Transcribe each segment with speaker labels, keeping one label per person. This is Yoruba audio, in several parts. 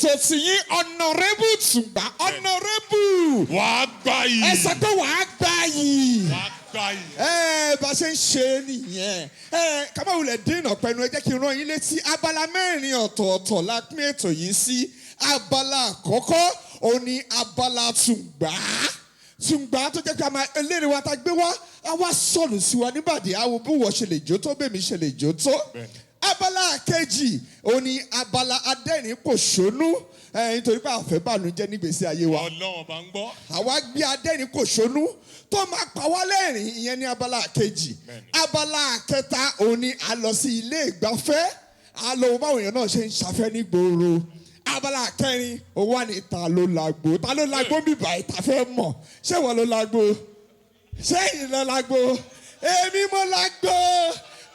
Speaker 1: ètò tìyín ọ̀nàrẹ́bù tùgbà ọ̀nàrẹ́bù.
Speaker 2: wàá gbà yìí.
Speaker 1: ẹ sọ pé wàá gbà yìí.
Speaker 2: wàá gbà yìí.
Speaker 1: bá a ṣe ń ṣe nìyẹn. kábàáwulẹ̀ dènà pẹ̀lú ẹ jẹ́ kí n rán yín létí abala mẹ́rin ọ̀tọ̀ọ̀tọ̀ la pín ètò yìí sí. Abala àkọ́kọ́ òun ni abala tùgbà. Tùgbà tó jẹ́ pé a máa eléré wa ta gbé wá a wá sọ̀rọ̀ sí wa níbàdí àwọn bí wọ́n ṣe lè jó tó bẹ́ẹ̀ mi ṣe lè jó tó. Abala kejì òun ni abala adẹ́rìn-pòṣónú nítorí pé àfẹ́ bànújẹ́ nígbèsí ayé wa.
Speaker 2: Ọlọ́run bá ń gbọ́.
Speaker 1: Àwa gbé adẹ́rìn-pòṣónú tó máa pa wá lẹ́rìn ìyẹn ní abala kejì. Abala kẹta òun ni a lọ sí ilé ìgbafẹ́ a lọ wo báwọn èèyàn náà ṣe ń ṣafẹ́ ní gbòòrò. Abala kẹrin òun wà ní ta ló lágbo bíbá ìta fẹ́ mọ̀ ṣé wọ́n ló lágbo ṣé ìyìn ló lágbo èmi mo lágbo.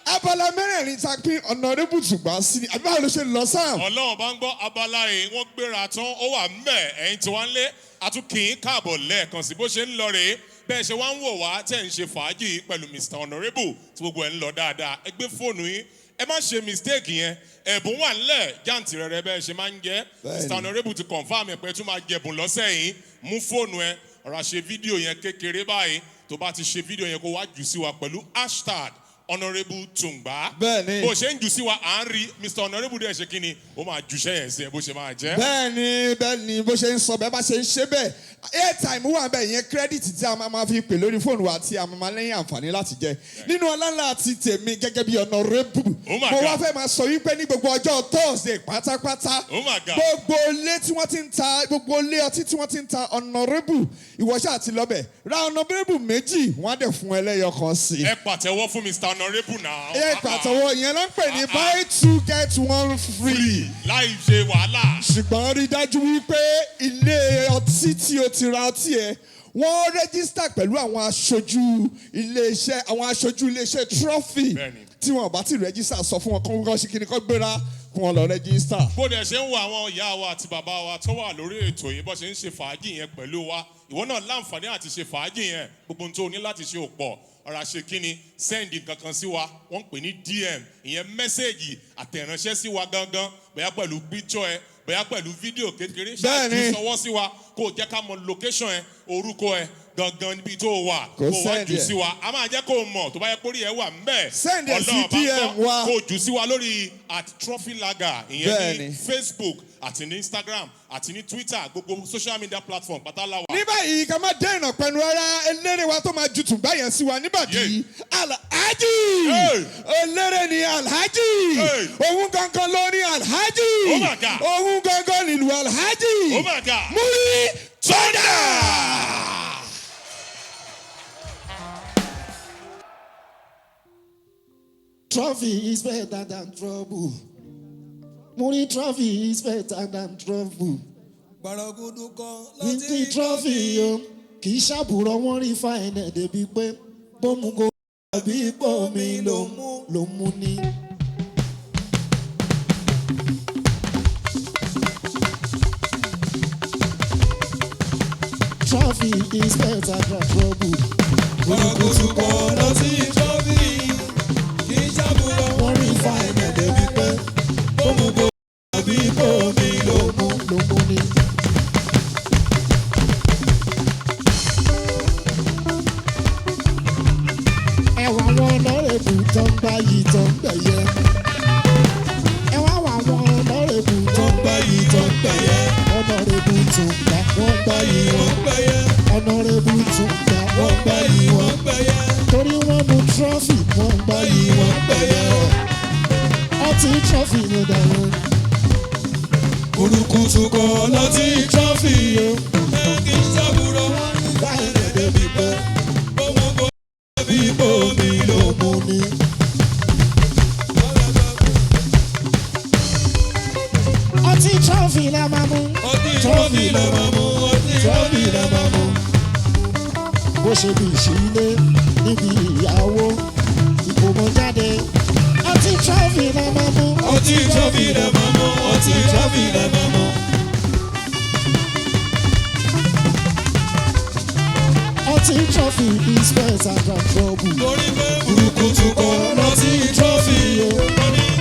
Speaker 1: Abala mẹ́rẹ̀ẹ̀rin ta pín ọ̀nàrẹ́bù tùgbà sí ni àbí báwo ló ṣe lọ sáà.
Speaker 2: Ọlọ́run bá ń gbọ́ abala yìí wọ́n gbéra tán ó wà mẹ́ ẹ̀yin tí wọ́n ń lé àtúnkì káàbọ̀ lẹ́ẹ̀kan sí bó ṣe ń lọ rèé bẹ́ẹ̀ ṣe wá ń wò wá tẹ̀ ń ṣe fàájì pẹ̀lú Mr. Honourable tí gbogbo ẹ̀ ń lọ dáadáa ẹ gbé fóònù yín ẹ má ṣe mistake yẹn ẹ̀bùn wà nílẹ̀ jáǹtì rẹ̀ bẹ́ẹ̀ ṣe máa ń jẹ́ Mr. Honourable ti confam ẹ̀ pé tún máa jẹ̀bùn lọ́sẹ̀ yìí mú fóònù ẹ ọ̀rọ̀ ṣe fídíò yẹn kékeré báyìí tó bá ti ṣe fídíò yẹn kó wá jù sí wa pẹ̀lú hashtag Honourable Tungba.
Speaker 1: Bẹ́ẹ̀ni.
Speaker 2: Bó ṣe ń jù sí wa à ń rí Mr. Honourable dẹ̀ ṣe kí ni ó máa jùṣẹ́ yẹn sí ẹ bó ṣe máa jẹ́.
Speaker 1: Bẹ́ẹ̀ni bó ṣe ń sọ bẹ́ẹ̀ bá ṣe ń ṣe bẹ́ẹ̀ airtime wà bẹ́ẹ̀ yẹn credit tí a máa fi pè lórí fóònù wa tí a máa lẹ́yìn àǹfààní láti jẹ. Nínú ọláńlá àti tèmi gẹ́gẹ́ bí Honourable. Mo wá fẹ́ máa sọ wípé ní gbogbo ọjọ́ Thursday pátápátá. Gbogbo ilé tí wọ́n ti ń ta gbogbo ilé ọtí tí wọ́n ti ń ta Honourable ìwọ ṣáà ti lọ bẹ̀. Ra Honourable méjì wọ́n á dẹ̀ fún ẹlẹ́yọ kan sí.
Speaker 2: Ẹ pàtẹ́wọ́ fún Mr. Honourable náà.
Speaker 1: Ẹ pàtẹ́wọ́ ìyẹn ló ń pè ní buy two get one free.
Speaker 2: Láì ṣe wàhálà.
Speaker 1: Ṣùgbọ́n rí dájú wípé ilé ọtí tí o ti ra ọtí ẹ wọ́n rẹ́gísítà pẹ̀lú àwọn aṣojú iléeṣẹ́ trophy tí wọ́n bá ti rẹ́gísítà sọ fún wọn kọ́ ṣe kíni kọ́ gbéra kí wọ́n lọ rẹ́gísítà.
Speaker 2: Bó dẹ̀ ṣe ń wo àwọn ìyá wa àti bàbá wa tó wà lórí ètò yìí bó ṣe ń ṣe fàájì yẹn pẹ̀lú wa ìwọ náà láǹfààní àti ṣe fàájì yẹn gbogbo ohun tó ní láti ṣe òpọ̀ ọ̀rọ̀ ṣe kíni sẹ́ndì kankan sí wa wọ́n ń pè ní DM ìyẹn mẹ́sẹ̀gì àtẹ̀ránṣẹ́ sí wa gangan bóyá pẹ̀lú píkṣọ̀ ẹ bóyá pẹ̀lú fídíò kékeré ṣáàjú sọwọ́ sí wa kó o jẹ́ ká mọ location ẹ orúkọ ẹ gangan níbi tó wà kó wá jù sí wa a máa jẹ́ kó o mọ̀ tó bá yẹ kórìí ẹ wà mbẹ́
Speaker 1: Ọlọ́run bá gbọ́
Speaker 2: kó o jù sí wa lórí @trophylager ìyẹn ní Facebook àti ní Instagram àti ní Twitter gbogbo social media platform pátáláwa.
Speaker 1: Ní báyìí ká má dé ìnà pẹ̀lú ara eléré wa tó máa ju tùgbà yẹn sí wa níbàdí Alhaji eléré ni Alhaji òun gangan ló ní Alhaji òun gangan nílùú Alhaji Muri Thunder.
Speaker 3: Trophy is better than trouble. Money trophy is better than trouble. Ní trophy yo, kì í ṣàbùrọ̀ wọ́n rí fáìnẹ̀ débi pé bómú go àbí ipò mi ló mú ní. Trophy is better than trouble.
Speaker 4: Gbọ̀rọ̀gùdùkọ̀ lọ sí trophy. Kì í ṣàbùrọ̀
Speaker 3: wọ́n rí fáìnẹ̀ débi pé
Speaker 4: bómú go àbí ipò mi ló mú
Speaker 3: ní. Ẹ̀wà wọn lọ́rẹ̀bù tó ń gbá yìí tó ń gbẹ̀yẹ. Ẹ̀wà wọn lọ́rẹ̀bù tó ń gbá yìí tó ń gbẹ̀yẹ. Honourable Tungba wọ́n gbá yìí wọ́n gbẹ̀yẹ. Honourable Tungba wọ́n gbá yìí wọ́n gbẹ̀yẹ. Torí wọ́n mú trophy wọ́n gbá yìí wọ́n gbẹ̀yẹ. Ọtí trophy ló dáná.
Speaker 4: Kùrùkùtù kọ̀ lọ sí trophy yo. Kì í ṣàbùrọ̀ wọ́n rí fáìnẹ̀ débi pé bómú go àbí ipò mi ló mú ní.
Speaker 3: Ọtí trophy la máa mú.
Speaker 4: Ọtí trophy la máa mú. Ọtí trophy la máa mú.
Speaker 3: Bó ṣe bí ìṣílé níbi ìyàwó ìkómọjáde. Ọtí trophy la máa mú.
Speaker 4: Ọtí trophy la máa mú. Ọtí trophy la máa mú.
Speaker 3: Ọtí trophy is better than trouble.
Speaker 4: Torí pé kùrùkùtù kọ̀ lọ sí trophy yo.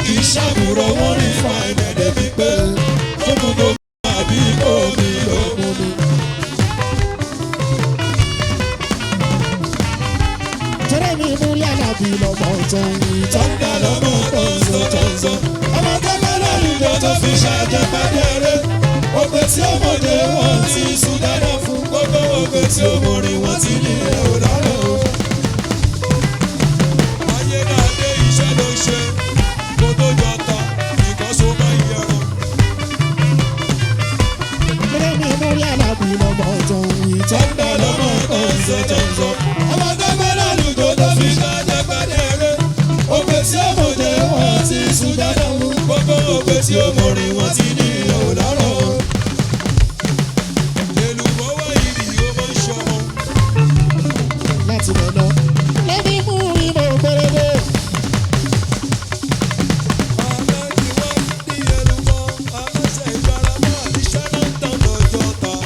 Speaker 4: Kì í ṣàbùrọ̀ wọ́n rí fáìnẹ̀ débi pé bómú go
Speaker 3: Alábí lọ́mọ tó ń wí tó ń dá lọ́mọ tó ń sọ tó ń sọ. Ọmọ tó bá lálùjọ tó fi ṣàjẹ́ pàdé rẹ̀. Ògbé tí ó mọ̀dé wọn ti sùn dáadáa fún gbogbo ògbé tí ó mọ̀rin wọn ti ní ẹ̀ ò lárọ̀ o.
Speaker 4: Ayédáadé iṣẹ́ ló ṣe kó tó jọ ta ìkọ́sọ máa ń yẹran.
Speaker 3: Kílé mi mórí Alábí lọ́mọ tó ń wí tó ń dá lọ́mọ tó ń sọ tó ń sọ.
Speaker 4: Ọmọ tó bá lálùjọ tó fi ṣàjẹ́ pàdé rẹ̀. Ògbé tí ó mọ̀dé wọn ti sùn dáadáa fún gbogbo ògbé tí ó mọ̀rin wọn ti ní ẹ̀ ò lárọ̀ o.
Speaker 3: láti lọ lọ. Lẹ́bí mú ìmọ̀ pérébé.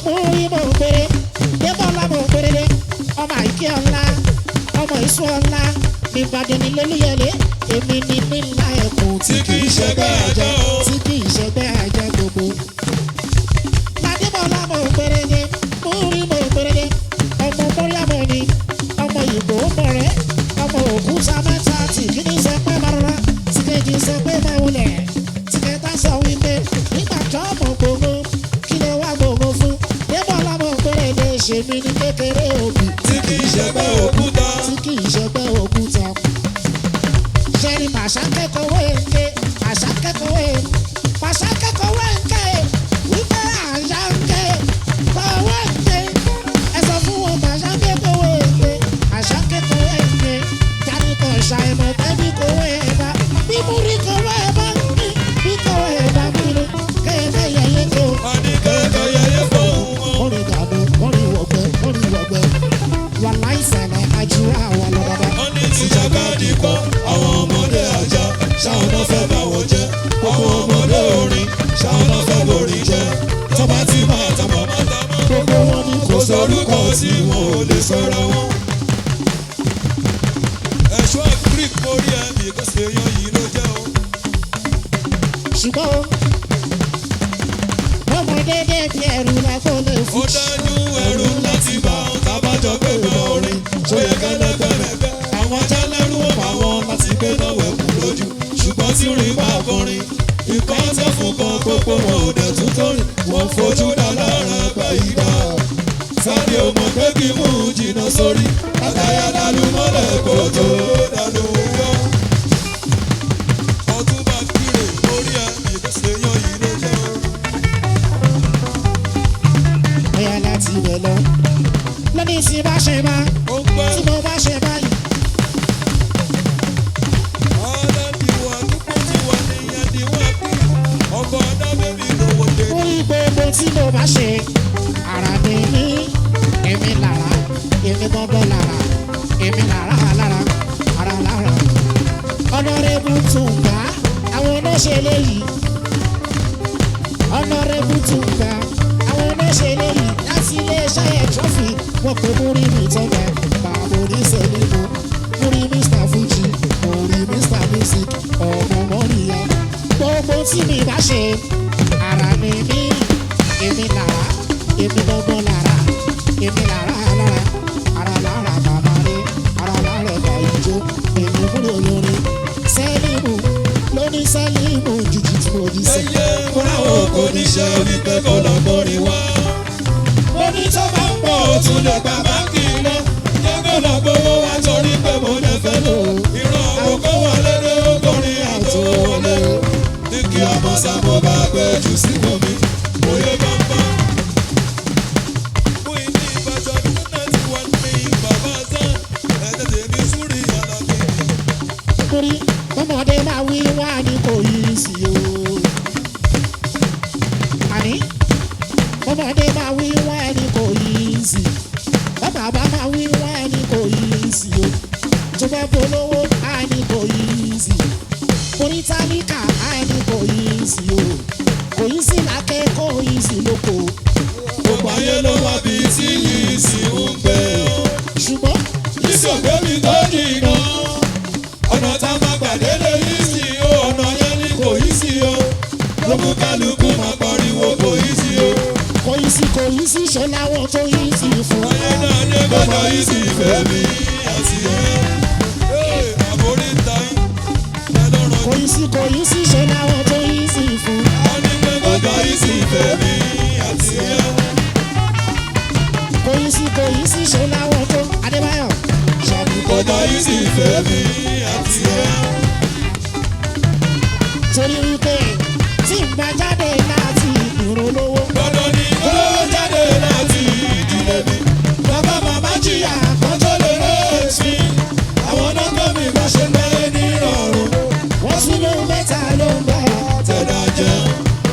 Speaker 3: Mú ìmọ̀ péré. Débọ̀lá mọ̀ pérébé. Ọmọ àìkí ọ̀la. Ọmọ ìṣú ọ̀la. Ìbàdàn ní lélúyẹlé. Èmi ní nílá ẹ̀kún tí kì í ṣẹgbẹ́ àjẹ́. Tí kì í ṣẹgbẹ́ àjẹ́ gbogbo. Ládébọ̀lá mọ̀ pérébé. Mú ìmọ̀ pérébé. Ọmọ Mọ́ríàmọ̀ ni. Ọmọ Ìgbò mọ̀rẹ́. Ọmọ òkúta mẹ́ta tí kìíní sọ pé máa rọra. Tí kejì sọ pé máa wulẹ̀. Tí kẹta sọ wípé nígbà tó ọmọ gbogbo. Kí ló wá gbogbo fún? Débọ̀lá mọ̀ pérébé ṣe mí ní kékeré òbí.
Speaker 4: Tí kì í ṣẹgbẹ́ òkúta.
Speaker 3: Tí kì í ṣẹgbẹ́ òkúta. Ṣẹ́ni màṣá kẹ́kọ̀ọ́ wéńké. Màṣá kẹ́kọ̀ọ́ wéńké. Màṣá kẹ́kọ̀ọ́ wéńké. Wípé àṣà ń ké. Kọ̀ wéńké. Ẹ sọ fún wọn màṣá kẹ́kọ̀ọ́ wéńké. Màṣá kẹ́kọ̀ọ́ wéńké. Jáde kọ̀ ṣàìmọ̀ tẹ́bí kò wé ẹ̀dá. Bí mo rí kò wé ẹ̀bá ń bí. Bí kò wé ẹ̀bá mi rí. Kéèké yẹyẹ tó.
Speaker 4: Wọ́n ní kẹ́kẹ́ yẹyẹ fóun wọn.
Speaker 3: Orin dànù, orin wọ̀gbẹ́, orin wọ̀gbẹ́. Wàlá ìṣẹ̀lẹ̀ àjùrà wà lọ́dọ̀dọ̀.
Speaker 4: Wọ́n ní tìjàkadì kọ́ àwọn ọmọdé àjà ṣáwọn náà fẹ́ bá wọn jẹ́. Àwọn ọmọdé orin ṣáwọn náà fẹ́ borí jẹ́. Tọ́ba tí máa tàbọ̀ máa tàbọ̀.
Speaker 3: Gbogbo wọn ní
Speaker 4: Kò sórúkọ tí wọn ò lè sọ̀rọ̀ wọn. Ẹ̀ṣọ́ Greek mórí ẹ̀mí kò sí èèyàn yìí ló jẹ́ o.
Speaker 3: ṣùgbọ́n ọmọdé débi ẹ̀rù la kò lè
Speaker 4: Ó
Speaker 3: fún.
Speaker 4: dájú ẹrú láti bá wọn tábàjọ pé gbọ́ orin. Ṣó yẹ kẹ́lẹ́gbẹ̀rẹ̀gbẹ́. Àwọn jálẹ́rú ò bá wọn láti gbé náà wẹ̀kú lójú. Ṣùgbọ́n tí rìn bá kọrin. Ìkan tẹ́ fún kan gbogbo wọn ò dẹ̀ tún tó rìn. Wọ́n fojú dá lára gba ìgbà. Sáré o mọ̀ pé kí mú jìnnà sórí. Àtàyà dàlú mọ́lẹ̀ kò tó dàlú yọ. Ọ̀túnba kiri orí ẹ̀ ìgbésẹ̀ yan yìí ló jẹ́ o.
Speaker 3: Bóyá láti ibẹ̀ lọ. Lẹ́ni tí bá ṣe bá.
Speaker 4: Ó ń pẹ́.
Speaker 3: Tí mo bá ṣe báyìí. Orí gbogbo tí mo bá ṣe. Ara mi ní. Èmi lára. Èmi gbọ́dọ̀ lára. Èmi lára lára. Ara lára. Ọ̀nàrẹ́bù tún gbà. Àwọn olóṣèlú yìí. Ọ̀nàrẹ́bù tún gbà. Àwọn olóṣèlú yìí. Láti iléeṣẹ́ ẹ̀ trọ́fì. Wọ́n pè múrí mi tọ́gbà. Bàbá oníṣẹ́lẹ̀mú. Múrí Mr. Fuji. Múrí Mr. Music. Ọmọ Mọ́ríyá. Gbogbo tí mi bá ṣe. Ara mi ní. Èmi lára. Èmi gbọ́dọ̀ lára. Èmi lára lára. Ara lára bàbá rẹ̀. Ara lára ẹ̀ka ìjó. Èmi múrí olórin. Sẹ́límù. Lóní Sẹ́límù jìjì tí mo di sẹ́.
Speaker 4: Ẹyẹ múra o kò níṣẹ́ wípé kò lọ borí wá. Mo ní tó bá ń pọ̀ ó tún lè gba báńkì lọ. Jẹ́ kó lọ gbowó wá torí pé mo lè fẹ́ lò. Ìran àwòkọ́ wọlé dé okòrin àtò wọlé. Ní kí ọmọ sábò bá gbé jù sí omi. Oyè bàbá. Fún ìní ìbàjọ́ ní 91 ní bàbá tán. Ẹ̀jẹ̀ tèmi súrì àlàkì.
Speaker 3: Torí ọmọdé máa wí wá ní kò yí sí o. Àní ọmọdé máa wí wá ní kò yí sí. Bàbá máa wí wá ní kò yí sí o. Tó bá polówó á ní kò yí sí. Orí tálíkà á ní kò yí sí o. Kò yí sí lákẹ́ kò yí sí lóko.
Speaker 4: Gbogbo ayé ló wá bí tí yìí sì ń gbé o.
Speaker 3: Ṣùgbọ́n
Speaker 4: Yíṣẹ́ ògbémi tó jìnnà. Ọ̀nà tá a máa gbàdé lè yí sí o. Ọ̀nà yẹn ni kò yí sí o. Ló mú kálukú máa pariwo kò yí sí o.
Speaker 3: kò yí sí ṣe láwọn tó yí sí fún.
Speaker 4: Ayé náà ní gbọ́dọ̀ yí sí ìfẹ́ mi àti ẹ̀.
Speaker 3: yìí sí ṣọlá wọn tó Adébáyọ̀.
Speaker 4: Kọjá yìí sì fẹ́ mi àti ẹ.
Speaker 3: Torí wípé tí n bá jáde láti ìrànlọ́wọ́.
Speaker 4: Dandan ni olówó jáde láti ìdílé mi. Bàbá màmá jìyà kan tó lè rẹ́ẹ̀sì mi. Àwọn nọ́ńgọ́ mi bá ṣe lẹ́yìn ní ìrọ̀rùn.
Speaker 3: Wọ́n tún ló mẹ́ta ló ń bá
Speaker 4: Tẹ̀dá jẹ́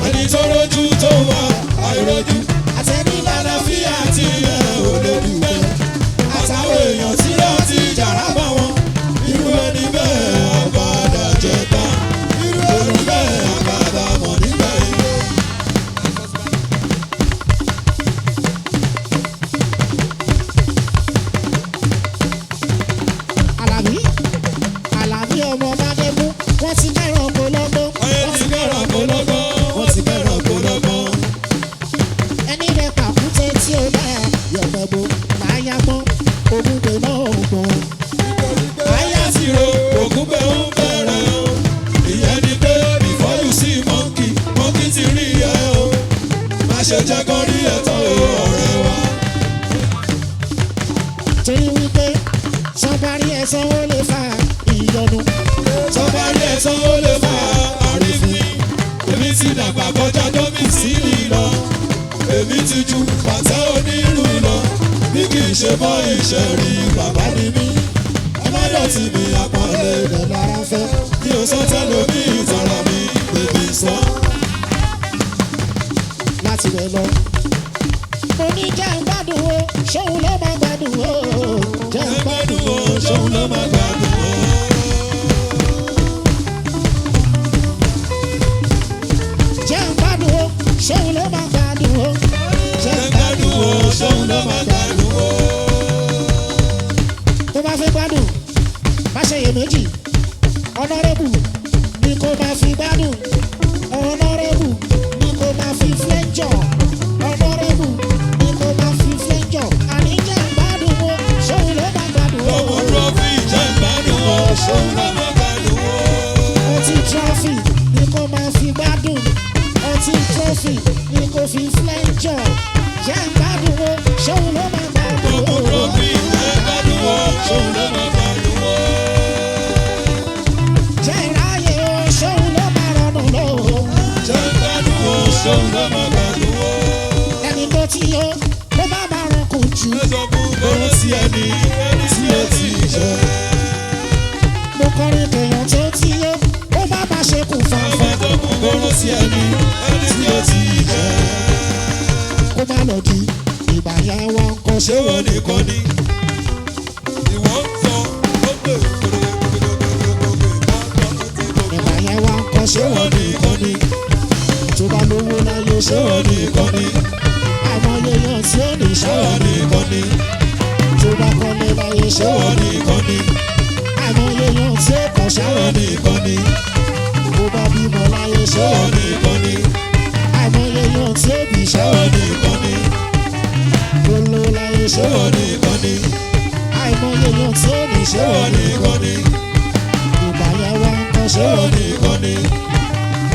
Speaker 4: ẹni tó rojú tó wà àìrojú.
Speaker 3: àtẹ̀ní
Speaker 4: Àlàáfíà tí ẹ ò lè dúpẹ́. Àtàwọn èèyàn tí lọ́ọ́ ti jàrá bá wọn. Irú ẹni bẹ́ẹ̀ àbádà jẹ ta. Irú ẹni bẹ́ẹ̀ àbádà mọ̀ nígbà yìí.
Speaker 3: Àlàbí ọmọ Bádébú wọ́n ti bẹ̀rẹ̀ ọ̀pọ̀lọpọ̀.
Speaker 4: Ayé ti bẹ̀rẹ̀ ọ̀pọ̀lọpọ̀. Wọ́n ti bẹ̀rẹ̀ ọ̀pọ̀lọpọ̀.
Speaker 3: Ẹni rẹ̀ pàkúté tí ó dá yọ̀gbẹ̀gbò máa yá gbọ́n ogún pé náà ò gbọ́n.
Speaker 4: Ayé ti ro ògùn pé ó ń bẹ̀rẹ̀ o. Ìyẹn ni pé before you see monkey, monkey ti rí ẹ o. Má ṣe jẹ́ kán rí ẹ̀tọ́ ọ̀rẹ́ wa.
Speaker 3: Torí wípé sọ́bárí ẹ̀sán ó lè fa ìyọnu.
Speaker 4: Tọ́ba rí ẹ̀tọ́ ó lè fa àrífín. Èmi ti dàgbà kọjá dómi sí lílọ. Èmi ti ju pàtẹ́ onírú lọ. Bí kì í ṣe bọ́ ìṣẹ̀rí bàbá ni mí. Ẹ má dọ̀tí mi àpọ̀lé rẹ̀ lára fẹ́. Mi ò sọ tẹ́lẹ̀ mi ìtọ̀rọ̀ mi bèbí sọ.
Speaker 3: Láti rẹ̀ lọ. Mo ní jẹ́ ń gbádùn o, ṣóun ló máa gbádùn o. Jẹ́ ń
Speaker 4: Ẹ
Speaker 3: gbádùn
Speaker 4: gbádùn
Speaker 3: o,
Speaker 4: o, ṣóun ló máa gbádùn o.
Speaker 3: jẹ́ ń gbádùn o, ṣóun ló máa gbádùn o. Jẹ́ ń
Speaker 4: Ẹ gbádùn o, ṣóun ló máa gbádùn o.
Speaker 3: tó bá fẹ́ gbádùn má ṣe iyèméjì ọ̀nàrẹ́bù ni kò máa fi gbádùn ọ̀nàrẹ́bù ni kò máa fi flẹ́jọ̀ ọ̀nàrẹ́bù ni kò máa fi flẹ́jọ̀ àní jẹ́ ń gbádùn o ṣóun ló máa gbádùn o.
Speaker 4: Ọmọ trọ́fì jẹ́ gbádùn o, ṣóun ló máa gbádùn o.
Speaker 3: Ọtí trọ́fì ni kò máa fi gbádùn ọtí trọ́fì ni kò fi flẹ́jọ̀ jẹ́ ń gbádùn o ṣóun ló máa gbádùn
Speaker 4: Ọmọ
Speaker 3: o.
Speaker 4: trọ́fì jẹ́ gbádùn o, ṣóun ló máa gbádùn o.
Speaker 3: Jẹ́ ìráyè o ṣóun ló máa rọrùn lọ o.
Speaker 4: Jẹ́ gbádùn o, ṣóun ló máa gbádùn o.
Speaker 3: Ẹni tó ti yó kó má máa rán kò jù.
Speaker 4: Ẹ sọ fún bọ́lá sí ẹni tí ó ti jẹ́.
Speaker 3: Mo kọrin kèèyàn tó ti yó kó má máa ṣe kù
Speaker 4: Ẹ
Speaker 3: fàfà.
Speaker 4: sọ fún bọ́lá sí ẹni tí ó ti jẹ́.
Speaker 3: Kó má lọ di ìgbà yẹn wọn kò
Speaker 4: Ṣé
Speaker 3: ṣe
Speaker 4: wọ́n nìkan ni? Ìwọ ń sọ ó pè
Speaker 3: ìgbà yẹn wọn kò ṣe
Speaker 4: ṣé wọ́n nìkan ni?
Speaker 3: tó bá lówó láyé
Speaker 4: Ṣé
Speaker 3: ṣe
Speaker 4: wọ́n nìkan ni?
Speaker 3: àìmọye èèyàn tí ó ní
Speaker 4: Ṣé
Speaker 3: ṣe
Speaker 4: wọ́n nìkan ni?
Speaker 3: tó bá kọ́lé láyé ṣe
Speaker 4: Ṣé wọ́n nìkan ni?
Speaker 3: àìmọye èèyàn tí ó kọ̀ ṣe
Speaker 4: Ṣé wọ́n nìkan ni?
Speaker 3: tó bá bímọ láyé ṣe
Speaker 4: Ṣé wọ́n nìkan ni?
Speaker 3: àìmọye èèyàn tí ó bí
Speaker 4: Ṣé
Speaker 3: ṣe
Speaker 4: wọ́n nìkan ni?
Speaker 3: tó ló láyé
Speaker 4: Ṣé
Speaker 3: ṣe
Speaker 4: wọ́n nìkan ni?
Speaker 3: àìmọye èèyàn tí ó ní
Speaker 4: Ṣé
Speaker 3: ṣe
Speaker 4: wọ́n nìkan ni?
Speaker 3: ìgbà yẹn wọn kò
Speaker 4: Ṣé
Speaker 3: ṣe
Speaker 4: wọ́n nìkan ni?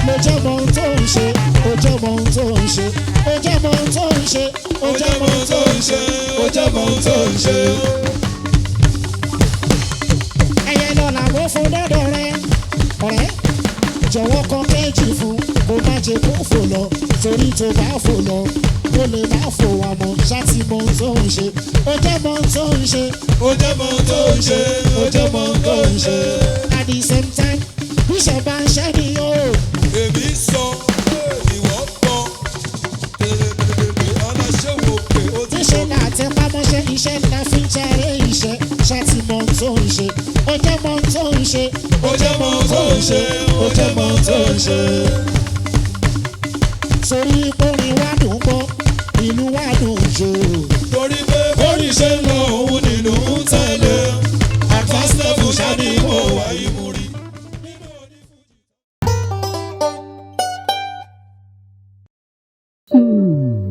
Speaker 3: mo jẹ́ mọ ohun tó ń ṣe ó jẹ́ mọ ohun tó ń ṣe ó jẹ́ mọ ohun tó ń ṣe ó
Speaker 4: Ó
Speaker 3: jẹ́
Speaker 4: jẹ́
Speaker 3: mọ
Speaker 4: mọ ohun tó ń ṣe, ó jẹ́ mọ ohun tó ń ṣe.
Speaker 3: ẹyẹ lọ làwọn fún dọ́dọ̀ rẹ ọ̀rẹ́ jọ̀wọ́ kan kéjì fún kó má jẹ kó fò lọ torí tó bá fò lọ ó lè má fò wà mọ́ ṣáàtì mọ ohun tó ń ṣe ó jẹ́ mọ ohun tó ń ṣe
Speaker 4: Ó jẹ́ mọ ohun tó ń ṣe, ó jẹ́ mọ ohun tó ń ṣe.
Speaker 3: at the same time bíṣọ̀ bá ń ṣẹ́ ni ó
Speaker 4: Èmi sọ, ìwọ gbọ́. Aláṣẹ́wò pé ó ti
Speaker 3: níṣẹ́ là tẹpámọ́ṣẹ́ iṣẹ́ ńlá fi ń jẹ́rẹ́ iṣẹ́ ṣáàtì mọ ohun tó ń ṣe ó jẹ́ mọ ohun tó ń ṣe
Speaker 4: ó jẹ́ mọ ohun tó ń ṣe, ó jẹ́ mọ ohun tó ń ṣe.
Speaker 3: torí orin wa dùn gbọ́ ìlú wa dùn jò
Speaker 4: Torí pé bórí ṣe ń lọ òun nínú ń tẹ̀lé. Advance level ṣá ni mo wà yìí mú rí.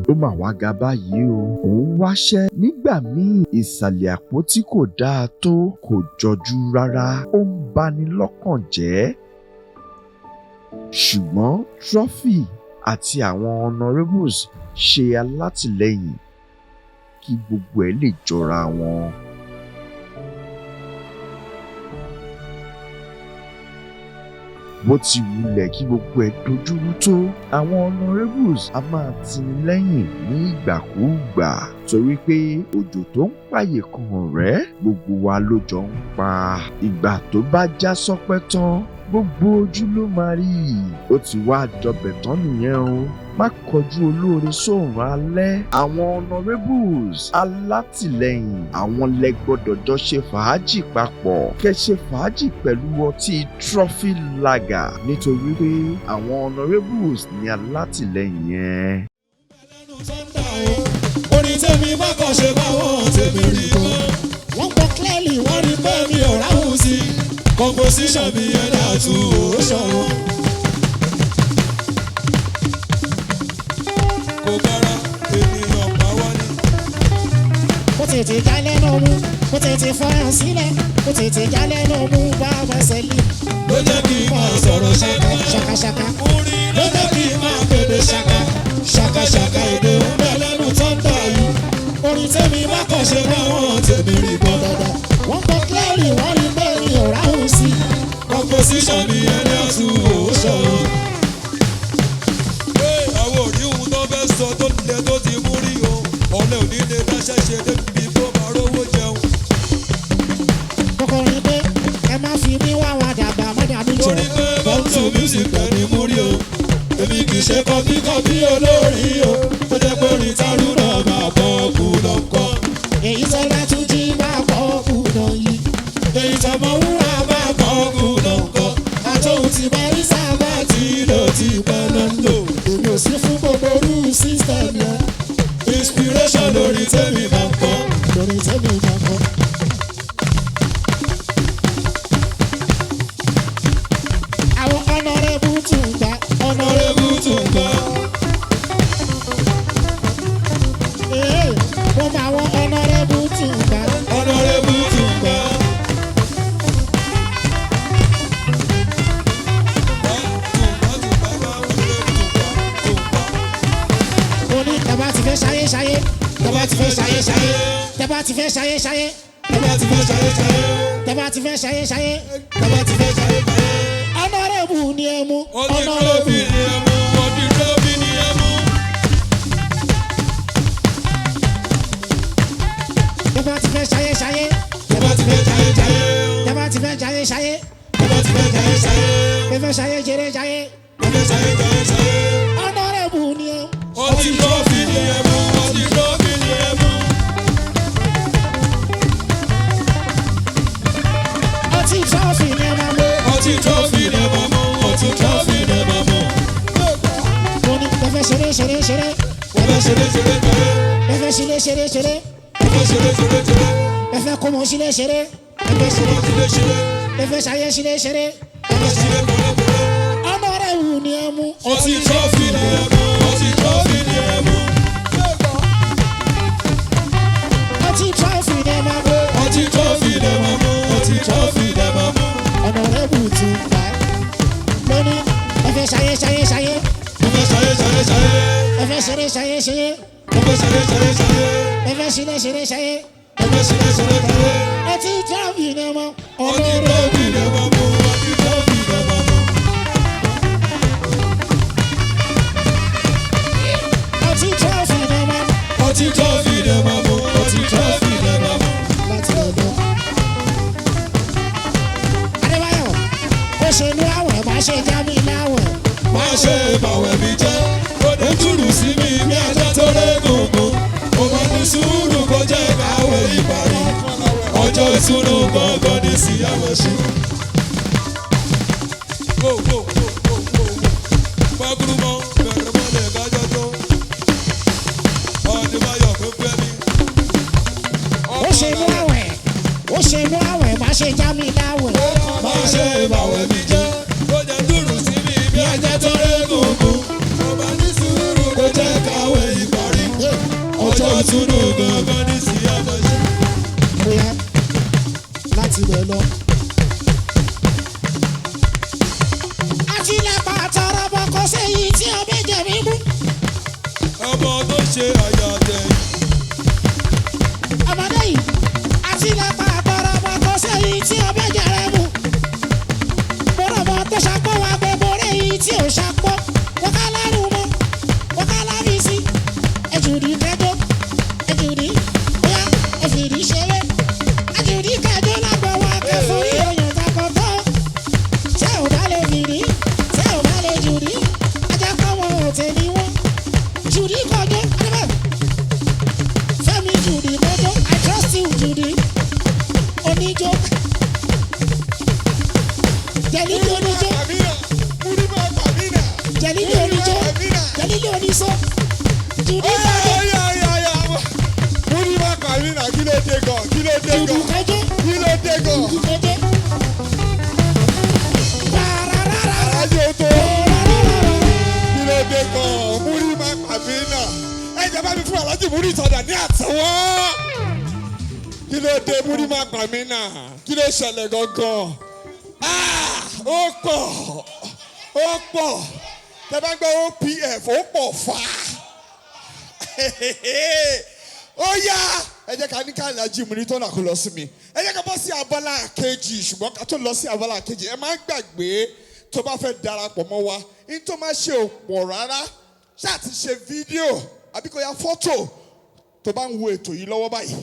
Speaker 5: ó mà wá ga báyìí o òun wáṣẹ́ nígbà míì ìsàlẹ̀ àpótí kò dáa tó kò jọjú rárá ó ń bani lọ́kàn jẹ́ ṣùgbọ́n Trophy àti àwọn honourables ṣe alátìlẹ́yìn kí gbogbo ẹ̀ lè jọra wọn. bó ti wulẹ̀ kí gbogbo ẹ̀ dojúrú tó àwọn honourables a máa tini lẹ́yìn ní ìgbàkúùgbà torí pé òjò tó ń pààyè kan ọ̀rẹ́ gbogbo wa ló jọ ń pa ìgbà tó bá já sọ́pẹ́ tán gbogbo ojú ló máa rí ó ti wá dọbẹ̀ tán nìyẹn o má kọjú olóore sóòrùn alẹ́ àwọn honourables alátìlẹyìn àwọn lẹ gbọ́dọ̀ jọ ṣe fàájì papọ̀ kẹ́ ṣe fàájì pẹ̀lú ọtí trophy lager nítorí pé àwọn honourables ní alátìlẹyìn yẹn.
Speaker 4: orin tèmi bá kàn ṣe báwọn tèmi rí kọ́ wọ́n gbọ́ clearly wọ́n rí pé mi ò ráhùn sí composition mi ẹ̀ dà tún ó ṣọ̀wọ́n. kò gbára ènìyàn pa wá ní.
Speaker 3: kó tètè já lẹ́nu mú kó tètè fọyàn sílẹ̀ kó tètè já lẹ́nu mú bá fẹsẹ̀ lé.
Speaker 4: ló jẹ́ kí n máa sọ̀rọ̀ ṣáká.
Speaker 3: ṣàkàṣàkà.
Speaker 4: orin ló jẹ́ kí n máa pèdè ṣáká. ṣàkàṣàkà èdè ń bẹ lẹ́nu tó ń tà yìí. orin tèmi bá kàn ṣe báwọn tèmi rí bọ́ dandan.
Speaker 3: wọ́n gbọ́ clearly wọ́n rí pé mi ò ráhùn sí.
Speaker 4: composition mi ẹ̀ dà tún ó ṣọ̀wọ́n. àwọn òrí ohun tó fẹ́ sọ tó lẹ tó ti mú rí o ọ̀lẹ́ òní lè dáṣẹ́ ṣe débi tó máa rówó jẹun.
Speaker 3: kókó rí pé ẹ má fi mí wá wa dàgbà má dàbí jọ.
Speaker 4: torí pé bọ́ńtò music ẹ̀ ní mú rí o èmi kì í ṣe kọfí olórí o tó jẹ́ pé orin tárú náà máa bọ́ kú lọ́kọ́.
Speaker 3: èyí tó bá tún jí bá kọ́ kú náà yìí.
Speaker 4: èyí tọmọ wúrà bá kọ́ kú lọ́kọ́.
Speaker 3: àtòhun ti bá rí sábà
Speaker 4: tí ló ti pẹ́ lọ́ ń lò.
Speaker 3: èmi ò sí fún gbogbo orú system yẹn.
Speaker 4: inspiration lórí tèmi máa ń kọ́.
Speaker 3: lórí tèmi máa kọ́. àwọn honourable tún gbà.
Speaker 4: honourable tún gbà.
Speaker 3: wọ́n máa wọ́n honourable tún gbà.
Speaker 4: honourable tún gbà.
Speaker 3: oní tẹ́bá ti fẹ́ ṣayé ṣayé tẹ́bá ti fẹ́ ṣayé ṣayé tẹ́bá ti fẹ́ ṣayé ṣayé
Speaker 4: tẹ́bá ti fẹ́ ṣayé ṣayé.
Speaker 3: tẹ́bá ti fẹ́ ṣayé ṣayé
Speaker 4: tẹ́bá ti fẹ́ ṣayé ṣayé.
Speaker 3: honourable ni ẹ mú
Speaker 4: ọtí trófì ni ẹ mú. ọtí trófì ni ẹ mú.
Speaker 3: tẹ́bá ti fẹ́ ṣayé ṣayé
Speaker 4: tẹ́bá ti fẹ́ ṣayé ṣayé.
Speaker 3: tẹ́bá ti fẹ́ ṣayé ṣayé
Speaker 4: tẹ́bá ti fẹ́ ṣayé ṣayé.
Speaker 3: tẹ́fẹ́ ṣayé jẹrẹ ṣayé
Speaker 4: tẹ́fẹ́ ṣayé ṣayé ṣayé.
Speaker 3: honourable ni ẹ.
Speaker 4: ọtí trófì ni ẹ mú. ọtí trófì ni ẹ mú.
Speaker 3: ọtí trọ́fì ni ẹ máa mú.
Speaker 4: ọtí trófì ni ẹ máa mú. ọtí trófì ni ẹ máa mú.
Speaker 3: mo ní tẹ́fẹ́ ṣeré ṣeré ṣeré
Speaker 4: tẹ́fẹ́ ṣeré ṣeré ṣeré.
Speaker 3: tẹ́fẹ́ sílé ṣeré ṣeré
Speaker 4: tẹ́fẹ́ ṣeré ṣeré ṣeré.
Speaker 3: tẹ́fẹ́ kọ́mọ sílé ṣeré
Speaker 4: tẹ́fẹ́ ṣeré ṣeré ṣeré.
Speaker 3: tẹ́fẹ́ ṣayé sílé ṣeré
Speaker 4: tẹ́fẹ́ ṣeré ṣeré ṣeré.
Speaker 3: honourable ni ẹ mú.
Speaker 4: ọtí trófì ni ẹ mú. ọtí trófì ni ẹ mú.
Speaker 3: ọtí trọ́fì ni ẹ máa mú.
Speaker 4: ọtí trófì ni ẹ máa mú. ọtí trófì ni ẹ máa mú.
Speaker 3: honourable tún gbà. lóní tẹ́fẹ́ ṣayé ṣayé ṣayé
Speaker 4: tẹ́fẹ́ ṣayé ṣayé ṣayé.
Speaker 3: tẹ́fẹ́ ṣeré ṣayé ṣayé
Speaker 4: tẹ́fẹ́ ṣeré ṣeré ṣeré.
Speaker 3: tẹ́fẹ́ sílé ṣeré ṣayé
Speaker 4: tẹ́fẹ́ ṣeré ṣeré ṣeré.
Speaker 3: ọtí trọ́fì ni ẹ mú.
Speaker 4: ọtí trófì ni ẹ máa mú. ọtí trófì ni ẹ máa mú.
Speaker 3: ọtí trọ́fì ni ẹ máa mú.
Speaker 4: ọtí trófì ni ẹ máa mú. ọtí trófì ni ẹ máa mú.
Speaker 3: láti ọ̀dọ̀. Adébáyọ̀ ó ṣe ní àwẹ̀ má ṣe já mi láwẹ̀.
Speaker 4: má ṣe bàwẹ̀ mi jẹ́ ó dé túrù sí mi bí ajá tó rẹ́gùngùn mo máa ní sùúrù kó jẹ́ káwé ìparí ọjọ́ ìtúnú gangan ní sí àwẹ̀ṣí. Fákúrúmọ́ bẹ̀rẹ̀ mọ́lẹ̀ kájọ́ tó Adébáyọ̀ tó fẹ́ mi.
Speaker 3: ó ṣe ní àwẹ̀ má ṣe já mi láwẹ̀.
Speaker 4: má ṣe bàwẹ̀ mi jẹ́ ó dé túrù sí mi bí ajá tó rẹ́gùngùn mo máa ní sùúrù kó jẹ́ káwé ìparí ọjọ́ ìtúnú gangan ní sí àwẹ̀ṣí.
Speaker 3: bóyá láti bẹ̀ lọ. àti lápá àtàrà bọ̀ kọ́ sẹ́yìn tí ọbẹ̀ jẹ̀ mí mú.
Speaker 4: ọmọ tó ṣe àyà tẹ̀yìn
Speaker 3: láyé. Àjùdí kájọ́ lágbọ̀ wá kẹfọ́ rí èèyàn takọ̀tọ̀. Ṣé ò bá lè fìdí? Ṣé ò bá lè jùdí? Ajá kọ́ wọn ò tẹ̀ ní wọ́n. Jùdí kọjọ́, adébẹ̀. Fẹ́mi Jùdí kọjọ́, I trust you Jùdí. Oníjó. Jẹ̀lílì oníjó.
Speaker 1: Múrímà Pàmínà.
Speaker 3: Jẹ̀lílì oníjó. Jẹ̀lílì oníṣó. Jùdí kọjọ́.
Speaker 1: Múrímà Pàmínà kí ló dé gan? Kí ló dé
Speaker 3: Jùdí
Speaker 1: gan?
Speaker 3: kọjọ́.
Speaker 1: Kí ló dé gan?
Speaker 3: Jùdí kọjọ́. Rárárárá.
Speaker 1: Alájò tó. Kí ló dé gan? Múrímà Pàmínà. Ẹ jẹ́ bá mi fún Alájì Múrí ìtọ́jà ní àtẹ̀wọ́. Kí ló dé Múrímà Pàmínà? Kí ló ṣẹlẹ̀ gangan? Ó pọ̀, ó pọ̀. Tẹ bá gbọ́ OPF, ó pọ̀ fà. Ó yá, ẹ jẹ́ ká ní ká Alájì Múrí tó nà kó lọ sí mi. Ẹ jẹ́ ká bọ́ sí abala kejì, ṣùgbọ́n ká tó lọ sí abala kejì. Ẹ má gbàgbé tó bá fẹ́ darapọ̀ mọ́ wa. Ní tó má ṣe òpọ̀ rárá. Ṣáà ti ṣe fídíò àbí kò ya fọ́tò tó bá ń wo ètò yìí lọ́wọ́ báyìí.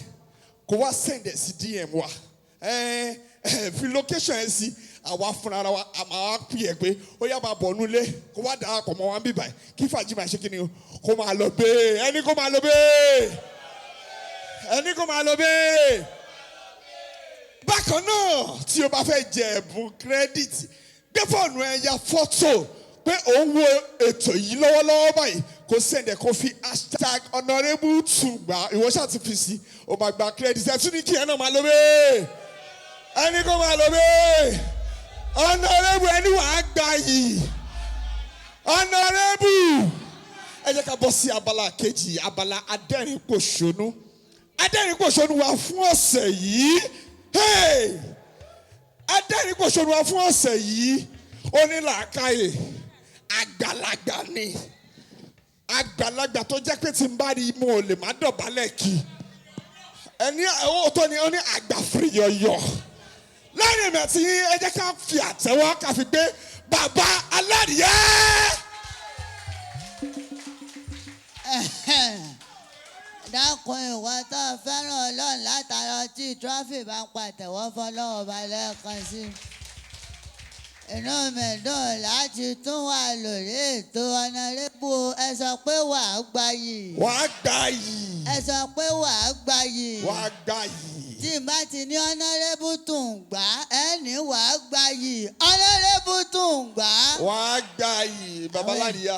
Speaker 1: Kò wá send ẹ̀ sí DM wa. Fi location ẹ̀ sí àwa fúnra ara wa àmà wa pè é pé ó yá máa bọ̀ nulẹ̀ kó wá darapọ̀ mọ́ wa ń bíbáyìí kí fàájì máa ṣe kí ni o kó máa lọ bẹ́ẹ̀ ẹni kó máa lọ bẹ́ẹ̀ ẹni kó máa lọ bẹ́ẹ̀. Bákan náà tí o bá fẹ́ jẹ ẹ̀bùn kírẹ́dìtì gbé fóònù ẹ ya fọ́tò pé ò ń wo ètò yìí lọ́wọ́lọ́wọ́ báyìí kò sẹ́ndẹ̀ kó fi hashtag honourable tùgbà ìwọ ṣáà ti fi sí o máa gba kírẹ́dìtì ẹ̀ tún ní kí ẹ náà máa lọ bẹ́ẹ̀ ẹni kó máa lọ bẹ́ẹ̀ honourable ẹni wàá gbà yìí honourable. Ẹ jẹ́ ká bọ́ sí abala kejì abala adẹ́rìn-pòṣónú adẹ́rìn-pòṣónú wa fún ọ̀sẹ̀ yìí adẹ́rìn-pòṣónú wa fún ọ̀sẹ̀ yìí onílàákàyè àgbàlagbà ni àgbàlagbà tó jẹ́ pé tí n bá rí mo ò lè má dọ̀bálẹ̀ kí ẹni òótọ́ ni ó ní àgbà fìyọ̀yọ̀ lẹ́yìn ìmọ̀ tí ẹ jẹ́ ká fi àtẹ́wọ́ ká fi gbé bàbá aládìyẹ.
Speaker 6: dákun ìwọ tó fẹ́ràn ọlọ́run látara tí tráfì bá ń pàtẹ́wọ́ fọlọ́wọ́ bá lẹ́ẹ̀kan sí inú mi dùn láti tún wà lórí ètò ọ̀nàrẹ́bù ẹ sọ pé wàá gbayì.
Speaker 1: wàá gbayì.
Speaker 6: ẹ sọ pé wàá gbayì.
Speaker 1: wàá gbayì.
Speaker 6: tí n bá ti ní ọ̀nàrẹ́bù Tùngbá ẹ ní wàá gbayì ọ̀nàrẹ́bù Tùngbá.
Speaker 1: wàá gbayì babaláríyá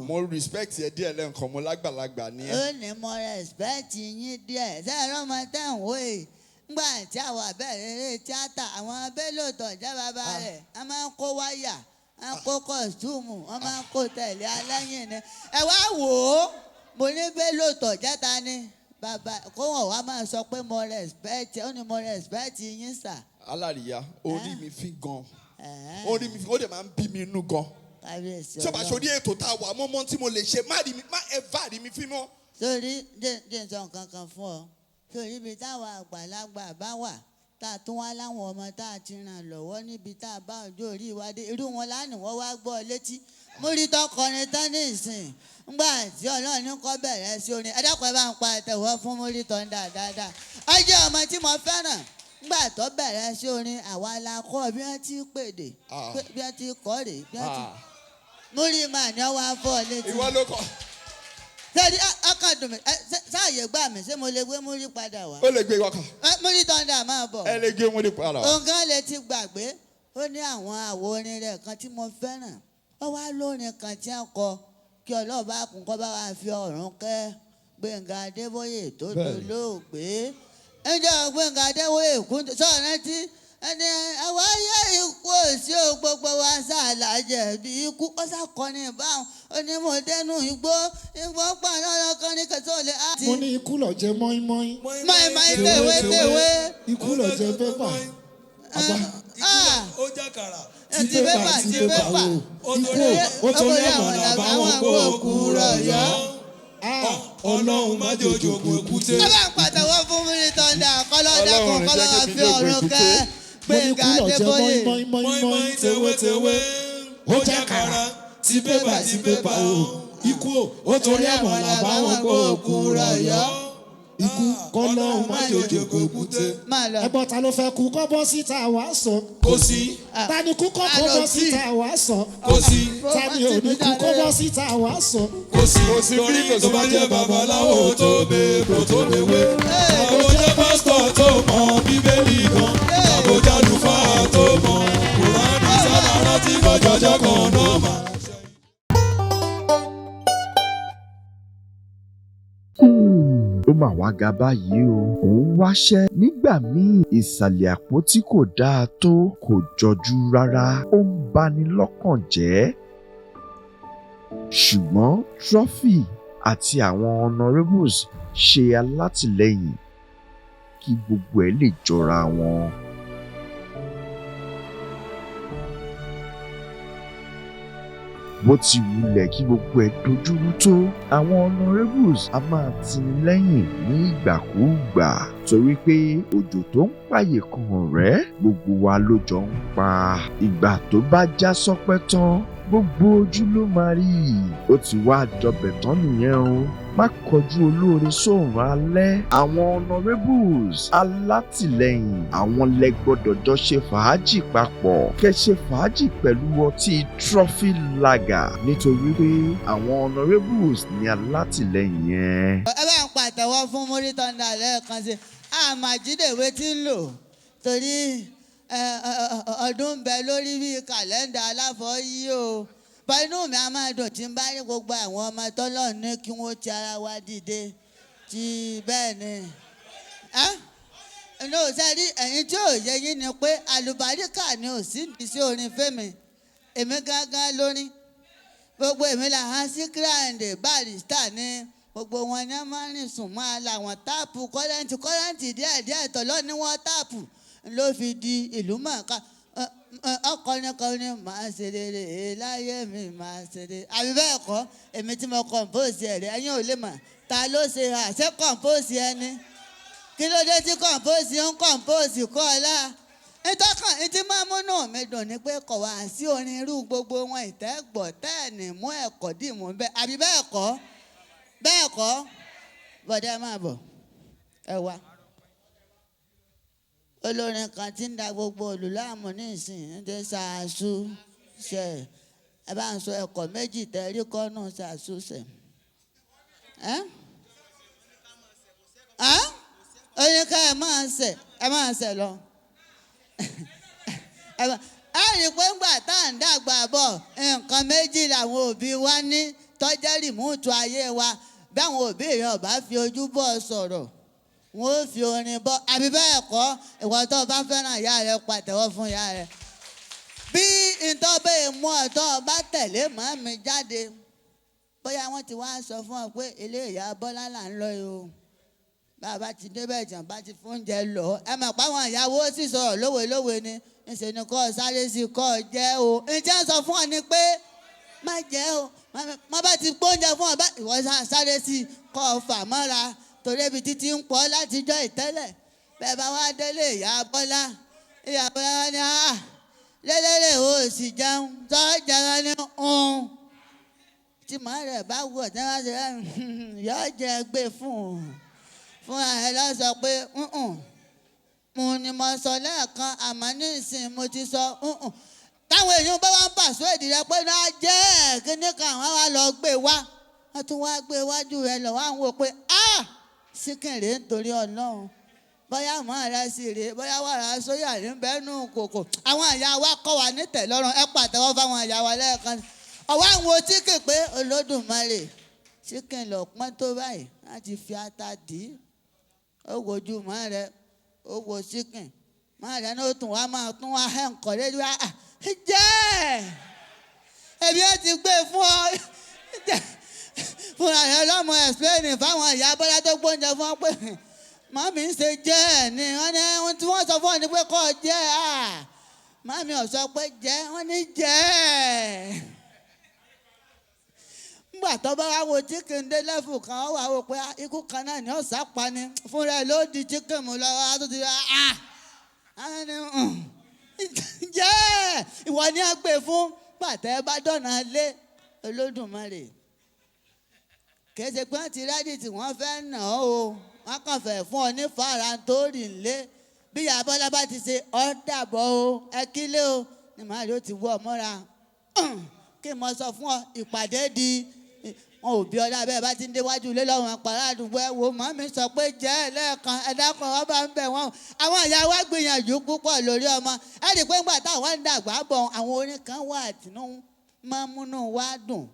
Speaker 1: mo respect ẹ díẹ̀ lẹ́ǹkan mo lágbàlagbà ni ẹ.
Speaker 6: ó ní mo respect yín díẹ̀ sẹ́ẹ̀rọ ọmọ tẹ̀ ń wò yìí ngbà tí àwọn abẹ́rẹ́ eré tíátà àwọn Bello tó jẹ́ bàbá rẹ̀ a máa ń kó wáyà a ń kó kọ́sítúmù wọ́n máa ń kó tẹ̀lé alẹ́yìn ni ẹ wá wò ó mo ní Bello tó jẹ́ ta ni bàbá kó wọn wá máa sọ pé mo respect ó ní mo respect yín sà.
Speaker 1: Alárìíyá orí mi fi gan orí mi fi ó dẹ̀ máa ń bí mi inú gan tí o bá ṣorí ètò tá a wà mọ́mọ́ tí mo lè ṣe má ẹ̀fà rí mi fi mọ́.
Speaker 6: sórí jẹ́ nsọ nǹkan kan fún ọ sórí ibi táwọn àgbàlagbà bá wà tá a tún wá láwọn ọmọ tá a ti ràn lọ́wọ́ níbi tá a bá ọjọ́ orí ìwádìí irú wọn lánàá wọ́n wá gbọ́ létí múrí tọkọrin tán ní ìsìn ngbà tí Ọlọ́run ní kọ́ bẹ̀rẹ̀ sí orin ẹ dákun ẹ bá ń pa ẹ̀tẹ̀wọ́ fún múrí tán dáadáa ó jẹ́ ọmọ tí mo fẹ́ràn ngbà tó bẹ̀rẹ̀ sí orin àwa la kọ́ bí wọ́n ti pèdè bí wọ́n ti kọ́ rè bí wọ́n ti múrí màá ní ọwọ́ afọ́ létí.
Speaker 1: ìwọ ló kọ.
Speaker 6: sẹ́ẹ̀dí ọkàn dùn mí sáàyè gbà mí ṣé mo lè gbé múrí padà wá.
Speaker 1: ó lè gbé wákà.
Speaker 6: múrí tọ́ndà máa bọ̀.
Speaker 1: ẹ lè gbé múrí padà wá.
Speaker 6: òǹkà lè ti gbàgbé ó ní àwọn àwo orin rẹ̀ kan tí mo fẹ́ràn ó wá lórin kan tí a kọ kí ọlọ́ọ̀bá kún kọ́ bá wa fi ọ̀run kẹ́ Gbẹ̀ngà Adébóyè tó dolóògbé ẹjọ́ Gbẹ̀ngà Adébóyè kún sọ̀rọ̀ rántí ẹni àwọn ayé ikú òsì ò gbogbo wa ṣàlàjẹ bí ikú ó ṣàkọni báwọn onímọ̀dẹ́nu igbó pààrọ̀ ọlọ́kan ní kẹsàn-án lè á.
Speaker 3: mo ní ikú lọ jẹ mọ́ínmọ́ín.
Speaker 6: mọ́ínmọ́ín tèwé.
Speaker 3: ikú lọ jẹ pépà.
Speaker 4: ó jàkàrà.
Speaker 6: ti pépà.
Speaker 3: ikú ó torí àmàlà báwọn kó òkú rọ̀ yọ.
Speaker 4: Ọlọ́run má jẹ́ òjòògùn èkúté.
Speaker 6: ẹ bá ń pàtẹ́wọ́ fún múrí tọ́ndà kọ́lọ́dẹ́kùn kọ́lọ́wà fi ọ̀run kẹ́ Gbẹ̀ngà Adébóyè.
Speaker 4: mọ́ínmọ́ín tewétewé ó jàkàrà ti pépà o ikú ó torí àmàlà báwọn kó òkú rọ̀ yọ.
Speaker 3: ikú kọ́lọ́hún má jòjò kó kúté.
Speaker 6: máa lọ.
Speaker 3: ẹ̀gbọ́n ta ló fẹ́ kú kọ́ bọ́ síta wá sọ.
Speaker 4: kò sí
Speaker 3: ta ni kú kọ́ bọ́ síta wá sọ.
Speaker 4: kò sí
Speaker 3: ta ni ò ní kú kọ́ bọ́ síta wá sọ.
Speaker 4: kò sí torí tó bá jẹ́ babaláwo tó bèbò tó bèwé. àbójá pásítọ̀ tó mọ bíbélì gan. àbójá lùfáà tó mọ kùránì sábà rántí kọjọjọ kan náà mà.
Speaker 5: ó mà wá ga báyìí o òun wáṣẹ́ nígbà míì ìsàlẹ̀ àpótí kò dáa tó kò jọjú rárá ó ń bani lọ́kàn jẹ́ ṣùgbọ́n Trophy àti àwọn honourables ṣe alátìlẹ́yìn kí gbogbo ẹ̀ lè jọra wọn. bó ti wulẹ̀ kí gbogbo ẹ̀ dojúrú tó àwọn honourables a máa tini lẹ́yìn ní ìgbàkúùgbà torí pé òjò tó ń pààyè kan ọ̀rẹ́ gbogbo wa ló jọ ń pa ìgbà tó bá já sọ́pẹ́ tán gbogbo ojú ló máa rí ó ti wá dọbẹ̀ tán nìyẹn o má kọjú olóore sóòrùn alẹ́ àwọn honourables alátìlẹ́yìn àwọn lẹ gbọ́dọ̀ jọ ṣe fàájì papọ̀ kẹ́ ṣe fàájì pẹ̀lú ọtí Trophy Lager nítorí pé àwọn honourables ní alátìlẹ́yìn yẹn.
Speaker 6: ẹ bá ń pàtẹ́wọ́ fún Muri Thunder lẹ́ẹ̀kan sí àmàjídèwé tí ń lò torí ọdún ń bẹ lórí bíi kàlẹ́ndà aláfọyí o bọ́ inú mi á máa dùn tí ń bá rí gbogbo àwọn ọmọ tọ́lọ̀ ní kí wọ́n ti ara wa dìde tí bẹ́ẹ̀ ni ní òsèré ẹ̀yin tí ò yẹ yín ni pé àlùbáríkà ni ò sí ní sí orin fẹ́mi èmi gángan lórin gbogbo èmi là hàn sí kíláǹdì Barrister ní gbogbo wọn ní máa ń rìn sùn máa làwọn táàpù kọ́rẹ́ǹtì díẹ̀díẹ̀ tọ́lọ́ ní wọ́n táàpù ló fi di ìlú mọ̀ọ́ká ọkọrin kọrin máa ṣe rere láyé mi máa ṣe rere àbí bẹ́ẹ̀ kọ́ èmi tí mo compose rẹ̀ ẹ̀yin ò lè mọ̀ ta ló ṣe àṣẹ compose ẹni kí ló dé tí compose ń compose kọ́ ọ lá ìtọ́kàn ìtí máa múnú mi dùn ní pé kọ̀ wá sí orin irú gbogbo wọn ìtẹ́gbọ̀ tẹ́ẹ̀nì mú ẹ̀kọ́ dìmú bẹ́ẹ̀ àbí bẹ́ẹ̀ kọ́ bọ̀dẹ́ máa bọ̀ ẹ wá. Olórin kan tí ń da gbogbo olùláàmú nísìnyí ń dé ṣáàṣù ṣe ẹ bá ń sọ ẹ̀kọ́ méjì tẹ́rí kọ́nù ṣáàṣù ṣe. ó ní ká ẹ máa ṣe lọ. ẹ rí i pé ńgbà tá à ń dàgbà bọ̀ nǹkan méjì làwọn òbí wa ní tọ́jẹ́ rìmúùtù ayé wa bí àwọn òbí yẹn ò bá fi ojú bọ̀ sọ̀rọ̀ wọ́n ó fi orin bọ́ àbí bẹ́ẹ̀ kọ́ ìwọ tó bá fẹ́ràn ìyá rẹ pàtẹ́wọ́ fún ìyá rẹ. bí ìtọ́bẹ̀ mú ọ̀tọ́ bá tẹ̀lé màmí jáde bóyá wọ́n ti wá sọ fún ọ pé ilé ìyá Bọ́lá là ń lọ yìí o bàbá ti débẹ̀ jàn bá ti fún oúnjẹ lọ ẹ mọ̀ páwọn ìyàwó sì sọ̀rọ̀ lówe ni ńṣe ni kọ́ sáré sí kọ́ jẹ́ o ǹjẹ́ sọ fún ọ ni pé má jẹ́ o má bá ti gbóúnjẹ fún ọ bá ìwọ sáré sí kọ́ fà mọ́ra torí ibi títí ń pọ̀ látijọ́ ìtẹ́lẹ̀ bẹ́ẹ̀ bá wá délé ìyá Bọ́lá wá ní lélẹ́lẹ́ o sì jẹun tó jẹun ní tí màá rẹ̀ bá wọ̀ tí wọ́n ṣe yọ jẹ gbé fún ẹ lọ sọ pé mo ni mo sọ lẹ́ẹ̀kan àmọ́ nísìnyí mo ti sọ táwọn èèyàn bá wá ń pàṣẹ èdè rẹ pé náà jẹ́ kíní kan àwọn wa lọ gbé wá wọ́n tún wá gbé wájú rẹ lọ wá ń wò pé síkìnrè nítorí Ọlọ́run bóyá mọ́ rẹ sì rè bóyá wàrà sóyà ní bẹ́ẹ̀nù kòkò àwọn àyà wa kọ́ wa nítẹ̀lọ́rùn ẹ pàtẹ́wọ́ fáwọn àyà wa lẹ́ẹ̀kan ọwọ́ àwọn tíkì pé Olódùmarè síkìn lọ pọ́n tó báyìí láti fi ata dì í ó wojú mọ́ rẹ ó wo síkìn mọ́ rẹ ní ó tún wá máa tún wá ẹ̀ ń kọ́ lé wá jẹ́ ẹbí ó ti gbé fún ọ fúnra rẹ lọ́mọ ẹ̀sìpẹ́ẹ̀nì fáwọn ìyá Bọ́lá tó gbóúnjẹ fún ọ pé màmí ń ṣe jẹ́ ẹ̀ ni wọ́n ní ohun tí wọ́n sọ fún ọ ni pé kọ́ jẹ́ màmí ò sọ pé jẹ́ wọ́n ní jẹ́ ẹ̀. nígbà tó bá wá wo chicken dé lẹ́fù kan ó wà wò pé ikú kan náà ni ó sápa ni fúnra ẹ̀ ló di chicken mu lọ́wọ́ á tún ti rà jẹ́ ìwọ ni a gbé fún pàtẹ́ bá dọ̀nà lé Olódùmarè kìí ṣe pé wọ́n ti rẹ́dí tí wọ́n fẹ́ nà ó wọ́n kàn fẹ́ fún ọ ní fara tó rìn lé bí ìyá Bọ́lá bá ti ṣe ọ́ dàbọ̀ o ẹ kílé o ni màá yóò ti wọ́ ọ mọ́ra kí n mọ sọ fún ọ ìpàdé di wọn ò bí ọlá bẹ́ẹ̀ bá ti ń déwájú ilé lọ́wọ́n àpárá àdúgbò ẹ wo màmí sọ pé jẹ́ ẹ lẹ́ẹ̀kan ẹ dákun wọn bá ń bẹ̀ wọ́n àwọn ìyá wa gbìyànjú púpọ̀ lórí ọmọ ẹ rí i pé ńgbà táwọn ń dàgbà bọ̀ àwọn orin kan wà tínú máa ń múnú wa dùn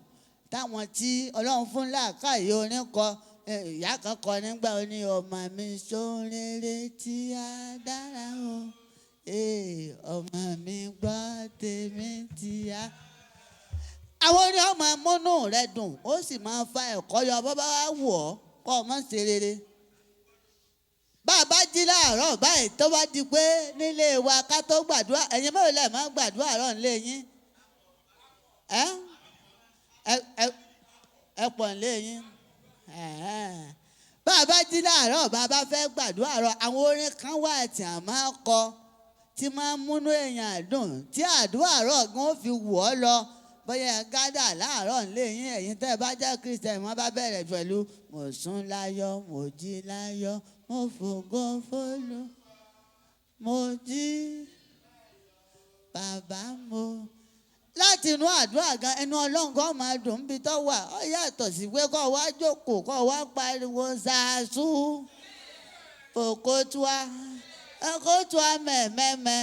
Speaker 6: táwọn tí Ọlọ́run fún làákàyè orin kọ ìyá kan kọ nígbà ó ní ọmọ mi sóréré tí a dára o ọmọ mi gbọ́ tèmi tí a. àwọn orin ọmọ múnú rẹ dùn ó sì máa fa ẹ̀kọ́ yọ bọ́ bá wà wọ̀ ọ́ kọ́ ọmọ ṣe rere. bá a bá jí láàárọ̀ báyìí tó bá di pé nílé wa ká tó gbàdúrà ẹ̀yin mẹ́rin lẹ́ẹ̀ máa gbàdúrà rọ̀ nílé yín ẹ pọ̀ nílé yín. bá a bá jí láàárọ̀ bá a bá fẹ́ gbàdúrà rọ̀ àwọn orin kan wà tí a máa kọ tí máa ń múnú èèyàn dùn tí àdúrà rọ̀ gan fi wọ̀ ọ́ lọ bóyá gádà láàárọ̀ nílé yín ẹ̀yin tẹ́ ẹ bá jẹ́ Christian wọ́n bá bẹ̀rẹ̀ pẹ̀lú mo sùn láyọ̀ mo jí láyọ̀ mo fògo fólú mo jí bàbá mo. láti inú àdúrà gan ẹnu Ọlọ́run kan máa dùn níbi tó wà ó yàtọ̀ sí pé kó wá jókòó kó wá pariwo ṣáṣú òkótúá mẹ́mẹ́mẹ́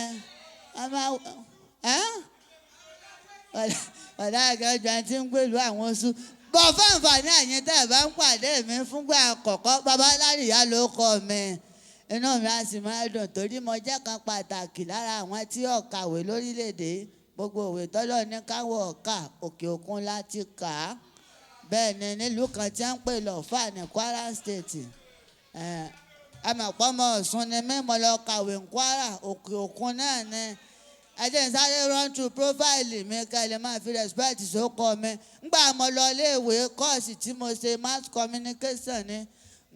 Speaker 6: ọ̀dà àgbẹ̀jọ tí ń gbèlú àwọn oṣù bọ̀ fáǹfààní àyín tẹ́ ẹ̀ bá ń pàdé mi fúngbà àkọ́kọ́ bàbá Alárìíyá ló kọ́ mi inú mi á sì máa dùn torí mo jẹ́ kan pàtàkì lára àwọn tí ó kàwé lórílẹ̀‐èdè gbogbo òwe tọ́lọ́ ní káwọ́ ọ̀ka òkè òkun láti kà á bẹ́ẹ̀ ni nílùú kan tí wọ́n ń pè lọ́fà ní Kwara State àmọ̀pọ̀ ọmọ Ọ̀ṣun ni mímọ́ lọ kàwé ní Kwara òkè òkun náà ni ẹjẹ́ ń sáré run through profile mi kẹ́lẹ́ máa fi respect sókọ mi ngbà mo lọ iléèwé kọ́ọ̀sì tí mo ṣe mass communication ni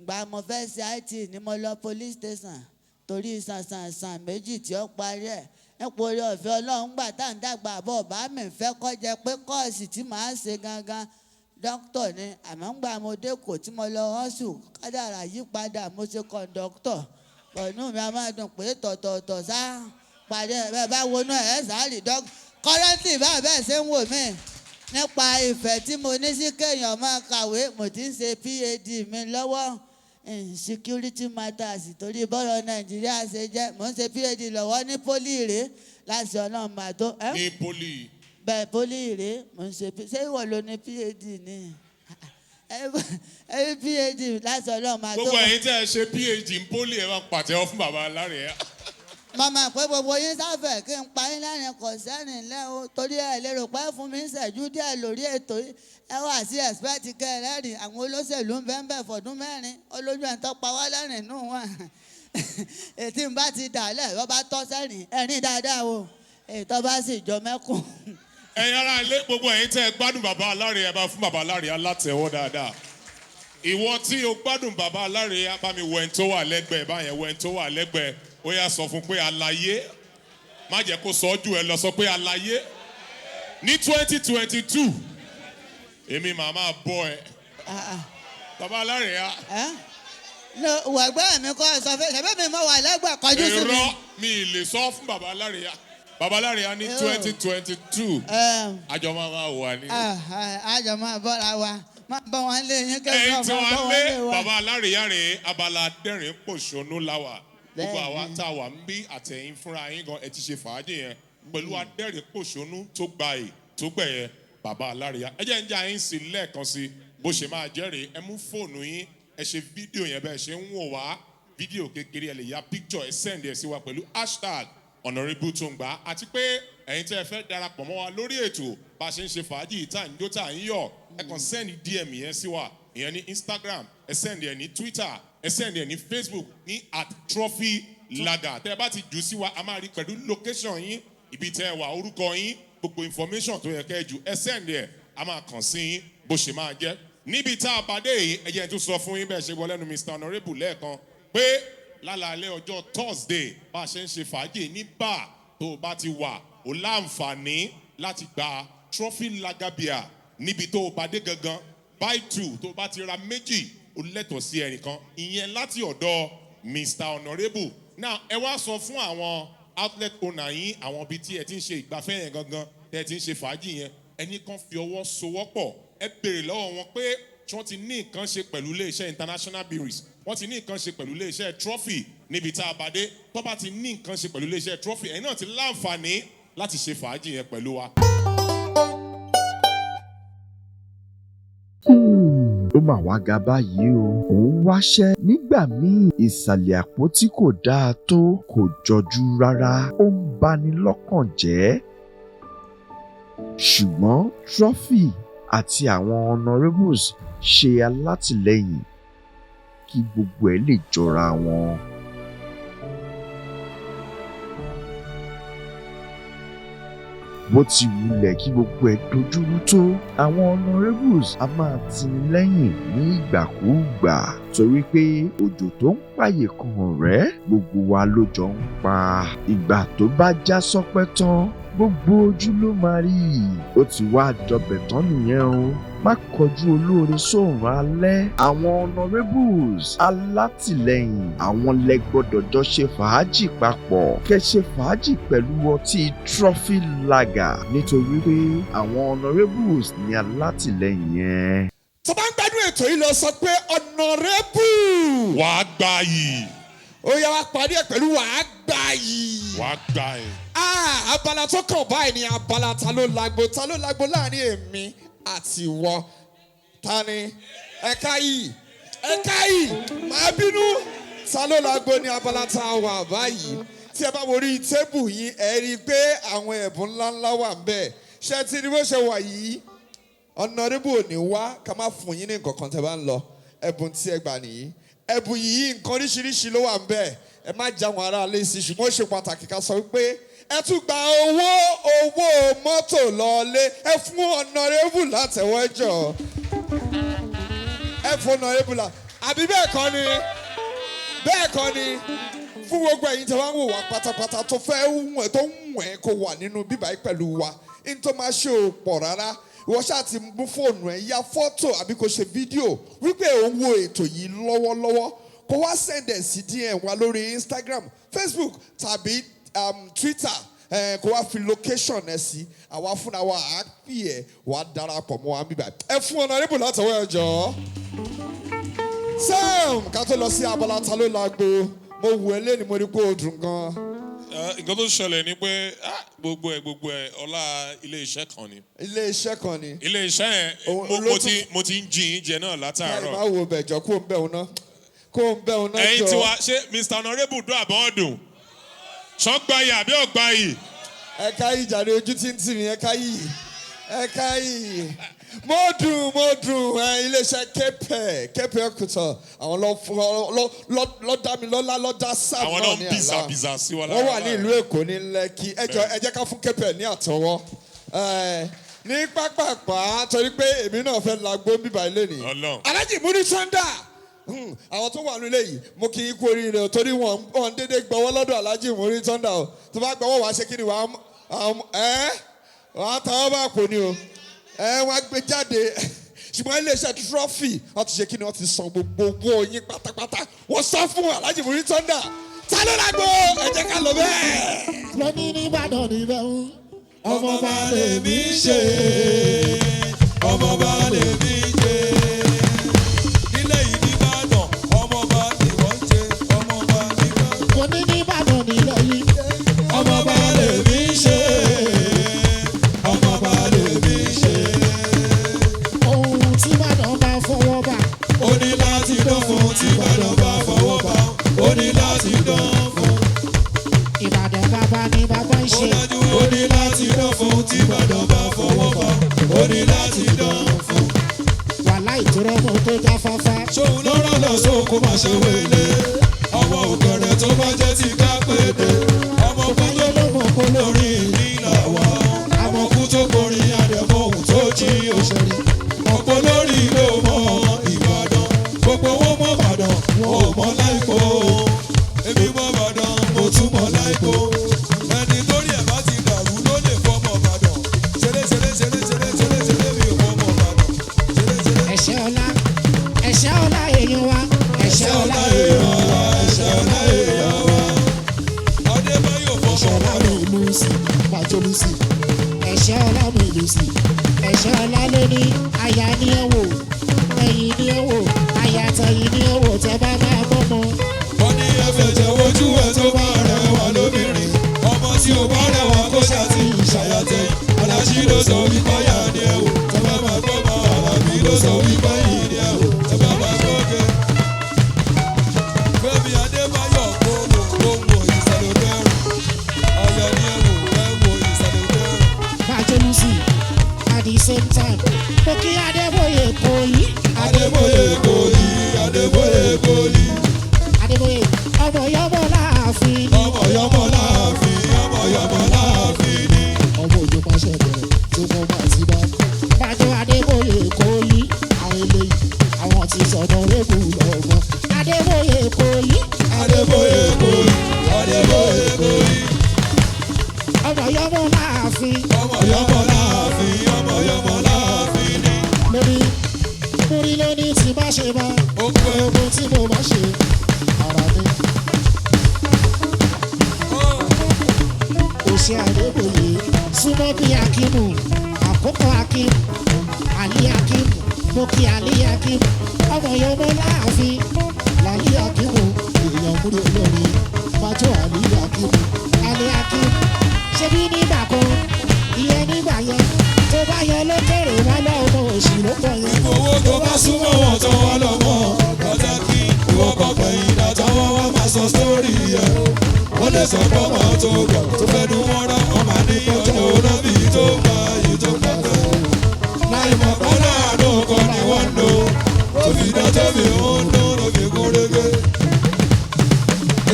Speaker 6: ngbà mo fẹ́ ṣe IT ni mo lọ police station torí sànsànsàn méjì tí ó parí ẹ̀ nípa orí ọ̀fẹ́ Ọlọ́run gbà tá à ń dàgbà bọ̀ bá mi fẹ́ kọjá pé kọ́ọ̀sì tí màá ṣe gangan dókítọ̀ ni àmọ́ ngbà mo dé kò tí mo lọ họ́sù kádàrá yípadà mo ṣe kọ̀ǹdọ́kítọ̀ pọ̀nú mi a máa dùn pé tọ̀tọ̀tọ̀ sáà pàdé bẹ́ẹ̀ bá wọnú ẹ̀ sáàlì kọ́rẹ́ǹtì báyìí bẹ́ẹ̀ ṣe ń wò mí nípa ìfẹ́ tí mo ní sí kéèyàn máa kàwé mo ti ń ṣe PhD mi lọ́wọ́ security matters torí bọ́rọ̀ Nàìjíríà ṣe jẹ́ mo ń ṣe PhD lọ́wọ́ ní poli ìrè láti ọ̀nà màtó.
Speaker 2: ní poli.
Speaker 6: bẹ́ẹ̀ poli ìrè mo ń ṣe ṣé ìwọ ló ní PhD ni PhD láti ọ̀nà màtó.
Speaker 2: gbogbo ẹ̀yin tẹ́ ẹ ṣe PhD ní poli ẹ máa pàtẹ́wọ́ fún bàbá Alárìíyá.
Speaker 6: màmá pé gbogbo yín sáfẹ̀ kí n pa yín lẹ́rìn kò sẹ́rìn lẹ́ o torí ẹ lérò pé fún mi ń ṣẹ́jú díẹ̀ lórí ètò yìí ẹ wà sí ẹ̀sìpẹ́ẹ̀tì kẹrẹ́rìn àwọn olóṣèlú ń bẹ́ẹ̀ bẹ́ẹ̀ fọdún mẹ́rin olójú ẹ̀ ń tọ́pa wá lẹ́rìn nù wọn ètí n bá ti dà lẹ̀ wọ́n bá tọ́ sẹ́rìn ẹ̀rín dáadáa o ètò bá sì jọ mẹ́kùn.
Speaker 2: ẹ̀yin ará ilé gbogbo ẹ̀yin tẹ́ ẹ gbádùn bàbá Alárìíyá bá fún bàbá Alárìíyá látẹ̀wọ́ dáadáa ìwọ tí o gbádùn bàbá Alárìíyá bá mi wẹ̀ ń tó wà lẹ́gbẹ̀ẹ́ báyẹn wẹ̀ ń tó wà lẹ́gbẹ̀ẹ́ ó yá sọ fún pé àlàyé má jẹ́ kó sọ ọ́ jù ẹ lọ sọ pé àlàyé ní 2022 èmi màmá bọ́ ẹ bàbá Alárìíyá.
Speaker 6: wẹ̀gbẹ́ mi kọ́ ẹ sọ fún ṣẹ́fẹ́ mi mọ̀ wà lẹ́gbẹ̀ẹ́ kọjú sí mi.
Speaker 2: èrò mi lè sọ fún bàbá Alárìíyá bàbá Alárìíyá ní 2022 àjọ máa wà ní.
Speaker 6: àjọ máa bọ́ra wa máa bọ́ wọn lé yín
Speaker 2: ẹ̀yin
Speaker 6: kẹ́kọ̀ọ́
Speaker 2: tí
Speaker 6: máa bọ́
Speaker 2: wọ́n
Speaker 6: wọn
Speaker 2: lé
Speaker 6: lé wa.
Speaker 2: bàbá Alárìíyá rèé abala dẹ́rìn pòṣónú láwà gbogbo àwa tá a wà ń bí àtẹ̀yìn fúnra yín gan ẹ ti ṣe fàájì yẹn pẹ̀lú adẹ́rìn pòṣónú tó gbayì tó gbẹ̀yẹ bàbá Alárìíyá ẹ jẹ́ ń já yín sí lẹ́ẹ̀kan sí bó ṣe máa jẹ́rìí ẹ mú fóònù yín ẹ ṣe fídíò yẹn bẹ́ẹ̀ ṣe ń wò wá fídíò kékeré ẹ lè ya picture ẹ send ẹ sí wa pẹ̀lú hashtag Honorable Tungba àti pé ẹ̀yin tẹ́ ẹ fẹ́ darapọ̀ mọ́ wa lórí ètò bá a ṣe ń ṣe fàájì tá à ń jó tá à ń yọ̀ ẹ kàn send DM yẹn sí wa ìyẹn ní Instagram ẹ send ẹ ní Twitter ẹ send ẹ ní Facebook ní @trophylager tẹ́ ẹ bá ti jù sí wa a máa rí pẹ̀lú location yín ibi tẹ́ ẹ wà orúkọ yín gbogbo information tó yẹ kẹ́ ẹ jù ẹ send ẹ a máa kàn sí yín bó ṣe máa jẹ́ níbi tá a bá dé yìí ẹ jẹ́ n tún sọ fún yín bẹ́ẹ̀ ṣe wọlé nu Mr. Honorable lẹ́ẹ̀kan pé lálàálẹ̀ ọjọ́ Thursday bá a ṣe ń ṣe fàájì ní bar tó o bá ti wà ó láǹfààní láti gba Trophy Lager beer níbi tó o bá dé gangan buy two tó o bá ti ra méjì ó lẹ́tọ̀ọ́ sí ẹnìkan ìyẹn láti ọ̀dọ̀ Mr. Honourable. Now ẹ wá sọ fún àwọn outlet owner yín àwọn ibi tí ẹ ti ń ṣe ìgbafẹ́ yẹn gangan tẹ́ ẹ ti ń ṣe fàájì yẹn ẹni kan fi ọwọ́ sowọ́pọ̀ ẹ béèrè lọ́wọ́ wọn pé tí wọ́n ti ní nǹkan ṣe pẹ̀lú iléeṣẹ́ international breweries wọ́n ti ní nǹkan ṣe pẹ̀lú iléeṣẹ́ trophy níbi tá a bá dé tó bá ti ní nǹkan ṣe pẹ̀lú iléeṣẹ́ trophy ẹ̀yin náà ti láǹfààní láti ṣe fàájì yẹn pẹ̀lú wa.
Speaker 5: ó mà wá ga báyìí o òun wáṣẹ́ nígbà míì ìsàlẹ̀ àpótí kò dáa tó kò jọjú rárá ó ń bani lọ́kàn jẹ́ ṣùgbọ́n trophy àti àwọn honourables ṣe alátìlẹ́yìn kí gbogbo ẹ̀ lè jọra wọn. bó ti wulẹ̀ kí gbogbo ẹ̀ dojúrú tó àwọn honourables a máa tini lẹ́yìn ní ìgbàkúùgbà torí pé òjò tó ń pààyè kan ọ̀rẹ́ gbogbo wa ló jọ ń pa ìgbà tó bá já sọ́pẹ́ tán gbogbo ojú ló máa rí ó ti wá dọbẹ̀ tán nìyẹn o má kọjú olóore sóòrùn alẹ́ àwọn honourables alátìlẹ́yìn àwọn lẹ gbọ́dọ̀ jọ ṣe fàájì papọ̀ kẹ́ ṣe fàájì pẹ̀lú ọtí trophy lager nítorí pé àwọn honourables ní alátìlẹ́yìn yẹn.
Speaker 1: tó bá ń gbádùn ètò yìí lọ sọ pé honourable.
Speaker 2: wàá gbà yìí.
Speaker 1: ó yá wá parí ẹ̀ pẹ̀lú wàá gbà yìí.
Speaker 2: wàá gbà yìí.
Speaker 1: abala tó kàn báyìí ni abala ta ló lágbo láàrin èmi àti ìwọ ta ni ẹ̀ka yìí máa bínú ta ló lágbo ní abala tá a wà báyìí tí ẹ bá wo orí tébù yín ẹ rí i pé àwọn ẹ̀bùn ńláńlá wà ń bẹ̀ ṣé tí ni bó ṣe wà yìí honourable ò ní wá ká má fún yín ní nǹkan kan tẹ́ bá ń lọ ẹ̀bùn tí ẹ gbà nìyí ẹ̀bùn yìí nǹkan oríṣiríṣi ló wà ń bẹ̀ ẹ má já wọn ará lé sí ṣùgbọ́n ó ṣe pàtàkì ká sọ wípé ẹ tún gba owó mọ́tò lọ́ọ́lé ẹ fún honourable látẹ̀wọ́ ẹjọ́ ẹ fún honourable àbí bẹ́ẹ̀ kọ́ ni fún gbogbo ẹ̀yin tí wọ́n ń wò wá pátápátá tó fẹ́ wùn ẹ́ tó ń wùn ẹ́ kó wà nínú bíbá yìí pẹ̀lú wa ní tó máa ṣe ò pọ̀ rárá ìwọ ṣáà ti mú fóònù ẹ̀ ya fọ́tò àbí kò ṣe fídíò wípé ò ń wo ètò yìí lọ́wọ́lọ́wọ́ kó wá sẹ̀ndẹ̀ sí DM wa lórí Instagram Facebook tàbí Twitter kó wá fi location ẹ sí àwa fúnra wa á pì ẹ wà á darapọ̀ mọ́ wa bíbá ẹ fún honourable látọwọ́ ẹ jọ. Sam ká tó lọ sí abala ta ló lágbo mo wù ẹ́ lẹ́ni mo rí pé o dùn gan.
Speaker 2: nǹkan tó ṣẹlẹ̀ ni pé gbogbo ẹ̀ ọlá ilé-iṣẹ́ kan ni.
Speaker 1: ilé-iṣẹ́ kan ni.
Speaker 2: ilé-iṣẹ́ yẹn mo ti ń jìn jẹ náà látàárọ̀.
Speaker 1: káyọ̀ máa wo bẹ̀jọ kó ń bẹ̀ òun náà jọ.
Speaker 2: ẹ̀yin tiwa ṣé Mr. Honourable dún àbọ̀ ọ̀dùn ṣọ́gbà yìí àbí ọ̀gbà yìí.
Speaker 1: ẹ̀ka yìí jàre ojú tí ń tì mí ẹ̀ka yìí mo dùn iléeṣẹ́ képe ọkùtọ̀ àwọn lọ́dá mi lọ́lá lọ́dá sáà
Speaker 2: àwọn
Speaker 1: náà ní àlá
Speaker 2: bìzà sí wọn lára.
Speaker 1: wọ́n wà ní ìlú Èkó ní Lẹ́kì ẹ jẹ́ ká fún képe ní àtọwọ́ ní pápápá torí pé èmi náà fẹ́ lágbó bíbá ilé ni Alhaji Muri Thunder àwọn tó wà nílé yìí mo kì í kú oríire o torí wọn dédé gbọ́wọ́ lọ́dọ̀ Alhaji Muri Thunder o tó bá gbọ́wọ́ wàá ṣe kí ni wàá tàwọn bá kò ní o wọ́n á gbé jáde ṣùgbọ́n iléeṣẹ́ trophy wọ́n ti ṣe kí ni wọ́n ti san gbogbo owó yín pátápátá wọ́n sọ fún Alhaji Muri Thunder ta ló lágbo ẹ jẹ́ ká lọ bẹ́ẹ̀.
Speaker 3: lónìí ní Ìbàdàn níbẹ̀ ń.
Speaker 4: ọmọ bá lè mí ṣe ọmọ bá lè mí ṣe nílẹ̀ yìí ní Ìbàdàn ọmọ bá lè wọ́n ṣe ọmọ bá lè wọ́n.
Speaker 3: lónìí ní Ìbàdàn níbẹ̀ yìí.
Speaker 4: ọmọ bá lè mí ṣe ọmọ bá lè mí ṣe.
Speaker 3: ohun tí Ìbàdàn bá fọwọ́ bá.
Speaker 4: ó ní láti dán fún tí Ìbàdàn bá fọwọ́ bá ó ní láti dán fún.
Speaker 3: Ìbàdàn bàbá ni bàbá ń ṣe.
Speaker 4: ó ní láti dán fún tí Ìbàdàn bá fọwọ́ bá ó ní láti dán fún.
Speaker 3: wàhálà ìtura ọmọ tó jáfáfá.
Speaker 4: ṣòun lọ́rọ̀ lọ sóko máa ṣe wélé ọmọ òkèrè tó bá jẹ́ ti ká péde ọmọ kúló ló mọ̀ kó lórí ìlà wa àmọ̀kú tó borin àdẹ̀mọ̀ ohun tó jí òṣèré ọ̀pọ̀ lórí ló mọ Ìbàdàn gbogbo wọn mọ Ìbàdàn wọn ò mọ láìpò èmi mọ Ìbàdàn mo tún mọ láìpò ẹni torí ẹ̀ bá ti dàrú ló lè fọmọ Ìbàdàn ṣeré mi ò fọmọ Ìbàdàn ṣeré.
Speaker 3: ẹ̀ṣẹ́ ọlá èèyàn Lucy pàjọ Lucy ẹ̀ṣẹ́ ọlá mi Lucy ẹ̀ṣẹ́ ọlá ló ní aya ní ẹ̀wò ẹ̀yìn ní ẹ̀wò aya tẹ̀yìn ní ẹ̀wò tẹ́ bá máa bọ́mọ.
Speaker 4: wọ́n ní ẹ̀fẹ̀ jẹ́ ojú ẹ̀ tó bá rẹwà lóbìnrin ọmọ tí ò bá rẹwà kó ṣàtì ìṣàyàtẹ̀ aláṣí ló sọ wípé yà ní ẹ̀wò tẹ́ bá máa gbọ́ mọ́ àlàbí ló sọ wípé yìí ní ẹ̀wò tẹ́ bá máa gbọ́ gẹ́. Fẹ́mi Adébáyọ̀ gbòòwò ìsàlẹ̀ bẹ́rù ọ̀yọ́ ní ẹ̀wò ìsàlẹ̀ bẹ́rù.
Speaker 3: pàjọ Lucy at the same time mo kí Adébóyè Kòyí.
Speaker 4: Adébóyè Kòyí Adébóyè Kòyí.
Speaker 3: Adébóyè ọmọ yọmọ láàfin ni.
Speaker 4: ọmọ yọmọ láàfin ọmọ yọmọ láàfin ni.
Speaker 3: ọmọ òjò pàṣẹ bẹ̀rẹ̀ tó mọ bá ti bá. pàjọ Adébóyè Kòyí àwọn eléyìí àwọn ti sọ̀nà rẹ́bù lọ́gbọ́n. Adébóyè Kòyí.
Speaker 4: Adébóyè Kòyí Adébóyè Kòyí.
Speaker 3: ọmọ yọmọ láàfin.
Speaker 4: ọmọ yọmọ láàfin ọmọ yọmọ láàfin ni.
Speaker 3: lórí lóní tí bá ṣe bá.
Speaker 4: ó pẹ́
Speaker 3: ohun tí mo bá ṣe ara mi. òṣè Adébóyè súnmọ́ bí Akímù àkókò Akím Ali Akím mo kí Ali Akím ọmọ yọmọ láàfin lálí Akímù èèyàn múlò lórí májò Ali Akím Ali Akím ṣe bí nígbà kan ìyẹn nígbà yẹn tó bá yẹ lókèrè wọn lọ́wọ́ òṣì ló pọ̀ yẹn.
Speaker 4: owó tó bá súnmọ́ wọn tó wọ́n lọ́mọ pàtàkì ìwọ kọ̀ọ̀kan ìdájọ́ wọn wá máa sọ sórí ẹ̀. wọ́n lè sọ pé ọmọ tó gbọ̀ tó fẹ́ nu wọn rá wọn máa ní ọjọ́ olóbì tó gbà yìí tó gbà fẹ́. láì mọ̀ pálá àánú kan ni wọ́n ń lò tó fi dájọ́ mi ó ń lò ló fi kún régé.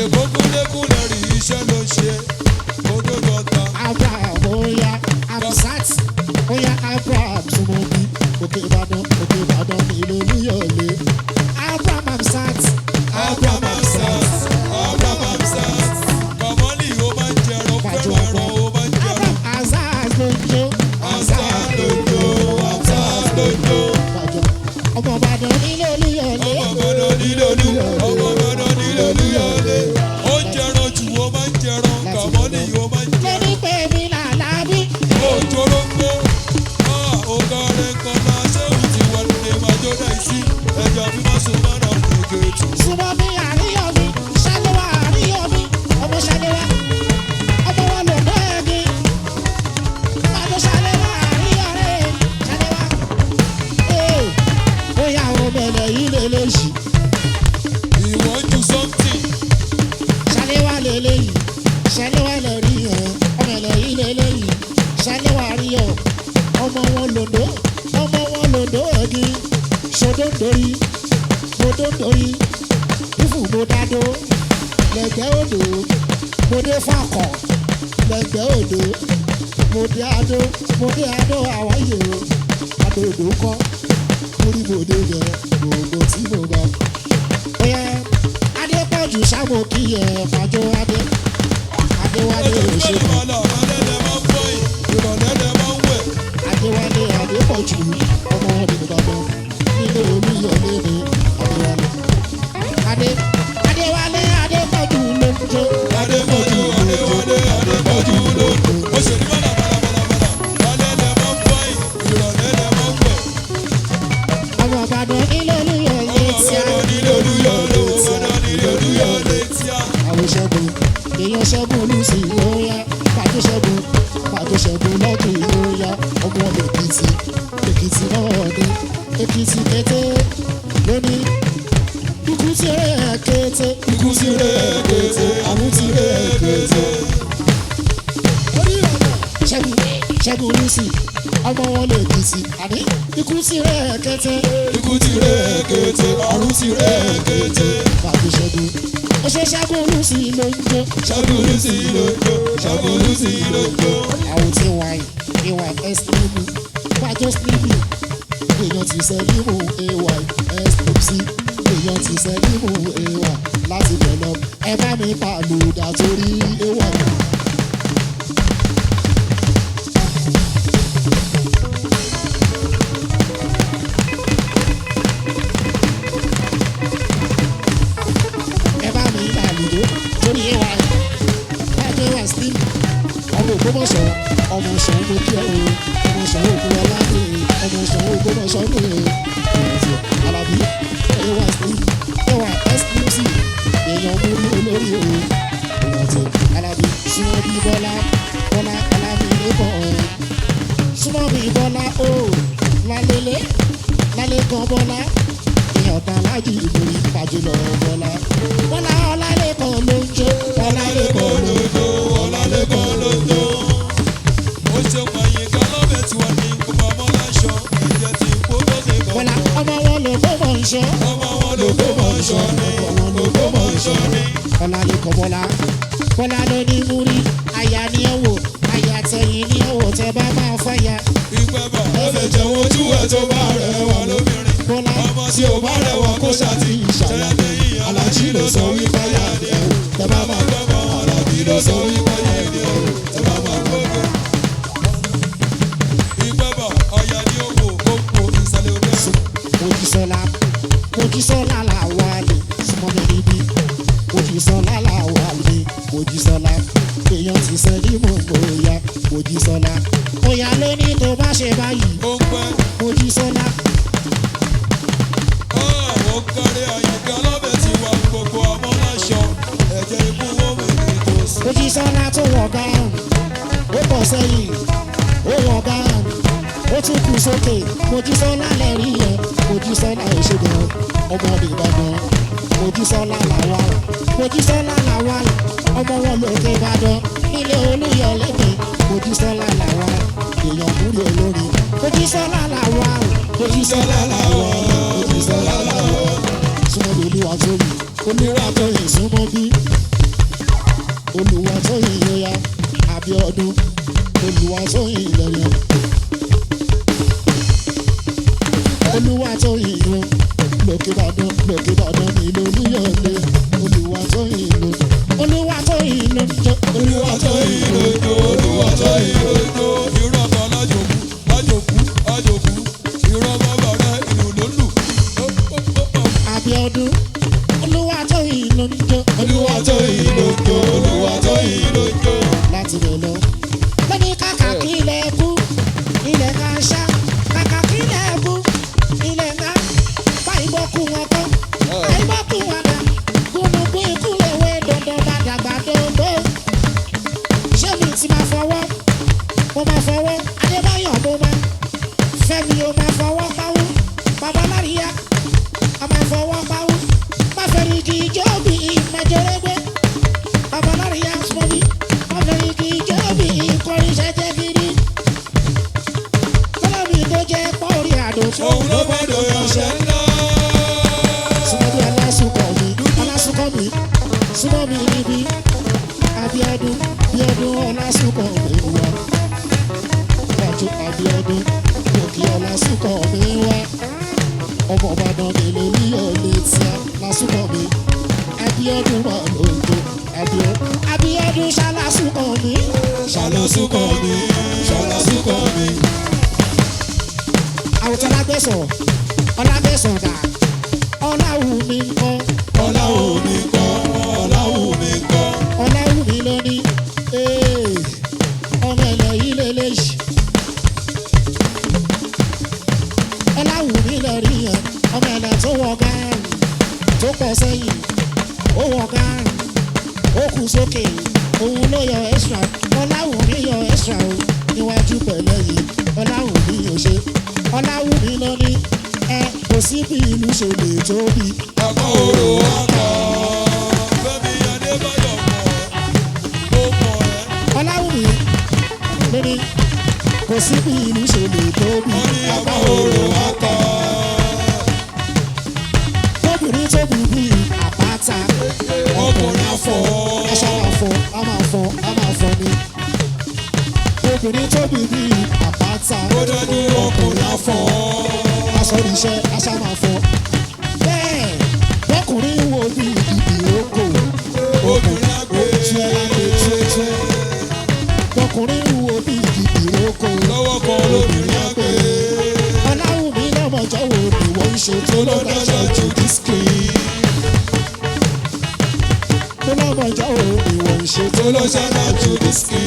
Speaker 4: èkó kúndékúndé rí iṣẹ́ ló ṣe kó tó dọ̀ta.
Speaker 3: Abraham oya Amsat oya Abraham sumobi òkè Ìbàdàn ìlú Olúyọ̀lé Abraham Amsat
Speaker 4: Abraham Amsat Abraham Amsat kọ̀mọ́lì ó máa ń jẹran fẹ́ràn ẹran ó máa ń jẹran.
Speaker 3: Abraham Amsat lójó
Speaker 4: Amsat lójó Amsat lójó.
Speaker 3: ọmọ Ìbàdàn ìlú Olúyọ̀lé
Speaker 4: ọmọ Ìbàdàn nílò olúyọ ọmọ Ìbàdàn nílò olúyọlé. ó ń jẹran jù ó máa ń jẹran kọ̀mọ́lì ó máa ń jẹran.
Speaker 3: lórí pé mi là lábí.
Speaker 4: òjòrógbó ọ̀gọ́rẹ́ kan náà ṣéwù tí wọ́n lè máa jó dá sí ẹ̀jọ̀ bí wọ́n so máa náà lókè tù.
Speaker 3: súnmọ́ mi àríyọ̀ mi ṣàlẹ́wà àríyọ̀ mi ọmọ ṣàlẹ́wà ọmọ wọn lò dọ́ ẹ̀mí ọmọ ṣàlẹ́wà àríyọ̀ rẹ̀ ṣàlẹ́wà. ó yà àwọn ọmọ ẹ̀lẹ́ yìí lè léṣì
Speaker 4: ìwọ́n ju something.
Speaker 3: ṣàlẹ́wà lè léyìí ṣàlẹ́wà lè rí yẹn ọmọ ẹ̀lẹ́ yìí lè léyìí ṣàlẹ́wà àríyọ̀ ọmọ wọn lòdó ẹ̀gí ṣòdòdòrí mòdòdòrí ìfúnmọ́dádó lẹ́gbẹ́ odò mòdé fàkọ̀ lẹ́gbẹ́ odò mòdé adó àwáyé adòdò kọ́ lórí mòdé yẹ gbogbo tí mo bá. Oya Adépọ̀jù sábò kí yẹ fàjọ Adéwálé òṣèlú. Adéwálé Adépọ̀jù ọmọ Ìbàdàn nílé Olúyọ̀lé ní Adéwálé. Adéwálé Adépọ̀jù ló ń jó.
Speaker 4: Adépọ̀jù Adépọ̀jù ló ń jó. ó ṣe ní bàlàbàlàbàlà lálẹ́ lẹ́ máa ń fọ́ ìrọ̀lẹ́ lẹ́ máa ń wẹ̀.
Speaker 3: Ọmọ Ìbàdàn nílé Olúyọ̀lé tí a.
Speaker 4: nílé Olúyọ̀lé nílé Olúyọ̀lé tí a.
Speaker 3: Àwọn Ṣẹ́gun èèyàn Ṣẹ́gun Lucy lóya pàtó Ṣẹ́gun lọ́dún lóya ọmọ Èkìtì náà ní Èkìtì kété lónìí ikú tí rẹ̀ kété
Speaker 4: ikú sí rẹ̀ kété àmú sí rẹ̀ kété.
Speaker 3: Ṣẹ́gun Lucy ọmọ wọn lè Èkìtì àní ikú tí rẹ̀ kété
Speaker 4: ikú sí rẹ̀ kété àrùn sí rẹ̀ kété.
Speaker 3: pàtó Ṣẹ́gun ó ṣe Ṣẹ́gun Lucy ló ń jó.
Speaker 4: Ṣẹ́gun Lucy ló ń jó Ṣẹ́gun Lucy ló ń jó.
Speaker 3: àwọn tí ìwà ẹsìlímù pàjọ sílímù èèyàn ti sẹ́límù ay SPC èèyàn ti sẹ́límù ay láti bẹ̀lọ ẹ bá mi pàlùdà torí ay. ẹ bá mi pàlùdó torí ay pàjọ wà sílímù Ògbómọ̀ṣọ́ ọmọ Ṣàngó mo kí ẹ o ọmọ Ṣàngó Ògúnlọlá ni ọmọ Ṣàngó Ògbómọ̀ṣọ́ ni Alábí ẹwà SMC èèyàn múrí olórí o ìrántí Alábí súnmọ́ bí Bọ́lá Alábí lẹ́kọ̀ọ́ súnmọ́ bí Bọ́lá o lálẹ́ kan Bọ́lá èèyàn tán lájì ìbòrí pàjùlọ Bọ́lá Ọlálẹ́kan ló ń jó
Speaker 4: Ọlálẹ́kan ló ń jó Ọlálẹ́kan ló ń jó. Ó ṣe pààyè kan lọ́bẹ̀ tí wọ́n ní kó ọmọ láṣọ ẹ̀jẹ̀ tí kó tó ṣe kàn.
Speaker 3: Bọ́lá ọmọ wọn ló kó mọ̀ ń ṣọ́.
Speaker 4: Ọmọ wọn ló kó mọ̀ ń ṣọ́ ni. Ọmọ ló kó mọ̀ ń ṣọ́ ni.
Speaker 3: Ọlálẹ́kan Bọ́lá ló ní múrí àyà ni ẹ wò àyà tẹ̀yìn ni ẹ wò tẹ bá máa fàyà.
Speaker 4: Ìpẹ́ bá ẹ lè jẹun ojú ẹ̀ tó bá rẹwà lóbìnrin.
Speaker 3: Bọ́lá
Speaker 4: Ọmọ tí ò bá rẹwà kó ṣàtì ṣẹlẹ̀ yìí. Alájí ló sọ wípé yá ni ẹ̀ wò. Tẹ bá máa gbọ́ mọ́ Alájí ló sọ wípé yá ni ẹ̀ wò. Tẹ bá máa gbọ́ mọ́. Ìpẹ́ bá ọ̀yà ni ó wò ó kó ìsàlẹ̀ òde.
Speaker 3: Mojísọ́lá làwa lè súnmọ́ mi níbí. Mojísọ́lá làwa lè Mojísọ́lá èèyàn ti sẹ́ ní mọ̀gbọ́yà Mojísọ́lá òyà ló ní tó bá ṣe báyìí
Speaker 4: Ó pẹ́.
Speaker 3: Mojísọ́lá
Speaker 4: Ó kárí àyíká lọ́bẹ̀ tí wà gbogbo ọmọ láṣọ ẹ̀jẹ̀ ikú wọn mèmí tó sí.
Speaker 3: Mojísọ́lá tó wọ̀ gáàrùn ó bọ̀ sẹ́yìn ó wọ̀ gáàrùn ó tún kù sókè Mojísọ́lá lẹ́rí yẹn Mojísọ́lá òṣèlú ọmọdé Ìbàdàn Mojísọ́lá làwa ọmọ wọn lókè Ìbàdàn nílé Olúyọ̀lé mi Mojísọ́lá làwa èèyàn múlò olórin Mojísọ́lá làwa
Speaker 4: Mojísọ́lá làwa.
Speaker 3: súnmọ́ bí Olúwa tó yìn súnmọ́ bí Olúwa tó yìn yóyá Abíọ́dún Olúwa tó yìn lẹ́yìn Olúwa tó yìn lọ lókè Ìbàdàn nílò Olúyọ̀lé Olúwa tó yìn lọ Olúwa tó yìn lọ
Speaker 4: Olúwa tó yìn lójó Olúwa tó yìn lójó. Irọ́ kan lájòkú irọ́ bàbá rẹ̀ ìlú ló lù.
Speaker 3: Abíọ́dún Olúwa tó yìn lọ
Speaker 4: Olúwa tó yìn lójó Olúwa tó yìn lójó.
Speaker 3: láti rẹ̀ lọ. Lẹ́ni kàkà kí ilẹ̀ kú ilẹ̀ ká ṣá kàkà kí ilẹ̀ kú ilẹ̀ ká báyìí bọ́ kú wọn kọ́ báyìí bọ́ kú wọn dà gbogbo ikú lèwe dandan bá dàgbà dòdò. Ṣé mi ti máa fọwọ́ mo máa fọwọ́ Adébáyọ̀ mo máa Fẹ́mi o máa fọwọ́ pawó Babaláríyá a máa fọwọ́ pawó má fẹ́rí kí ijó bí ìmọ̀jẹ̀rẹ́gbẹ́ Babaláríyá sọ mi má fẹ́rí kí ijó bí ìkọrin ṣẹ́jẹ́ gidi tọ́lábì tó jẹ́ pọ́ọ̀rì àdó tó
Speaker 4: Òun ló bá dòyọ̀ ṣẹ́ ńlá.
Speaker 3: súnmọ́ bí ọlásùnkọ̀ mi súnmọ́ mi níbí Abíọ́dún ọlásùnkọ̀ mi wá wájú Abíọ́dún òkè ọlásùnkọ̀ mi wá ọmọ Ìbàdàn mi lè ní ọ̀lẹ́ tí a lásùnkọ̀ mi Abíọ́dún wà lóńdó Abíọ́dún ṣálásùnkọ̀ mi
Speaker 4: Ṣàlọ́sùkọ̀ mi ṣàlọ́sùkọ̀ mi.
Speaker 3: àwùjọ Ọlágbèsàn dà Ọláwùmí ńkọ́
Speaker 4: Ọláwùmí kọ́ Ọláwùmí kọ́.
Speaker 3: Ọláwùmí ló ní ọmọ ẹ̀lẹ́ yìí lélẹ́yìí Ọláwùmí lọ rí yẹn ọmọ ẹ̀lẹ́ tó wọ gáàrùn tó pọ̀ sẹ́yìn ó wọ gáàrùn ó kù sókè òun ló yọ extra Ọláwùmí yọ extra o níwájú pẹ̀lẹ́ yìí Ọláwùmí yóò ṣe Ọláwùmí ló ní kò sí bí ìlú ṣe lè tóbi.
Speaker 4: Àkọ́ òrò àkọ́ Fẹ́mi Adébáyọ̀ mọ̀ ẹ́.
Speaker 3: Ọláwùmí ló ní kò sí bí ìlú ṣe lè tóbi.
Speaker 4: Wọ́n ní àkọ́ òrò àkọ́.
Speaker 3: Tóbìnrin tóbi bí àpáta
Speaker 4: Ọkùnrin afọ.
Speaker 3: aṣọ a máa fọ ni. Obìnrin tóbi bí àpáta
Speaker 4: Ó dájú ọkùnrin afọ.
Speaker 3: aṣọ ìṣe aṣọ máa fọ. Bẹ́ẹ̀ lọ́kùnrin wo bí ìrókò
Speaker 4: Obìnrin àgbẹ̀.
Speaker 3: tuẹ́. Lọ́kùnrin wo bí ìrókò
Speaker 4: Lọ́wọ́ kan lóbìnrin àgbẹ̀.
Speaker 3: Ọláwùmí lọ́mọjọ́ wo ni wọ́n ń ṣe tó
Speaker 4: Tó dáṣọ ju dísìkì.
Speaker 3: lọ́mọjọ́ wo ni wọ́n ń ṣe tó
Speaker 4: Tó lọ ṣáná ju dísìkì.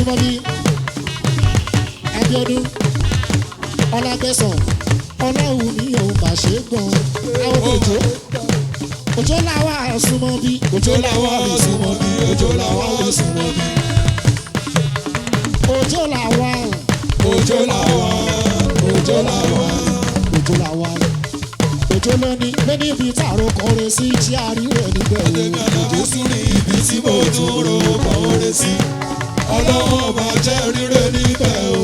Speaker 3: súnmọ́ bí Abíọ́dún Ọlágbẹ́sàn Ọláwù ní òun bà ṣe gan àwọn òjò làwa súnmọ́ bí òjò làwa lè súnmọ́ bí òjò làwa lè súnmọ́ bí òjò làwa
Speaker 4: òjò làwa òjò làwa
Speaker 3: òjò làwa òjò lóní ibi tààrọ̀ kọrin sí tí àríwẹ̀ níbẹ̀
Speaker 4: àtẹ̀mí àlàbí sùn ní ibi tí mo tún ro kọrin sí ọlọ́wọ́ ọba jẹ́ rírẹ̀ níbẹ̀ o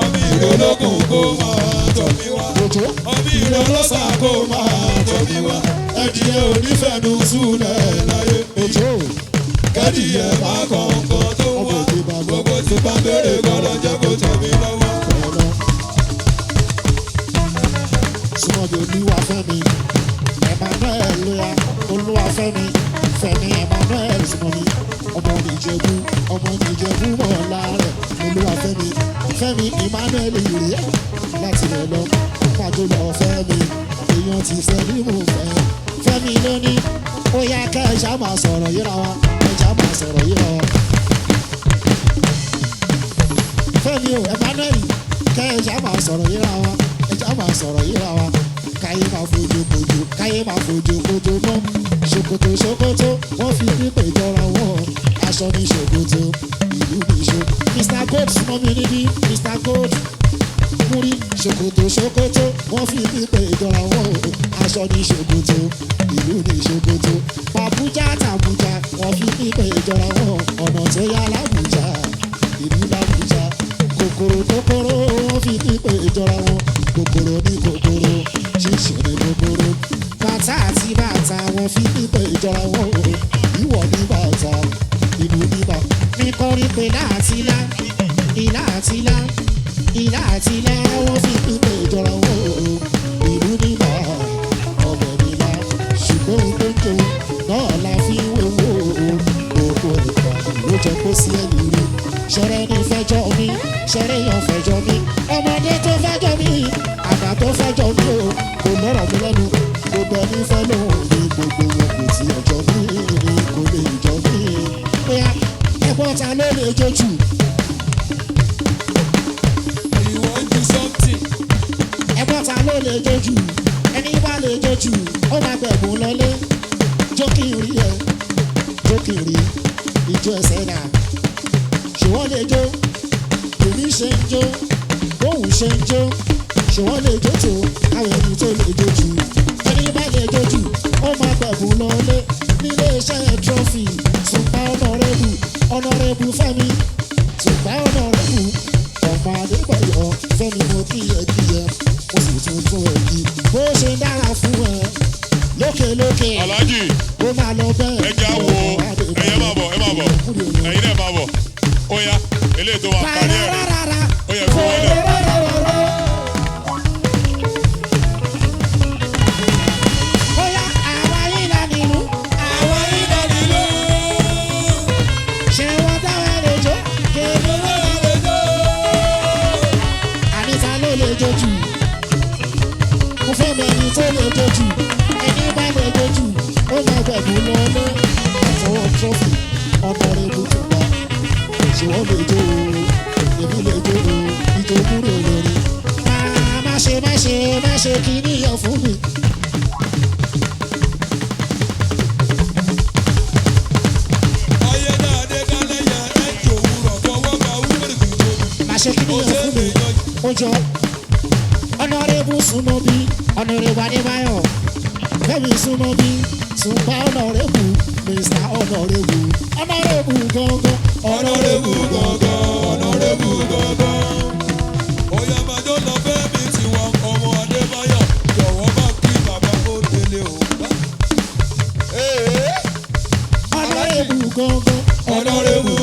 Speaker 4: ọmọ ìrọ̀lọ́kùn kó máa tọ̀ mí wá ọmọ ìrọ̀lọ́sà kó máa tọ̀ mí wá ẹ̀dìyẹ onífẹ̀ẹ́nu súnlẹ̀ láyé
Speaker 3: òjò
Speaker 4: kẹ́dìyẹ máa kọ̀ọ̀kan tó wá gbogbo tí bá béèrè kọ́lọ́ jẹ́ kó tẹ̀ mí lọ́wọ́.
Speaker 3: ọ̀nà súnmọ́bí Olúwafẹ́mi Emmanuel lóya Olúwafẹ́mi Fẹ́mi Emmanuel súnmọ́bí ọmọ Ìjẹ̀bú mọ̀ọ́lá rẹ̀ Olúwafẹ́mi Fẹ́mi Emmanuel rèé láti rẹ̀ lọ pàjọ lọ Fẹ́mi èèyàn ti fẹ́ ní mò ń fẹ́ Fẹ́mi lónìí ó yá kẹ́ ẹ̀ṣá máa sọ̀rọ̀ yíra wa ẹ̀ṣá máa sọ̀rọ̀ yíra wa Fẹ́mi o Emmanuel kẹ́ ẹ̀ṣá máa sọ̀rọ̀ yíra wa ẹ̀ṣá máa sọ̀rọ̀ yíra wa káyé máa fojú kojú mọ́ ṣòkòtò wọ́n fi pípé jọra wọn aṣọ ní ṣòkòtò ìlú ní ṣo Mr Gold súnmọ́ mi níbí Mr Gold múrí ṣòkòtò wọ́n fi pípé jọra wọn aṣọ ní ṣòkòtò ìlú ní ṣòkòtò pàbújá tàbújá wọ́n fi pípé jọra wọn ọ̀nà tó yá lábújá ìlú lábújá kòkòrò wọ́n fi pípé jọra wọn kòkòrò ní kòkòrò ṣíṣe ní kòkòrò bàtà àti bàtà wọn fi pípé jọra wọn ìwọ ní bàtà ìlú ní bàtà mi kọrin pé láàtìlá ìlà wọn fi pípé jọra wọn ìlú ní bàtà ọbẹ̀ nílá ṣùgbọ́n gbogbo náà la fi wéwò òkú ẹ̀ka ló jẹ́ kó sí ẹ̀lì rí ṣẹ̀rẹ̀ ní fẹjọ́ mi ṣẹ̀rẹ̀ yàn fẹjọ́ mi ọmọdé tó fẹjọ́ mi àgbà tó fẹjọ́ mi o kò lọ́rọ̀ mi lẹ́nu gbogbo ẹni fẹ́ lóhùn ní gbogbo wọn kò tí ẹjọ́ mi kò lè jọ mí bóyá ẹ̀gbọ́n ta ló lè jójú.
Speaker 4: ìwọ́n ju something.
Speaker 3: ẹ̀gbọ́n ta ló lè jójú ẹni bá lè jójú ó máa gbẹ̀bùn lọlé jókìrì ẹ̀ jókìrì ìjọ ẹsẹ̀ dà ṣé wọ́n lè jó èmi ṣe ń jó bóun ṣe ń jó ṣé wọ́n lè jó tó àwọn ẹni tó lè jójú ẹni bá lè jójú ó máa gbẹ̀bùn lọlé nílé iṣẹ́ trọ́fì Tùpá ọ̀nàrẹ́bù Fẹ́mi Tùpá ọ̀nàrẹ́bù ọmọ Adébáyọ̀ Fẹ́mi mo kíyẹ mo sì tún fún ẹ kí bó ṣe dára fún ẹ lókè
Speaker 2: Alhaji
Speaker 3: ó máa lọ bẹ́ẹ̀
Speaker 2: ẹja wo ẹyẹ máa bọ̀ ẹyin náà máa bọ̀ ó yá eléyìí tó wà kárí ẹ̀ ó yẹ fún wọn lẹ̀.
Speaker 3: Jojú mo fẹ́ mọ ẹni tó lè jojú ẹni bá lè jojú ó máa gbẹ̀bù lọ́lé àtọwọ́ trọ́fì ọmọ rẹ̀ ló ti pa ṣé wọ́n lè jó o èmi lè jó o ìjó kúrò lórí má ṣe kí níyàn fún mi. má ṣe kí níyàn fún mi ó jọ. Honorable Sumobi, Honorable Adebayo, Fẹ́mi Sumobi, Tùpá Honorable, Mr. Honorable, Honorable gangan,
Speaker 4: Honorable gangan. Oya Majo lọ Fẹ́mi tiwọn ọmọ Adébáyọ̀, jọ̀wọ́ bá kí bàbá kó délé o.
Speaker 3: Honorable gangan,
Speaker 4: Honorable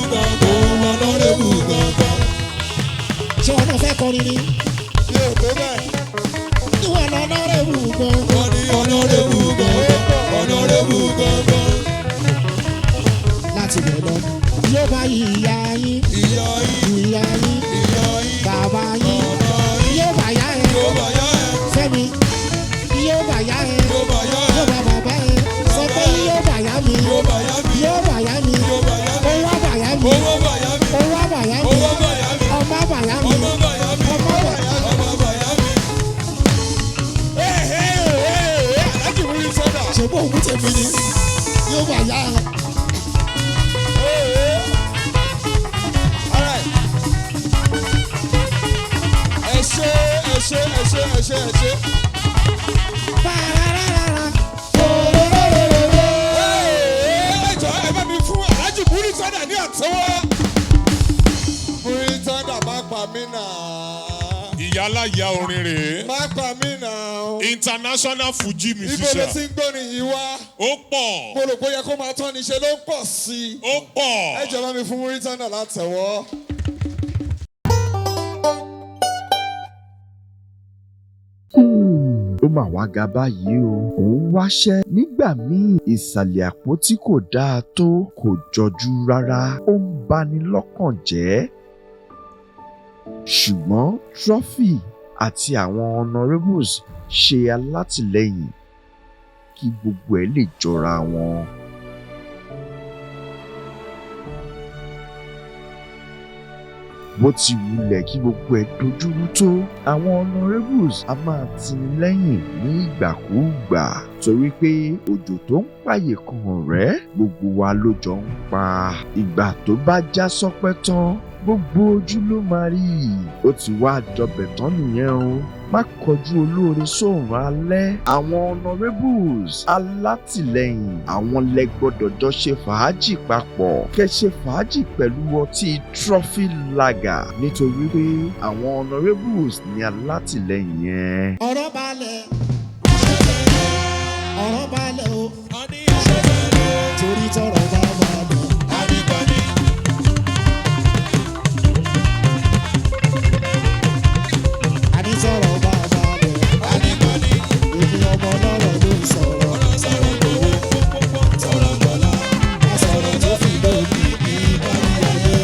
Speaker 4: gangan.
Speaker 3: Ṣé wọn náà fẹ́ kọrin ni?
Speaker 4: Yóò tó bẹ́ẹ̀.
Speaker 3: Ìwọ lọ Honorable gangan.
Speaker 4: Wọ́n ní Honorable gangan.
Speaker 3: Láti bẹ̀ lọ, yóò bá ìyá yín, bàbá yín, yóò bá yá ẹ, Fẹ́mi, yóò bá yá ẹ, yóò bá bàbá ẹ, sọ pé yóò bá yá mi, yóò bá yá mi, owó bá yá mi, owó bá yá mi.
Speaker 1: ṣe ẹ ṣe. Ẹjọ́ ẹ bá mi fún Alhaji Muritanda ní àtẹ́wọ́. Muritanda má pa mí náà.
Speaker 2: Ìyálàyà orin rèé.
Speaker 1: Má pa mí náà.
Speaker 2: International Fuji
Speaker 1: Ibo ló
Speaker 2: musician.
Speaker 1: ti ń gbórin yìí wá.
Speaker 2: Ó pọ̀.
Speaker 1: Mo rò pé ó yẹ kó máa tán ni ṣe ló ń pọ̀ sí i.
Speaker 2: Ó pọ̀.
Speaker 1: Ẹ jẹ́ bá mi fún Muritanda látẹ̀wọ́.
Speaker 5: Ó mà wá ga báyìí o. Òun wáṣẹ́ nígbà míì ìsàlẹ̀ àpótí kò dáa tó kò jọjú rárá. Ó ń bani lọ́kàn jẹ́. Ṣùgbọ́n Trophy àti àwọn honourables ṣe alátìlẹ́yìn kí gbogbo ẹ̀ lè jọra wọn. Bó ti wulẹ̀ kí gbogbo ẹ̀ dojúrú tó, àwọn honourables a máa tini lẹ́yìn ní ìgbàkúùgbà torí pé òjò tó ń pààyè kan ọ̀rẹ́ gbogbo wa ló jọ ń pa. Ìgbà tó bá já sọ́pẹ́ tán gbogbo ojú ló máa rí i. Ó ti wá jọbẹ̀ tán nìyẹn o. Má kọjú olóore sóòrùn alẹ́. Àwọn honourables alátìlẹ́yìn àwọn lẹ gbọ́dọ̀ jọ ṣe fàájì papọ̀. Kẹ́ ṣe fàájì pẹ̀lú ọtí Trophy Lager nítorí pé àwọn honourables ní alátìlẹ́yìn yẹn.
Speaker 3: ọ̀rọ̀ balẹ̀ ọ̀rọ̀ balẹ̀ o torí tọrọ bá balẹ̀. àní tọrọ bá balẹ̀ èmi ọmọ ọlọ́rọ̀ ló ń sọ̀rọ̀ àsọ̀rọ̀ tó fi lórí ní kárí ayé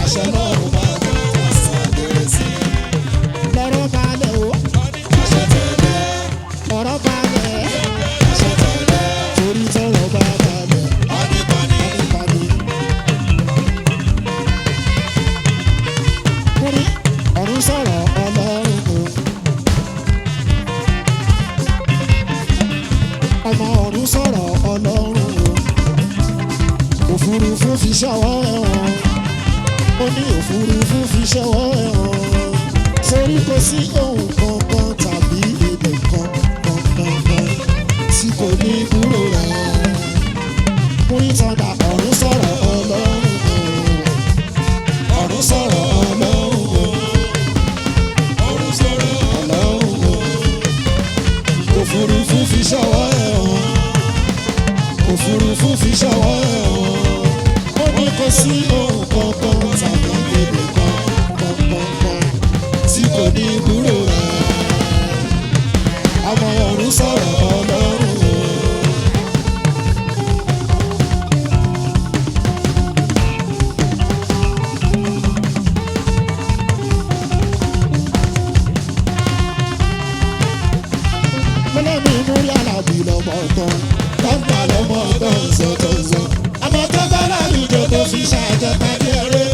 Speaker 3: àṣẹ lọ́rùn bá gbọ́dọ̀ sàgbére sí i. lọ́rọ̀ balẹ̀ o ọ̀rọ̀ balẹ̀ torí tọrọ bá balẹ̀ adìpani. múrí ọ̀run sọ̀rọ̀ ọlọ́run o ọmọ ọ̀run sọ̀rọ̀ ọlọ́run o òfurufú fi ṣọwọ́ ẹ̀wọ̀n ó ní òfurufú fi ṣọwọ́ ẹ̀wọ̀n sórí kò sí ohun kankan tàbí èdè kankan tí kò ní kúrò rẹ̀. Muritanda ọ̀run sọ̀rọ̀ ọlọ́run o ọ̀run sọ̀rọ̀ ọlọ́run o ọ̀run sọ̀rọ̀ ọlọ́run o òfurufú fi ṣọwọ́ ẹ̀wọ̀n òfurufú fi ṣọwọ́ ẹ̀wọ̀n ó ní kò sí ohun kankan tàbí èdè kankan tí kò ní kúrò rẹ̀. ọmọ ọ̀run sọ̀rọ̀ ọlọ́run o. Mọ́lẹ́mi múrí Àlàbí lọ́mọ ọ̀tán tọ́gbà lọ́mọ ọ̀tán zọ̀tọ̀zọ̀. ọmọ tó bá lálùjọ tó fi ṣàjẹta ní eré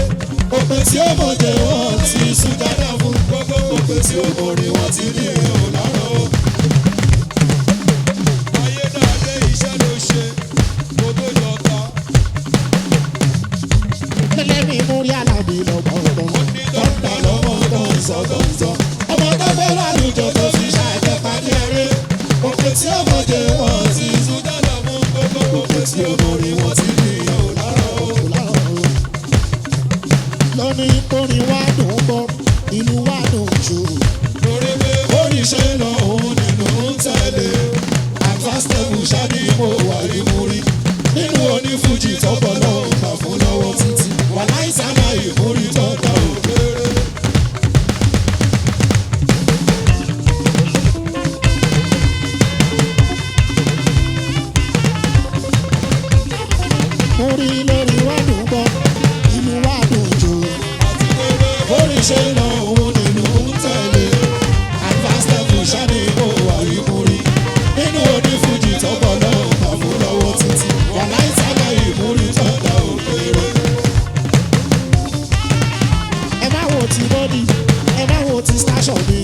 Speaker 3: òpè tí ó mọ̀jẹ̀ wọ́n ti sùjádà fún gbogbo òpè tí ó mọ̀rin wọ́n ti rí èèyàn lọ́rọ̀ o. ayédáadé iṣẹ́ ló ṣe kó tó yọ ọ́. Mọ́lẹ́mi múrí Àlàbí lọ́mọ ọ̀tán tọ́gbà lọ́mọ ọ̀tán zọ̀tọ̀zọ̀. ọmọ tó bá lálùjọ tó fi ṣàjẹta ní eré òpè tí ó mọ̀jẹ̀ wọ́n ti sùjádà fún gbogbo òpè tí ó mọ̀rin wọ́n ti rí èèyàn lọ́rọ̀ o. lónìí orin wa dùn bọ́ ìlú wa dùn jù. torí pé oríṣẹ́ lọ òun nínú ń tẹ̀lé àfàstẹ́bù ṣáàdì mo wà ní múrí nínú onífújì tọ́pọ̀ náà gbà fún lọ́wọ́ títí wà láìsàmà ìmúrí tọ́ta òkèrè. múrí lórí wa dùn bọ́ ìlú wa dùn jù. oríṣẹ́ lọ òun nínú ń tẹ̀lé àfàstẹ́bù ṣáàdì mo wà ní múrí nínú onífújì tọ́pọ̀ náà gbà fún lọ́wọ́ títí wà láìsàmà ìmúrí tọ́ta òkèrè. ẹ má wo ti bọ́dì ẹ má wo ti station mi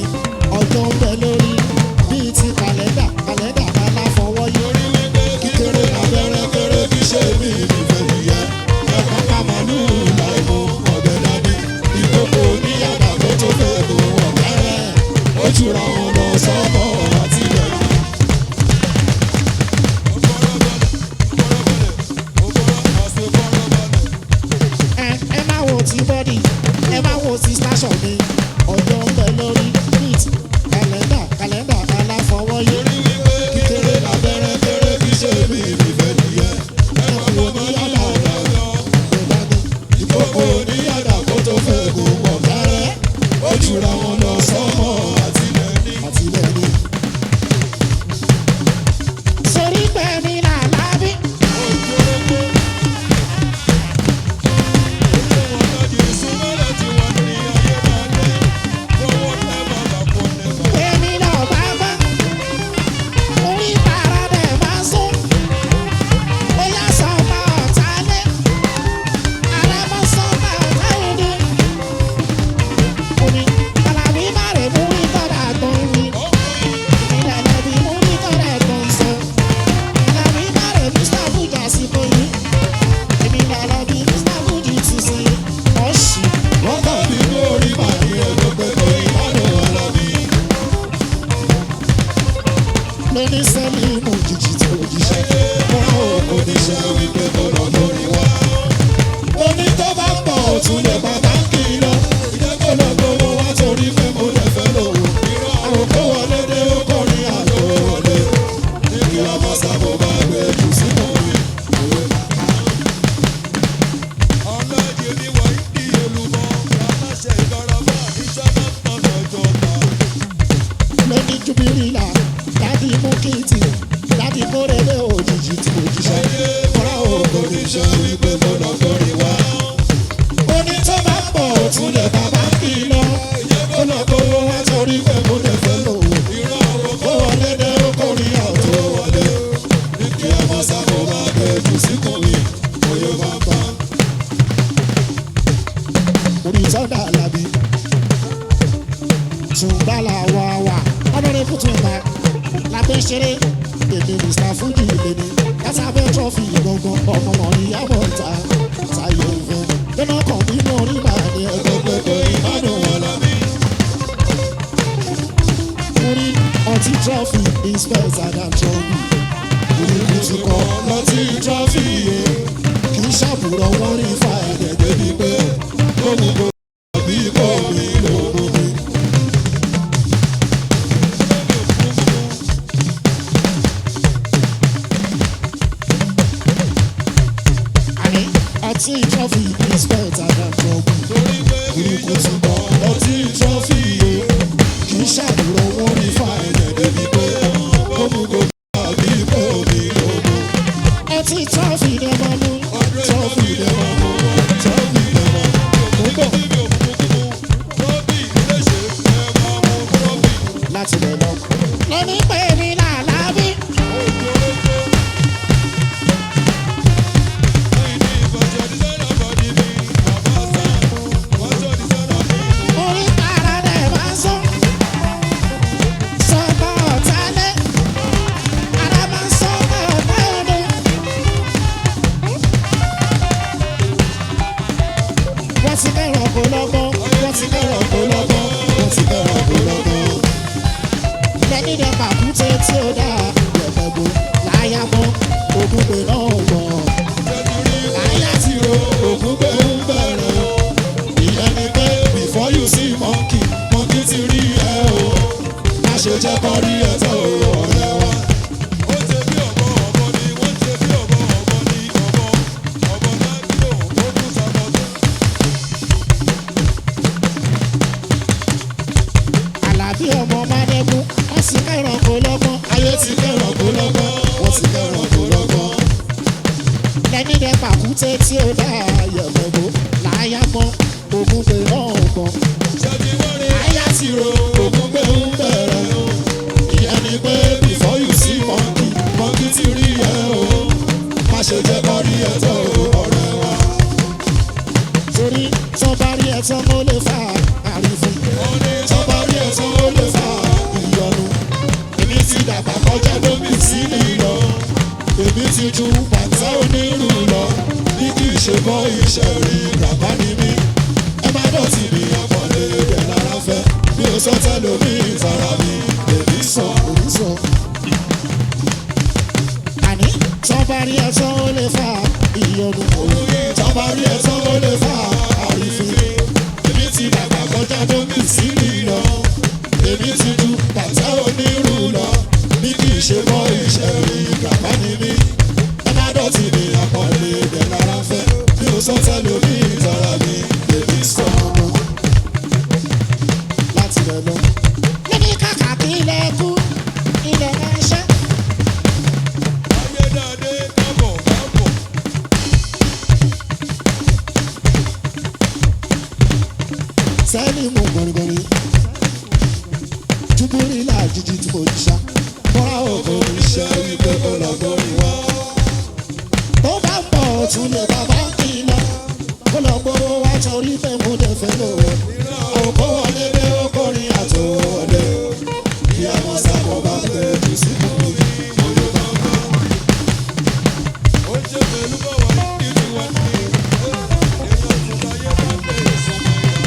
Speaker 3: ọjọ́ ń bẹ lórí bíi ti kàlẹ́ndà kàlá fọwọ́ yọrí wípé kíkéré abẹ́rẹ́ kéré kí ṣe mí nífẹ̀ẹ́ nìyẹn. ni ọjọ́ ń bẹ lórí bíìt kàlẹ́ndà aláfọwọ́yé kíkéré lábẹ́rẹ́ kéré kí ṣe mí ìfẹ́ nìyẹn ẹ̀kú oníyàdá ìkókó oníyàdá kó tó fẹ́ kó pọ̀ kárẹ́ ó jùra wọn lọ sọ́mọ́ àtìlẹ́ni. Sórí pẹ̀mí làlábí. Èmi náà bá bá orí para dẹ̀ máa sún. Ó yá sọ́mọ́ ọ̀tá lé. Àrẹ̀mọ sọ́mọ́ ọ̀tá òde. Omi Alábí má rè mú ìtọ́jà tó ń wí. Ìrẹ̀lẹ̀ bí mú ìtọ́jà tó ń sọ. Alábí má rè Mr. Fuji àsìkò yìí. Èmi lọ́lọ́ bí Mr. Fuji ti ṣe. Ọ̀ṣì wọ́n kàn bí lórí màdí ẹ̀gbọ́n pẹ̀lú ìbálò Alábí. Lóní sẹ́mi mú jìjì tó jíṣẹ́. Wọ́n ò kò ní ṣe wípé kò lọ lórí wa. Oní tó bá pọ̀ òtún lè bàbá kì í lọ. Ìjẹ́kọ̀ lọ gbowó wá torí pé mo lè fẹ́ lòwò. Àwòkọ́ wọlé dé ó kọrin àjò wọlé. Ní kí ọmọ sábò bá gbé jù sínú mi. Lóní Jubilila, dádì mú kìtì, dádì kórèlé òjijì tí mo jíṣẹ́. Fọ́nrán òkò ní ṣe wípé mo lọ lórí wa. Oní tó bá pọ̀ òtún lè bàbá kì í lọ. Ó lọ gbowó wá torí pé mo lè fẹ́ lòwò. Ó wọlé dé ó kọrin àjò wọlé. Ní kí ọmọ sábò bá gbé jù síkù mi, òye bá bá. Orí sọ́dà Alábí. Tùǹgbàlà wàwà ọlọ́run kùtù ìgbà lábẹ́ ṣeré èdè Mr. Fuji lèmi látàbẹ́ trọ́fì gbọ̀ngàn ọmọ ìyàbọ̀ ta táyé ìfẹ́ lọ́nà kan nínú orí màá ní ẹgbẹ́gbẹ́gbẹ́ ìbádùn Alábí. Orí ọtí trọ́fì inspector and trọ́fì orí kùtù kan lọ́tí trọ́fì yẹ kì í ṣàbùrọ̀ wọ́n rí fàyẹ̀dẹ̀ débi pé ó mú kó bí kò mí lóògùn mi. Ọtí trọ́fì inspector and trọ́fì burúkú ti bọ̀ ọtí trọ́fì yẹ kì í ṣàbùrọ̀ wọ́n rí fàyẹ̀dẹ̀ débi pé ó mú kó bí kò mí lóògùn. Ọtí trọ́fì dẹ̀ máa mú trọ́fì dẹ̀ máa mú trọ́fì dẹ̀ máa mú bọ̀. Láti lè lọ. Lóní pé mi làlábí. Orí para dẹ̀ máa sún. Sọ́kọ̀ ọ̀tá lé. Ara máa sọ́kọ̀ ọ̀tá òde. Wọ́n ti kẹ́rọ̀ kó lọ́gbọ́n. Wọ́n ti kẹ́rọ̀ kó lọ́gbọ́n. Wọ́n ti kẹ́rọ̀ kó lọ́gbọ́n. Lẹ́yìn dẹ̀ pàkúté tí ó dáa. Yẹ̀fẹ̀gbò láyà mọ́. Ògùnpè náà gbọ̀n. Láyà ti ro ògùnpè ń bẹ̀rẹ̀ o. Ìyẹn ni pé before you see monkey, monkey ti rí ẹ o. Má ṣe jẹ́ kọ́ rí ẹ tó ọ̀rẹ́ wa. Àlàbí ọmọ Mádégún, wọ́n sì kẹ́ràn kó lọ́gbọ́n. Ayé ti kẹ́ràn kó lọ́gbọ́n. Wọ́n sì kẹ́ràn kó lọ́gbọ́n. Lẹ́ni dẹ́ pàkúté tí ó dá Yẹ̀fẹ̀gbò láyà mọ́. Ògùnpè náà gbọ̀n. Láyà ti ro ògùnpè ń bẹ̀rẹ̀ o. Ìyẹn ni pé before you see monkey, monkey ti rí ẹ o. Má ṣe jẹ́ kọ́ rí ẹ tó ọ̀rẹ́ wa. Torí tó bá rí ẹ tán ó lè fa àrífín. Tó bá rí ẹ tán ó lè fa ìyọnu. Èmi ti dàgbà kọjá lómi sí lílọ. Èmi ti ju bàtà onírú lọ. Bí kì í ṣe bọ́ iṣẹ́ rí bàbá ni mí. Ẹ má dọ̀tí mi àpọ̀lé rẹ̀ lára fẹ́. Mi ò sọ tẹ́lómi ìtara mi. Èmi sọ òní sọ. Àní tó bá rí ẹ tán ó lè fa ìyọnu. Tó bá rí ẹ tán ó lè fa àrífín. Èmi ti dàgbà kọjá
Speaker 4: dókì sí mi lọ. Èmi ti ju bàtà onírú lọ. Bí kì í ṣe mọ́ iṣẹ́ rí bàbá ni mí. Ẹ má dọ̀tí mi àpọ̀lé ibẹ̀ lára fẹ́. Bí o sọ tẹ́lẹ̀ omi ìtara mi, èmi sọ ọmọ. Láti rẹ̀ lọ.
Speaker 3: Níbi kàkà kí ilẹ̀ kú, ilẹ̀ ẹṣẹ́.
Speaker 4: Ayédáadé kábọ̀ kábọ̀.
Speaker 3: Sẹ́ẹ̀lì mú gbọ̀ngbọ̀nì. Júbúrí làjíjí tí mo ti ṣá.
Speaker 4: Bọ́lá òkò iṣẹ́ wípé kó lọ gbórí wá.
Speaker 3: Tó bá ń bọ̀ tún lè bàbá kí lọ. Kó lọ gbowó wá torí pé mo dẹ̀ fẹ́ lò ó.
Speaker 4: Àwòkọ́ wọlé dé okòrin àtòwò wọlé. Bí àwọn sábọ̀ bá fẹ́ jù sí kúrò ní oyè kankan. Ó jẹ́ pẹ̀lú bọ̀wọ̀ nínú wọn ní èèyàn tó láyé bá fẹ́ ìsọmọ ìyá.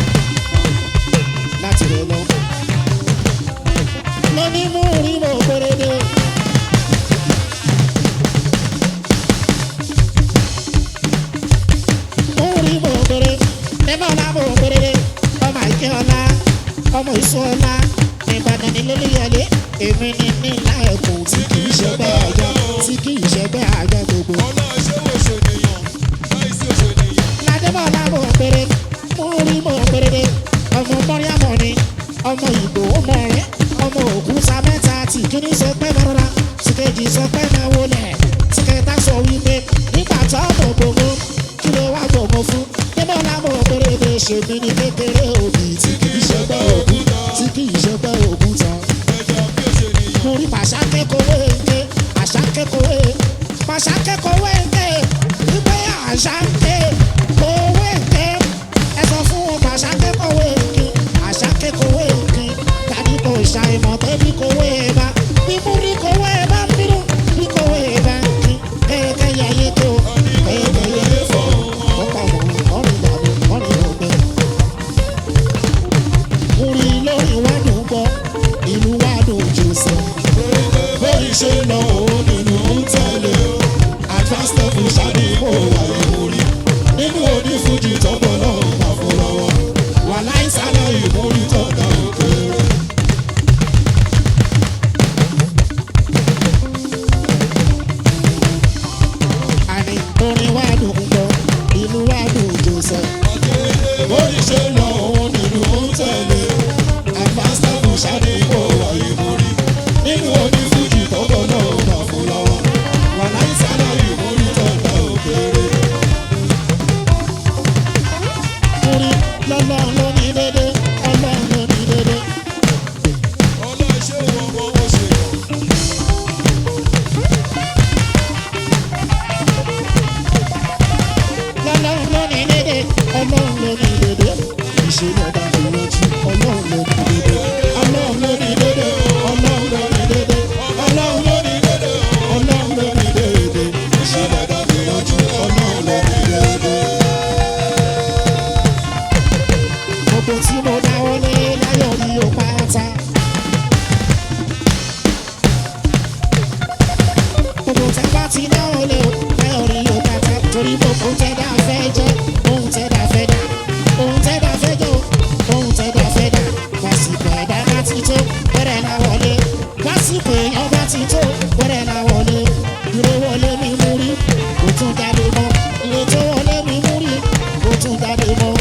Speaker 3: Láti rẹ̀ lọ. Lóní mú rí mo pérédé. Mú rí mo péré. Nígbà ọ̀la mo pérédé. Ọmọ ìké ọ̀la, ọmọ ìsú ọ̀la. Ìbàdàn ní lólúyọlé. Èmi ni nílá ẹ̀kún tí kì í ṣe bẹ́ẹ̀ àjọ. Tí kì í ṣe bẹ́ẹ̀ àjọ gbogbo.
Speaker 4: Ọlá ṣé wò ṣe nìyàn? Láìsí òṣèlèyàn.
Speaker 3: Ládébọ̀lá mo péré. Mú rí mo pérédé. Ọmọ mọ́ríàmọ̀ ni. Ọmọ ìgbò ọmọ rẹ̀. Ọmọ òkúta mẹ́ta tí kíní sọ pé mọ́ra. Tìkejì sọ pé máa wọlé. Tìkẹta sọ wípé nígbà tó mọ̀ gbogbo. Kí ló wá gbogbo fún? Débọ̀lá mo pérédé. Ṣèmi ní kékeré òbí tí kì í ṣe pé òkúta. Tí kì í ṣe pé òkúta.
Speaker 4: Ẹja bí òṣèlèyàn.
Speaker 3: Mo rí pàṣà kékeré ńké. Àṣà kékeré. Pàṣà kékeré ńké. Wípé àṣà ńké. Owó ńké. Ẹ sọ fún wọn pàṣà kékeré ńké. Àṣà kékeré ńké. Tàbí kò ṣàìmọ̀ pé bí kòwé bá. Bí mo rí kòwé bá ń bínú. Bí kòwé bá ń kí. Kéèké yẹyẹ tó. Kéèké yẹyẹ fọ́. Ọ̀pọ̀ mọ̀ ọ̀rìn dàbí ọ̀rìn ògbẹ́. Orin lórí wádùn gbọ́. Ìlú wádùn jù sọ.
Speaker 4: Bóyí ṣe lọ òun nínú ń tẹ̀lé o. Advance level ṣáde ìbò àyè orí. Nínú onífújì tọ́gbọ̀n náà máa fún lọ́wọ́. Wà láìsálẹ̀ ìmúrí tọ́gbà òkèèrè.
Speaker 3: Àní orin wádùn gbọ́. Ìlú wádùn jù sọ.
Speaker 4: Bóyí ṣe lọ òun nínú ń tẹ̀lé o. Advance level ṣáde ìbò àyè orí. Nínú onífújì tọ́gbọ̀n náà máa fún lọ́wọ́. Wà láìsálẹ̀ ìmúrí tọ́gbà òkèèrè.
Speaker 3: Orin lọ́lọ́run ló ní dédé. Ọlọ́run ló ní dédé.
Speaker 4: Ọlá ṣé wọ́n mọ́ wọ́n ṣe.
Speaker 3: Lọ́lọ́run ló ní dédé. Ọlọ́run ló ní dédé. Ìṣẹ̀lẹ̀ dàbí lójú. Ọlọ́run ló ní dédé.
Speaker 4: Ọlọ́run ló ní dédé o. Ọlọ́run ló ní dédé. Ọlọ́run ló ní dédé o. Ọlọ́run ló ní dédé. Ìṣẹ̀lẹ̀ dàbí ojú. Ọlọ́run ló ní dédé.
Speaker 3: Gbogbo tí mo dáwọ́lé láyọ̀ ni ó pátá. Gbogbo tẹ́ bá ti dáwọ́lé o láyọ̀ ni ó pátá. Torí gbogbo tẹ́ dá fẹ́ jẹ́, ohun tẹ́ dá fẹ́ dá. Ohun tẹ́ dá fẹ́ jẹ́ o, ohun tẹ́ dá fẹ́ dá. Lásìkò ẹ̀dá bá ti tó, wẹ́rẹ́ la wọlé. Lásìkò èèyàn bá ti tó, wẹ́rẹ́ la wọlé. Dúró wọlé mi mú rí, kò tún jáde mọ́. Ilé tó wọlé mi mú rí, kò tún jáde mọ́.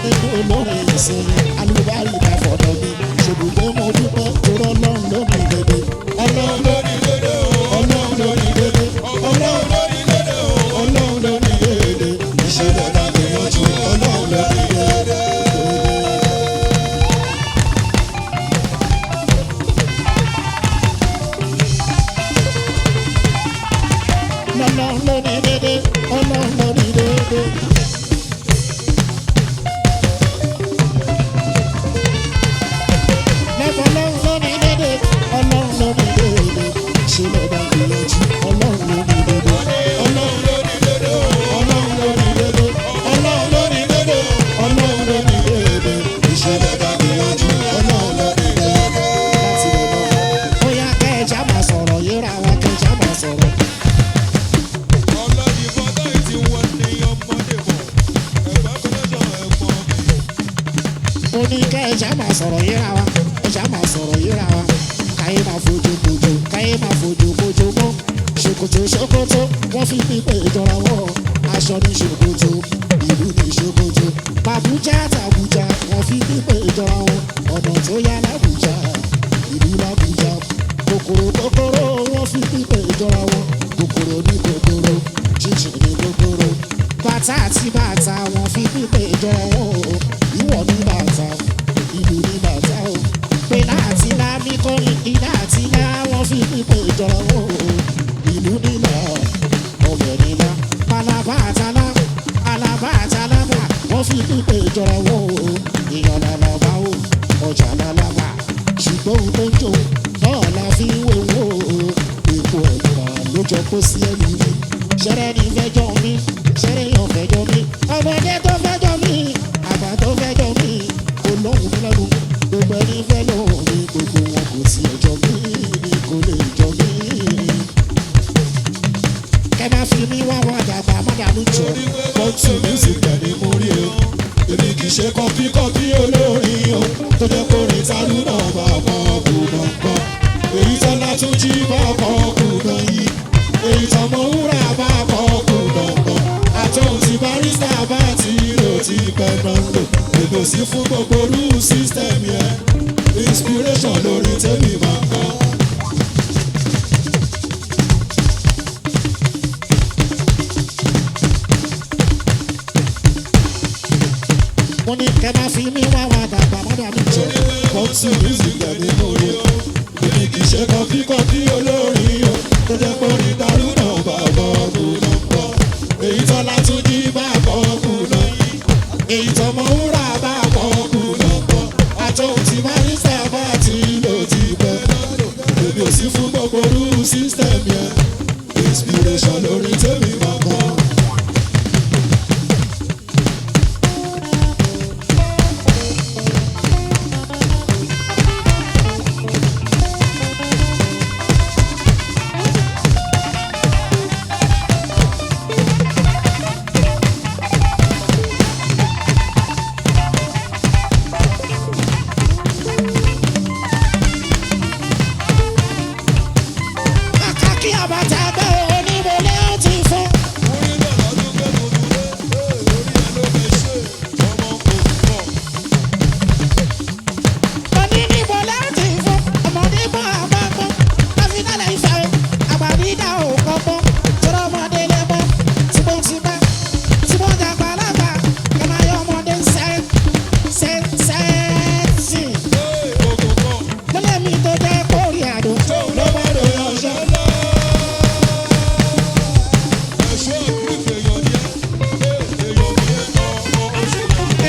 Speaker 3: Nínú olórin ìsinmi, alùbáríkà fọ̀dọ̀ mi. Ṣèbùgbé mo dúpẹ́, torọ́ Ọlọ́run ló ní dédé.
Speaker 4: Ọlọ́run ló ní dédé o.
Speaker 3: Ọlọ́run ló ní dédé.
Speaker 4: Ọlọ́run ló ní dédé o.
Speaker 3: Ọlọ́run ló ní dédé.
Speaker 4: Ìṣẹ̀lẹ̀ dàbí ojú. Ọlọ́run ló ní dédé.
Speaker 3: Ọlọ́run ló ní dédé. Ọlọ́run ló ní dédé. ní kẹ́ ẹ ṣá máa sọ̀rọ̀ yíra wa ẹ ṣá máa sọ̀rọ̀ yíra wa káyé máa fojú kojú káyé máa fojú kojú mọ́ ṣòkòtò ṣòkòtò wọ́n fi pípé ìjọra wọ́n aṣọ ní ṣòkòtò ìlú ní ṣòkòtò bàbújá tàbújá wọ́n fi pípé ìjọra wọn ọ̀nà tó yá lábújá ìlú lábújá kòkòrò kòkòrò wọ́n fi pípé ìjọra wọn kòkòrò ní kòkòrò jíjìn ní kòkòrò bàtà àti bàtà wọ́n fi pípé ìjọra wọn ìwọ ní bàtà ìlú ní bàtà o pé láti lá mi kọrin iná àti lá wọ́n fi pípé ìjọra wọn ìlú nílà ọbẹ̀ nílà palaba àtàlà alaba àtàlábà wọ́n fi pípé ìjọra wọn èèyàn làlàbà o ọjà làlàbà ṣùgbọ́n ohun tó ń jò náà la fi ń wéwò èkó ẹ̀dùnà ló jọ kó sí ẹ̀mí mi ṣẹ́rẹ́ ní fẹ́jọ́ mi ṣẹ́rẹ́ yàn fẹ́jọ́ mi ọmọdé tó fẹ́jọ́ mi àgbà tó fẹ́jọ́ mi olóhùn mi lẹ́nu gbogbo ẹni fẹ́ lóhùn mi gbogbo wọn kò sí ẹjọ́ mi kò lè jọ mí. Kẹ́ máa fi mí wá wọn àdàgbà mọ́dàlú jọ
Speaker 4: Bọ́tù music ẹni mo rí o. Èmi kì í ṣe kọ́pí olórin o. Tó jẹ́ kó rí tálú náà bá kọ́ kù náà kọ́. Èyí tọ́lá tún jí bá kọ́ kù náà yìí. Èyí tọmọ wúrà bá kọ́ kù náà kọ́. Àtọ̀hún ti barista bá ti lò ti pẹ́ náà lò. Èlò sí fún gbogbo rú system yẹn. Inspiration lórí tèmi máa ń kọ́.
Speaker 3: wọ́n ní kẹ́ máa fi mí wá wọn àdàgbà mọ́dàlú jọ.
Speaker 4: Bọ́tù music ẹni mo rí o. Èmi kì í ṣe kọ́pí olórin o. Tó jẹ́ kó rí tálú náà bá kọ́ kù náà kọ́. Èyí tọ́lá tún jí bá kọ́ kù náà yìí. Èyí tọmọ wúrà bá kọ́ kù náà kọ́. Àtọ̀hún ti barista bá ti lò ti pẹ́. Èmi ò sí fún gbogbo rú system yẹn. Inspiration lórí tèmi máa kọ́.
Speaker 3: Kàkà kí àbàtà gbé onímọ̀lé ó ti fọ́. Ọní nímọ̀lé ó ti fọ́. Ọmọdé bọ́ àbábọ́. Àfinálẹ̀ ìfẹ́ o. Àgbàdídà ò kọ́gbọ́n. Tọ́rọ ọmọdé lè bọ́. Tipọ́tipẹ́. Tipọ́ dàgbà lágbà. Kẹ́mà yọ ọmọdé sẹ́ẹ̀sì. Lọ́lẹ̀ mi tó jẹ́ kórì àdó.
Speaker 4: Ló bá dòyà ọ̀ṣọ́ lọ. Ẹ̀ṣọ́ ìgbìfẹ̀ èèyàn ni ẹ́. Èèyàn ni ẹ́ kọ́.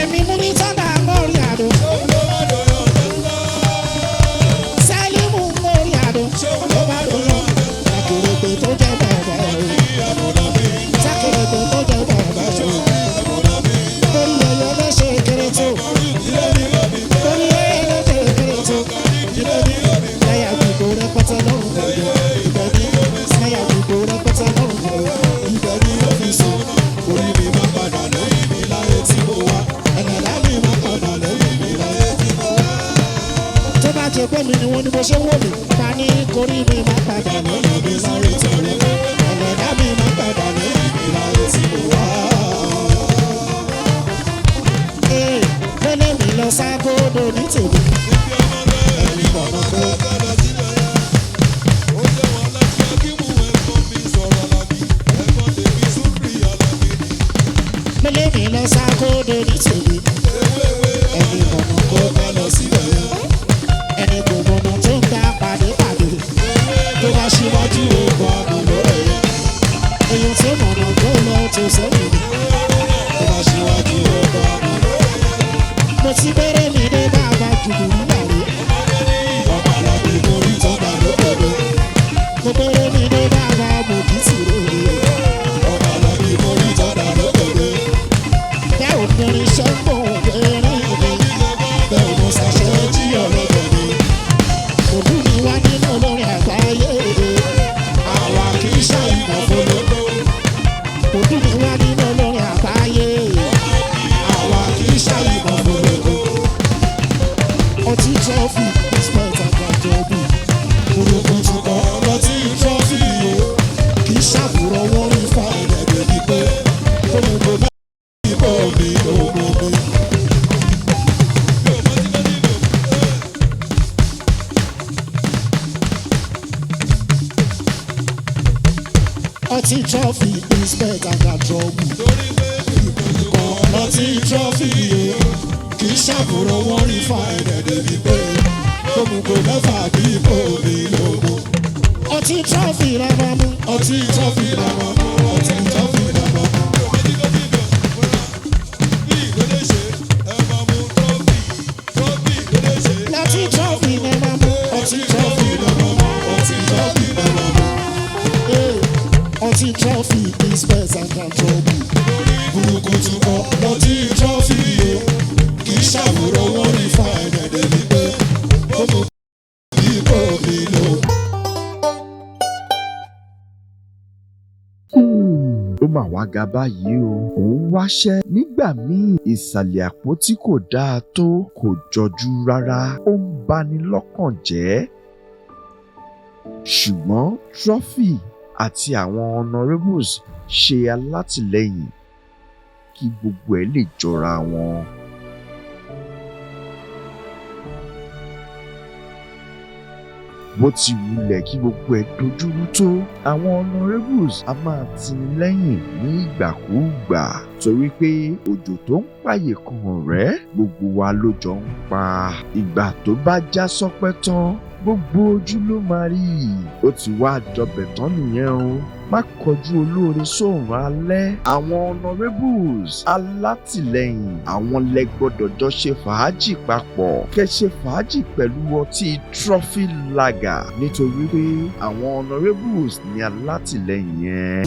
Speaker 3: Èmi mú ní tọ́ndà kórì àdó.
Speaker 4: Ló bá dòyà ọ̀ṣọ́ lọ.
Speaker 3: Sẹ́límù kórì àdó.
Speaker 4: Ló bá dòyà ọ̀ṣọ́ lọ.
Speaker 3: Akèrègbè tó jẹ́ bàbá o. Sákèrègbè tó jẹ́ bàbá o. Torí ẹyọ lẹ́sẹ̀ kéré tó. Torí ẹyọ lẹ́sẹ̀ kéré tó. Láyà gbogbo rẹpẹtẹ lọ́rùn gbogbo. Láyà gbogbo rẹpẹtẹ lọ́rùn gbogbo.
Speaker 4: Ibẹ̀ ni ó fi sùn. Orí mi máa padà lẹ́yìn mi láyé tí mo wá. Ẹ̀dá mi máa padà lẹ́yìn mi láyé tí mo wá.
Speaker 3: Tó bá jẹ pé mi ni wọ́n ní bó ṣe wò mí. Ta ní korí mi máa padà lẹ́yìn mi láyé tí mo wá. Ẹ̀dá mi máa padà lẹ́yìn mi láyé tí mo wá. Ee, lẹ́lẹ́ mi lọ sábòdò ní tèmi.
Speaker 4: Ẹni kọ̀ọ̀kan kó kọ́lọ́ síbẹ̀ yẹn. Ó jẹ́ wọn láti akíwù ẹ̀gbọ́n mi sọ̀rọ̀ Alábí. Ẹ̀gbọ́n tèmi Súpì Alábí ni.
Speaker 3: Lẹ́lẹ́ mi lọ sábòdò ní tèmi. Ẹni kọ̀ọ̀kan kó
Speaker 4: Kọ́lọ́ síbẹ̀ yẹn.
Speaker 3: ẹni kò mọ̀nà tó ń gbà pàdé.
Speaker 4: Tó bá ṣíwájú ogun àmì lórí yẹn.
Speaker 3: Èyàn tó mọ̀nà tó lọ tó sẹ́yìn.
Speaker 4: Tó bá ṣíwájú ogun àmì lórí yẹn.
Speaker 3: Mo ti bẹ̀rẹ̀ mi dé bàbá jùlọ nígbàrí.
Speaker 4: Ọmọ Alábí mo rí tọ́gbà lókèdè.
Speaker 3: Mo bẹ̀rẹ̀ mi dé bàbá Mòkìtì rèé.
Speaker 4: Ọmọ Alábí mo rí tọ́gbà lókèdè.
Speaker 3: Bẹ́ẹ̀ ò ní irinṣẹ́ ń bọ̀ ọtí trophy is better than trouble.
Speaker 4: torí pé ìkọ̀jùkọ̀
Speaker 3: ọtí trophy yìí kì í ṣàbùrọ̀ wọn rí fáìlẹ̀ débi pé
Speaker 4: gbogbo mẹ́fà bí kò ní lógún.
Speaker 3: ọtí trophy la máa mú.
Speaker 4: ọtí tọ́fì làwọn mú ọtí tọ́fì làwọn mú. bí ìgbélé ṣe ẹ máa mú tọ́fì ìgbélé ṣe.
Speaker 3: ọtí trophy la máa mú.
Speaker 4: ọtí tọ́fì làwọn mú ọtí tọ́fì làwọn mú.
Speaker 3: ọtí trophy is better than trouble.
Speaker 4: burúkú tún kọ́ ọtí tọ́fì yìí kì í ṣàwòrán wọn rí fáìlẹ̀ débi pé gbogbo bí kò ní lógún.
Speaker 5: ó mà wá ga báyìí o òun wáṣẹ́ nígbà míì ìsàlẹ̀ àpótí kò dáa tó kò jọjú rárá ó ń bani lọ́kàn jẹ́ ṣùgbọ́n Trophy àti àwọn honourables ṣe alátìlẹ́yìn kí gbogbo ẹ̀ lè jọra wọn. bó ti wulẹ̀ kí gbogbo ẹ̀ dojúrú tó àwọn honourables a máa tini lẹ́yìn ní ìgbàkúùgbà torí pé òjò tó ń pààyè kan ọ̀rẹ́ gbogbo wa ló jọ ń pa ìgbà tó bá já sọ́pẹ́ tán gbogbo ojú ló máa rí ó ti wá dọbẹ̀ tán nìyẹn o má kọjú olóore sóòrùn alẹ́ àwọn honourables alátìlẹ́yìn àwọn lẹ gbọ́dọ̀ jọ ṣe fàájì papọ̀ kẹ́ ṣe fàájì pẹ̀lú ọtí Trophy Lager nítorí pé àwọn honourables ní alátìlẹ́yìn yẹn.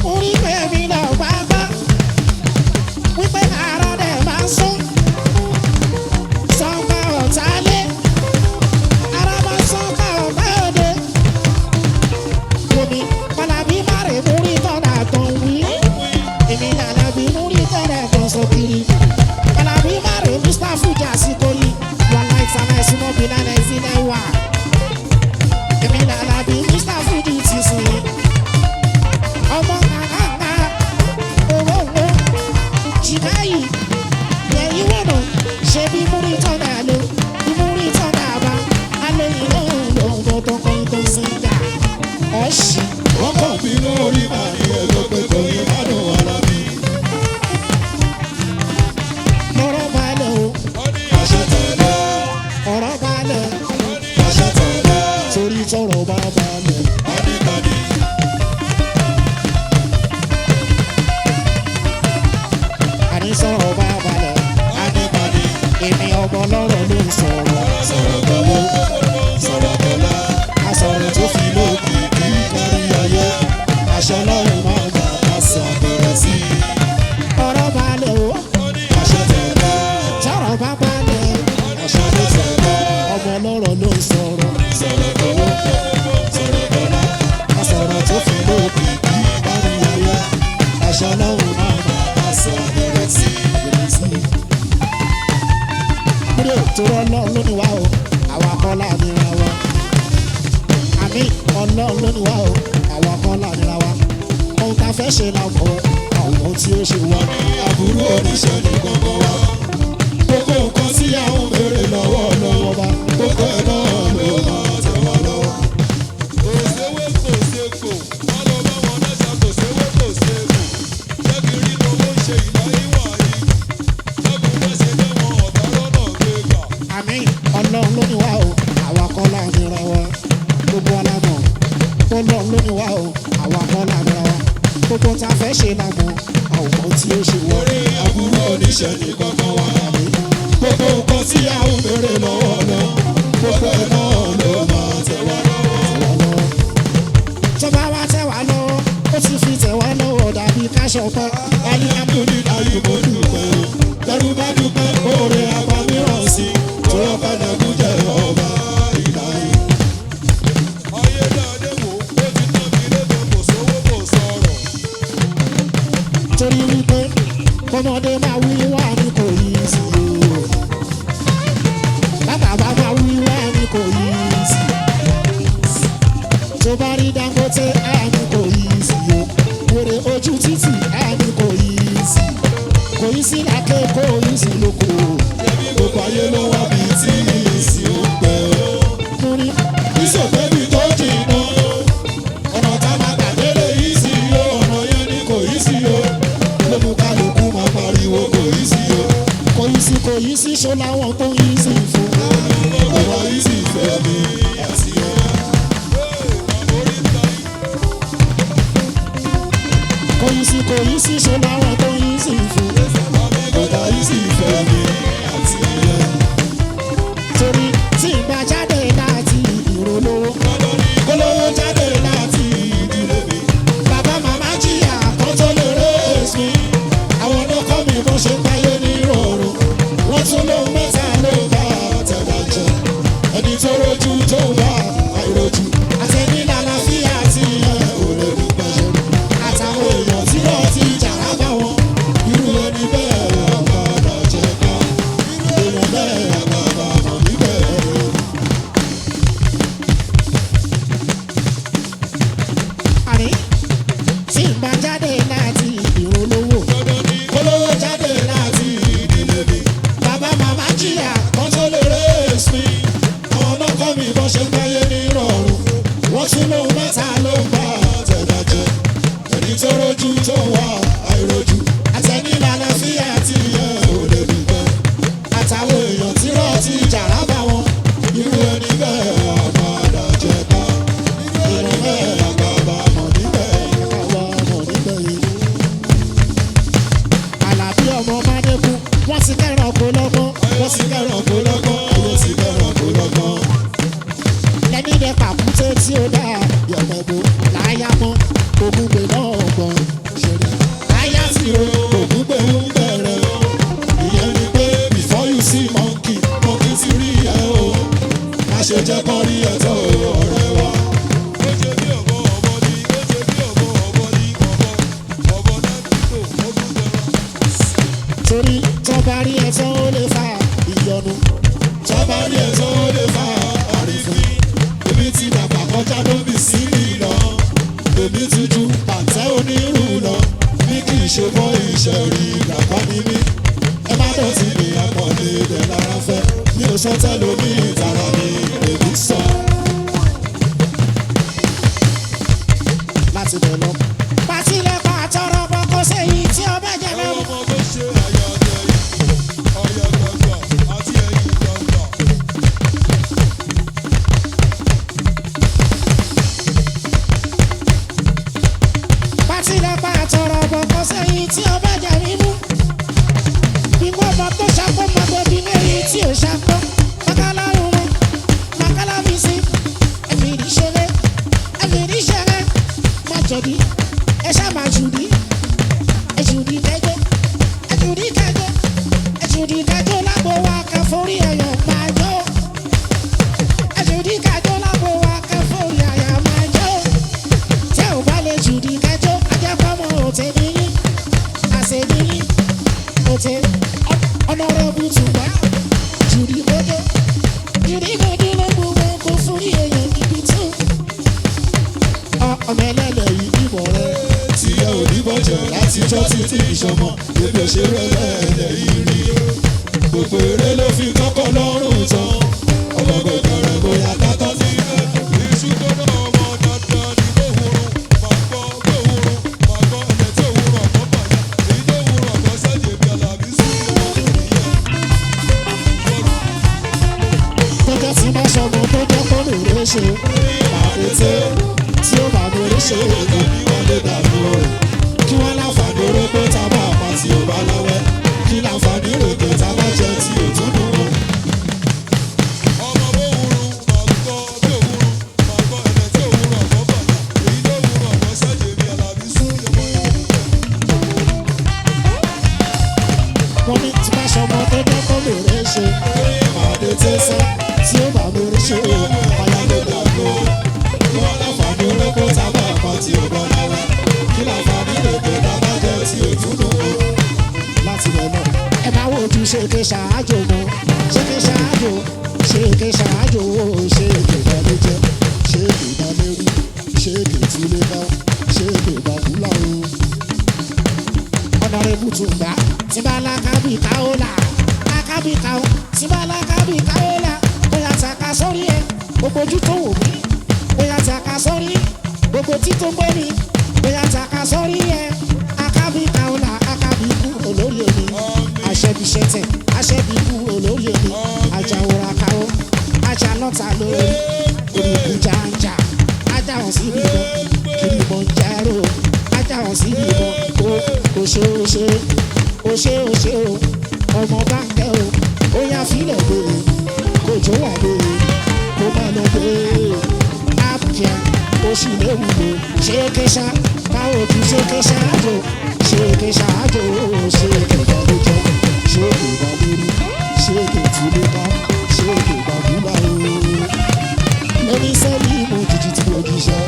Speaker 3: Orí sọ̀rọ̀ bá balẹ̀.
Speaker 4: Adébádé.
Speaker 3: Àní sọ̀rọ̀ bá balẹ̀.
Speaker 4: Adébádé.
Speaker 3: Èmi ọmọ lọ́rọ̀ ló ń sọ̀rọ̀.
Speaker 4: Sọ̀rọ̀ gbọ́wọ́. Sọ̀rọ̀ gbọ́lá.
Speaker 3: Asọ̀rọ̀ tó fi lókè kí kárí ayé. Àṣẹ lọ́rùn máa gbà
Speaker 4: Àṣà bẹ̀rẹ̀ sí i.
Speaker 3: ọ̀rọ̀ balẹ̀ o.
Speaker 4: Àṣà tẹ̀lé.
Speaker 3: Sọ̀rọ̀ bá balẹ̀.
Speaker 4: Àṣà ló tẹ̀lé.
Speaker 3: Ọmọ lọ́rọ̀ ló ń sọ̀rọ̀.
Speaker 4: Sọ̀rọ̀ gbọ́wọ́. Sọ̀rọ̀ gbọ́lá.
Speaker 3: Asọ̀rọ̀ tó fi lókè kí kárí ayé. Àṣẹ lọ́rùn máa gbà
Speaker 4: Àṣà bẹ̀rẹ̀ sí i.
Speaker 3: múlò tó ọlọ́run ló ní wá o. Àwa kọ́ láàmìra wa. Àmì ọlọ́run ló ní wá o. Àwa kọ́ láàmìra wa. Ohun tá a fẹ́ ṣe la mọ̀ àwọn tí ó ṣe wá.
Speaker 4: Àbúrò oníṣẹ́ ní gbogbo wa. Gbogbo nǹkan tí a ń béèrè lọ́wọ́ lọ́wọ́ bá. Gbogbo ẹ̀ náà ló máa tẹ̀ wá lọ́wọ́. Kò séwé kò séko, wọ́n lọ bá wọn lọ́sà kò séwé kò séko. Jẹ́ kí rí owó ṣe ìlà ìwà yìí. Lọ́gùn bá ṣe jẹ́ wọn ọ̀tá lọ́nà gbé gbà.
Speaker 3: Àmì ọlọ́run ló ní wá o. Àwa kọ́ láàmìra wa. Gbogbo alámọ̀ ọlọ́run ló ní wá o. Àwa kọ́ láàmìra wa. Gbogbo tá a fẹ́ ṣe la mọ̀ àwọn tí ó ṣe wá.
Speaker 4: Orí àbúrò oníṣẹ́ ní kankan wá. Gbogbo nǹkan tí a ń béèrè lọ́wọ́ lọ. Gbogbo ẹ̀ náà ló máa tẹ̀ wá lọ́wọ́.
Speaker 3: Tó bá wá tẹ̀ wá lọ́wọ́, ó ti fi tẹ̀ wá lọ́wọ́ dàbí káṣọ pẹ́.
Speaker 4: Alhamdulilayi mo dúpẹ́ o. Lẹ́rú bá dúpẹ́ oore àbámíràn sí i. Tó ọba dàgún jẹ́ ọba ìlàyé. Ayé dáadé wò ó ti tán mi lébẹ̀ kò sówó kò sọ̀rọ̀.
Speaker 3: Torí wípé kọ́mọdé máa wí wá ní kò yí sí o. Bàbá máa wí wá ní kò yí sí. Tó bá rí Dangote á ní kò yí sí o. Wèrè ojú títì á ní kò yí sí. Kò yí sí lákè kò yí sí lóko.
Speaker 4: Ẹbí gbogbo ayé ló wá bí tí ìsì ó pẹ́ o.
Speaker 3: Múrí
Speaker 4: Ìsọ̀tẹ́bí tó jìnnà. Ọ̀nà tá a máa gbàgbé lè yí sí o. Ọ̀nà yẹn ni kò yí sí o. Lómú kálukú máa pariwo kò yí sí o.
Speaker 3: kò yí sí ṣó láwọn tó yí sí fún.
Speaker 4: Ọ̀rọ̀ yìí sì fẹ́ mi àti ẹ̀.
Speaker 3: Kò yí sí ṣó láwọn tó yí sí fún.
Speaker 4: Ọ̀rọ̀ yìí sì fẹ́ mi àti ẹ̀.
Speaker 3: Torí tí ìgbà jáde láti ìrólówó.
Speaker 4: Kólówó jáde láti ìdílé mi.
Speaker 3: Bàbá màmá jìyà kan tó lè rẹ́ẹ̀sì.
Speaker 4: Àwọn ọ̀nà kọ́ mi bó ṣe páyé ní ìrọ̀rùn. Wọ́n tún lóhun mẹ́ta ló bá àtẹ̀dájọ́. Ẹni tó rojú tó wà àìrojú.
Speaker 3: Àtẹ̀ní lálàáfíà tí ẹ̀ ò lè dúpẹ́ ṣe.
Speaker 4: Àtàwọn èèyàn tí wọ́n ti jà lábà wọn.
Speaker 3: jẹ̀bi ẹ ṣá máa jùdí ẹ jùdí kẹjọ ẹ jùdí kẹjọ ẹ jùdí kẹjọ lágbo wa kẹ forí ẹyọ máa jó ẹ jùdí kẹjọ lágbo wa kẹ forí ẹyọ máa jó tẹ ò bá lè jùdí kẹjọ ajẹpọmọ òtẹ níyí àṣẹ níyí òtẹ ọ̀nàrẹ́bù tùgbà jùdí kẹjọ jùdí kẹjọ lágbo wa kẹ forí ẹyọ níbi tó ọmọ ẹlẹ́lẹ̀ yìí bímọ rẹ
Speaker 4: tí ẹ ò ní bọ́jẹ̀ láti jọ́ títí ìṣọmọ ebi òṣèré ẹlẹ́lẹ̀ yìí rí gbogbo eré ló fi kọ́kọ́ lọ́rùn tán ọmọ gbogbo rẹ̀ bóyá kátó sí ilé iṣu tó náà ọmọ dandan ní gbòòrùn màgbọ́ gbòòrùn màgbọ́ ẹ̀jẹ̀ tí òwúrọ̀ ọ̀gbọ́n bàjẹ́ èyí tó òwúrọ̀ ọ̀gbọ́n sẹ́jẹ̀ bí alábí sí
Speaker 3: tọ́jọ́ tí bá ṣọmọ tó jẹ́ kó lè rẹ́ ṣe
Speaker 4: àdètè
Speaker 3: tí ó bá lè rẹ́ ṣe
Speaker 4: èdè ní wọ́n lè dàgbò rẹ̀ kí wọ́n láǹfààní orógbó tá a bá pa tí ò bá láwẹ́ kí láǹfààní rògbò tá a bá jẹ tí ò tún dùn wọn. ọmọ bó wúru màgbọ́ bí òwúrù màgbọ́ ẹ̀jẹ̀ tí òwúrọ̀ ọ̀gbọ́n bàjẹ́ èyí tó òwúrọ̀ ọ̀gbọ́n sẹ́jẹ̀ bí alábí sí ọmọ yẹn.
Speaker 3: wọ́n ní tí bá ṣọmọ tó jẹ́ kó lè rẹ́ ṣe
Speaker 4: àdètè sẹ́
Speaker 3: tí ó bá lè rẹ́ ṣe
Speaker 4: ọ̀yà lè dàgbò kí wọ́n láǹfààní orógbó tá a bá pa tí ò bá láwẹ́ kí láǹfààní rògbò tá a bá jẹ tí ò tún dùn wọn.
Speaker 3: láti rẹ̀ náà ẹ máa wo ojú ṣèké ṣáájò mọ́ ṣèké ṣáájò ṣèké ṣáájò ṣèké ìdánilẹ́jẹ́ ṣèké ìdánilẹ́rú ṣèké ìtúlẹ́ká ṣèké ìdàkúlà o. ọ̀nàrẹ́bù tùgbà tí bá lákàbí káólà lákàbí káó tí bá lákàbí káólà bóyá tàka sórí ẹ gbogbo ojú tó wò mí bóyá tàka sórí gbogbo tí tó gbé mi bóyá tàka sórí ẹ akábí káólà akábí kú olórí èmi aṣẹ́bí ṣẹ́tẹ̀ aṣẹ́bí kú olórí èmi ajáwòrán káó ajá lọ́ta lórí olùkú jàǹjà ajá wọn sí ibi kan kiri mọ̀ ń járó ajá wọn sí ibi kan ó ṣe ó ṣe ó ṣe ó ṣe ó ọmọ bá ń kẹ́ o ó yá fílẹ̀ gbére kò jó wà gbére kó má lọ gbére ápùkẹ́ oṣù léwu lò ṣé kéṣá báwo ju ṣé kéṣá àjò ṣé kéṣá àjò ṣé kébalẹ̀jọ́ ṣé kébalẹ̀rú ṣé kétúlẹ̀ká ṣé kébalúbà o. lórí sẹ́ẹ̀lì mo jìjì tí mo jíṣẹ́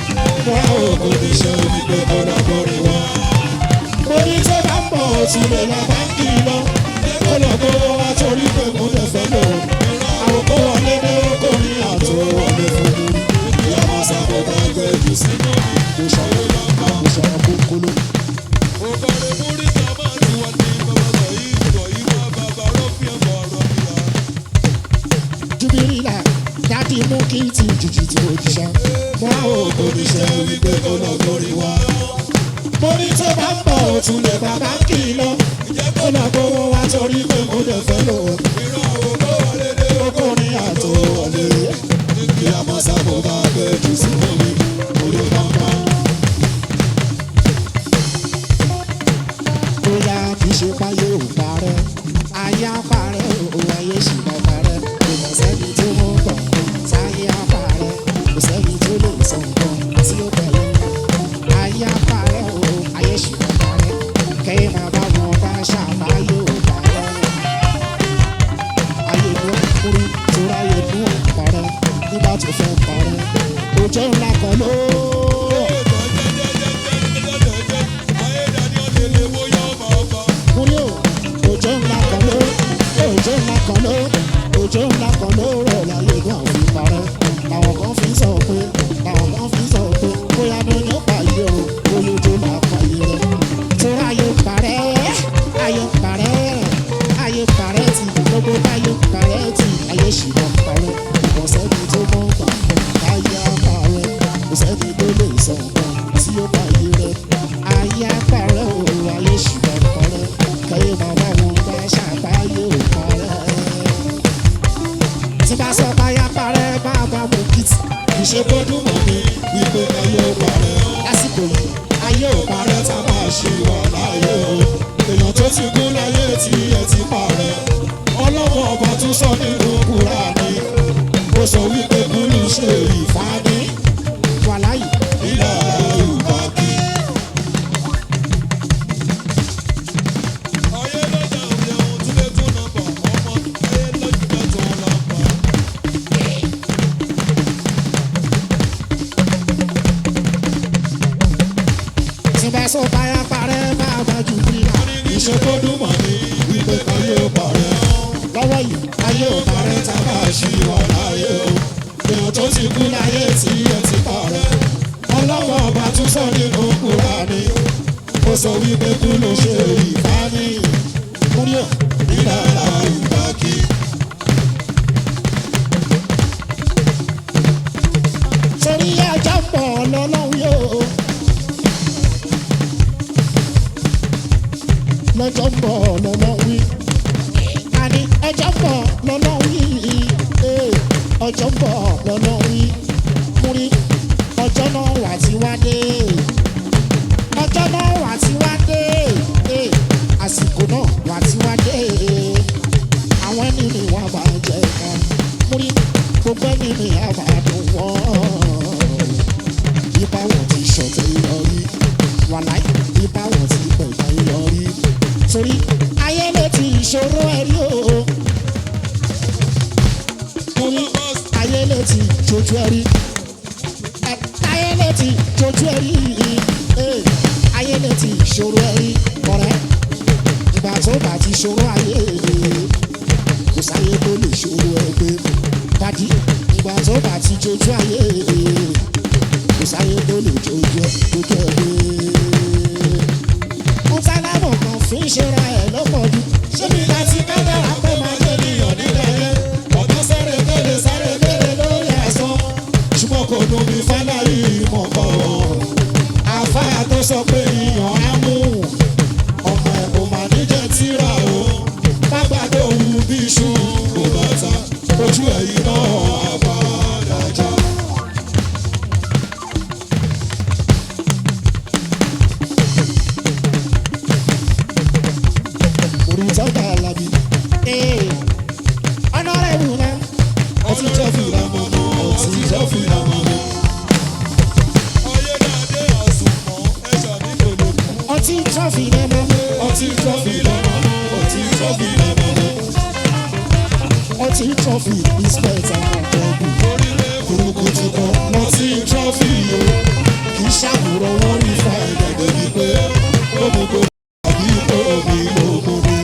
Speaker 3: wọ́n á ò kò ní ṣe wípé kọ́nà kọrin wá. orí tó bá ń bọ̀ òtún lè la bá ń kì í lọ kó lọ kó wá torí pé mo lè fẹ́ lò àwọn kó wọlé ní oko ní àtò wọlé fún mi ìyá máa sábò bá gbé jù sínú mi kò ṣàwọn kókóló.
Speaker 4: òkàrè múrí ká máa ti wọ́n ní bàbá sọ yìí sọ yìí wá bàbá rọ́fì ẹ̀fọ́ ọ̀rọ̀ ìyá.
Speaker 3: jubirila dadi mú kí ti jìjì tí mo jíṣẹ́ wọ́n á ò kò ní ṣe wípé kó lọ kórè wá. Borí tó bá ń bọ̀ òtún lè bàbá kì í lọ. Ó lọ gbowó wá torí pé mo lè fẹ́ lò ó. Oko ní àtò wọlé. Kí a mọ sábò bá gbé jù sí omi. Orí pápá. Bóyá kì í ṣe páyé ò parẹ́. Ayé á parẹ́ o, ayé sì máa parẹ́. Kò mọ̀ sẹ́ni tó mú gbọ̀n. Sáyé á parẹ́. Kò sẹ́ni tó lè sọ nǹkan tí ó pẹ̀lú. Ayé á parẹ́ o, ayé sì máa parẹ́. Kẹ́yìn máa bá wọn bá ṣàbáyé ò parẹ́. Ayé ló ń kúrú torí ayé ló ń parẹ́. Nígbà tó fẹ́ parẹ́, òjò ńlá kan ló. Kúrí o, òjò ńlá kan ló. Òjò ńlá kan ló. Òjò ńlá kan ló rọ̀ láyé náà fi parẹ́. Làwọn kan fi sọ pé, làwọn kan fi sọ pé, bóyá ní ó pa yìí o, bóyá ojú là pa yìí rẹ̀. Torí ayé parẹ́, ayé parẹ́, ayé parẹ́ ti gbogbo ayé parẹ́ ti ayé sì máa parẹ́. Kò sẹ́ni tó mọ̀ gbà ayé á parẹ́. Kò sẹ́ni tó lè sọ nǹkan tí ó pa yìí rẹ̀. Ayé á parẹ́ o, ayé sì máa parẹ́. Kẹ́yìn máa bá wọn bá ṣàbáyé ò parẹ́. Tí bá sọ pé ayé á parẹ́, bá a bá mú kìtì.
Speaker 4: Ìṣe bọ́dún mọ̀ mi wípé ayé ò parẹ́.
Speaker 3: Lásìkò yìí, ayé ò parẹ́
Speaker 4: Parẹ́ tá a máa ṣe wà láyé o. Èèyàn tó ti kú láyé tí ẹ ti parẹ́. Ọlọ́wọ́ ọba tún sọ nínú Kùránì. Ó sọ wípé kúlù ṣe ìfàdí.
Speaker 3: wà láyìí.
Speaker 4: Ilé Yorùbá kí.
Speaker 3: sọ báyà parẹ́ máa bá jù bí i.
Speaker 4: Iṣẹ́ tó dùn mọ́ ni wípé káyé ò parẹ́.
Speaker 3: Lọ́wọ́ yìí
Speaker 4: Ayé ò parẹ́ tá a bá ṣì wà láyé o. Èèyàn tó ti kú láyé tí ẹ ti parẹ́. Ọlọ́wọ́ ọba tún sọ nínú Kùránì. Ó sọ wípé kú ló ṣe ìfání.
Speaker 3: múrí ọ̀.
Speaker 4: Ìlàlá ìgbà kí.
Speaker 3: Torí ẹjọ́ pọ̀ lọ́lọ́run yóò. Lọ́jọ́ pọ̀ lọ́lọ́run wí. Àní ẹjọ́ pọ̀ lọ́lọ́run yìí. Ọjọ́ pọ̀ lọ́lọ́run wí. Múrí ọjọ́ náà wà tí wá dé. Ọjọ́ náà wà tí wá dé. Àsìkò náà wà tí wá dé. Àwọn ẹni mi wà bá jẹ kan. Múrí gbogbo ẹni mi á bá dùn wọ́n. Ipa wọn ti ṣọ̀tẹ̀ ìyọrí. Wàláì ipa wọn ti pẹ̀lú ìyọrí. Torí ayé lè ti ìṣòro ẹ̀rí o. Múrí ayé lè ti jojú ẹ̀rí. Ayé lè ti jojú ẹ̀rí. Ayé lè ti ìṣòro ẹ̀rí. Ọ̀rẹ́ ìgbà tó bá ti ṣòro ayé kò sáyé tó lè ṣòro ẹgbẹ́. Dàdí ìgbà tó bá ti jojú ayé kò sáyé tó lè jojú ẹgbẹ́. Mo sálámù kan fún ìṣera ẹ̀ lọ́pọ̀jù.
Speaker 4: Ṣé mi láti kádàrá pé máa gbé níyàn nílẹ̀ yẹn? Ọ̀tọ́ sáré kéde lórí ẹ̀sán. Ṣùgbọ́n kò dùn mí fáláyé ìmọ̀ kọ̀ọ̀. Àfáà tó sọ pé ìyàn á mú. Ọmọ ẹ̀ kò máa níjẹ́ tíra o. Mágbàdo òun bí iṣu kò bàtà. Ojú ẹ̀yìn náà àbádájá.
Speaker 3: Orí tọ́ka Alábí. Ọ̀nà rẹ̀ wù náà.
Speaker 4: Ọtí jẹ́ fìlà mọ́mọ́, ọtí jẹ́ fìlà mọ́mọ́. Ayédáadé àsùnmọ́, ẹ̀ṣà mi kò lè kú.
Speaker 3: Ọtí trọ́fì náà mọ́.
Speaker 4: Ọtí jẹ́ fìlà mọ́mọ́, ọtí jẹ́ fìlà mọ́mọ́.
Speaker 3: Ọtí trọ́fì ìspẹ̀tà ọ̀gbọ̀gbù.
Speaker 4: Burúkú ti kọ́ lọ́tí trọ́fì o.
Speaker 3: Kì í ṣàwòrán wọn rí fáìlì.
Speaker 4: Ẹ̀dẹ̀ ni pé ó mú kó àbí kó omi lóko mi.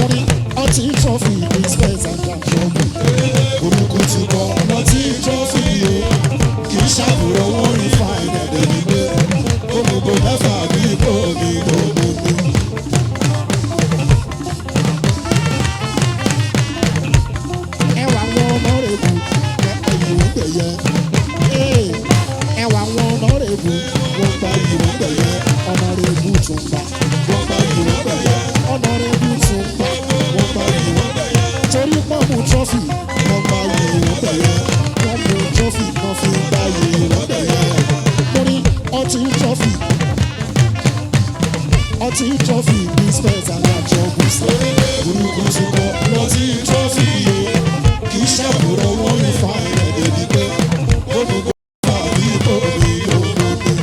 Speaker 3: Orí ọtí trọ́fì ìspẹ̀tà ọ̀gbọ̀gbù.
Speaker 4: Burúkú ti kọ́ lọ́tí trọ́fì o. Kì í ṣàwòrán wọn rí fáìlì. Ẹ̀dẹ̀ ni pé ó mú kó mẹ́fà àbí kó omi lóko mi.
Speaker 3: Ẹwà wọn ọmọ rẹ̀ bù ẹ̀yìn gbẹ̀yẹ. Ẹwà wọn ọmọ rẹ̀ bù wọ́n gba ìwé gbẹ̀yẹ. Ọmọ rẹ̀ bù tún gbà.
Speaker 4: Wọ́n gba ìwé gbẹ̀yẹ.
Speaker 3: Ọmọ rẹ̀ bù tún gbà.
Speaker 4: Wọ́n gba ìwé gbẹ̀yẹ.
Speaker 3: Torí pọ́n mú trọ́fì.
Speaker 4: Wọ́n gba ìwé gbẹ̀yẹ.
Speaker 3: Wọ́n mú trọ́fì kan fi gba ìwé gbẹ̀yẹ. Torí ọtí trọ́fì. Ọtí trọ́fì ní spẹ́ẹ̀tà lájọ bù sí.
Speaker 4: Burúkú ti kọ́ lọ́tí trọ́fì o. Kì í ṣàwòrán wọn rí fáìlì. Ẹ̀dẹ̀ ni pé ó mú kó àbí kó omi lóko mi.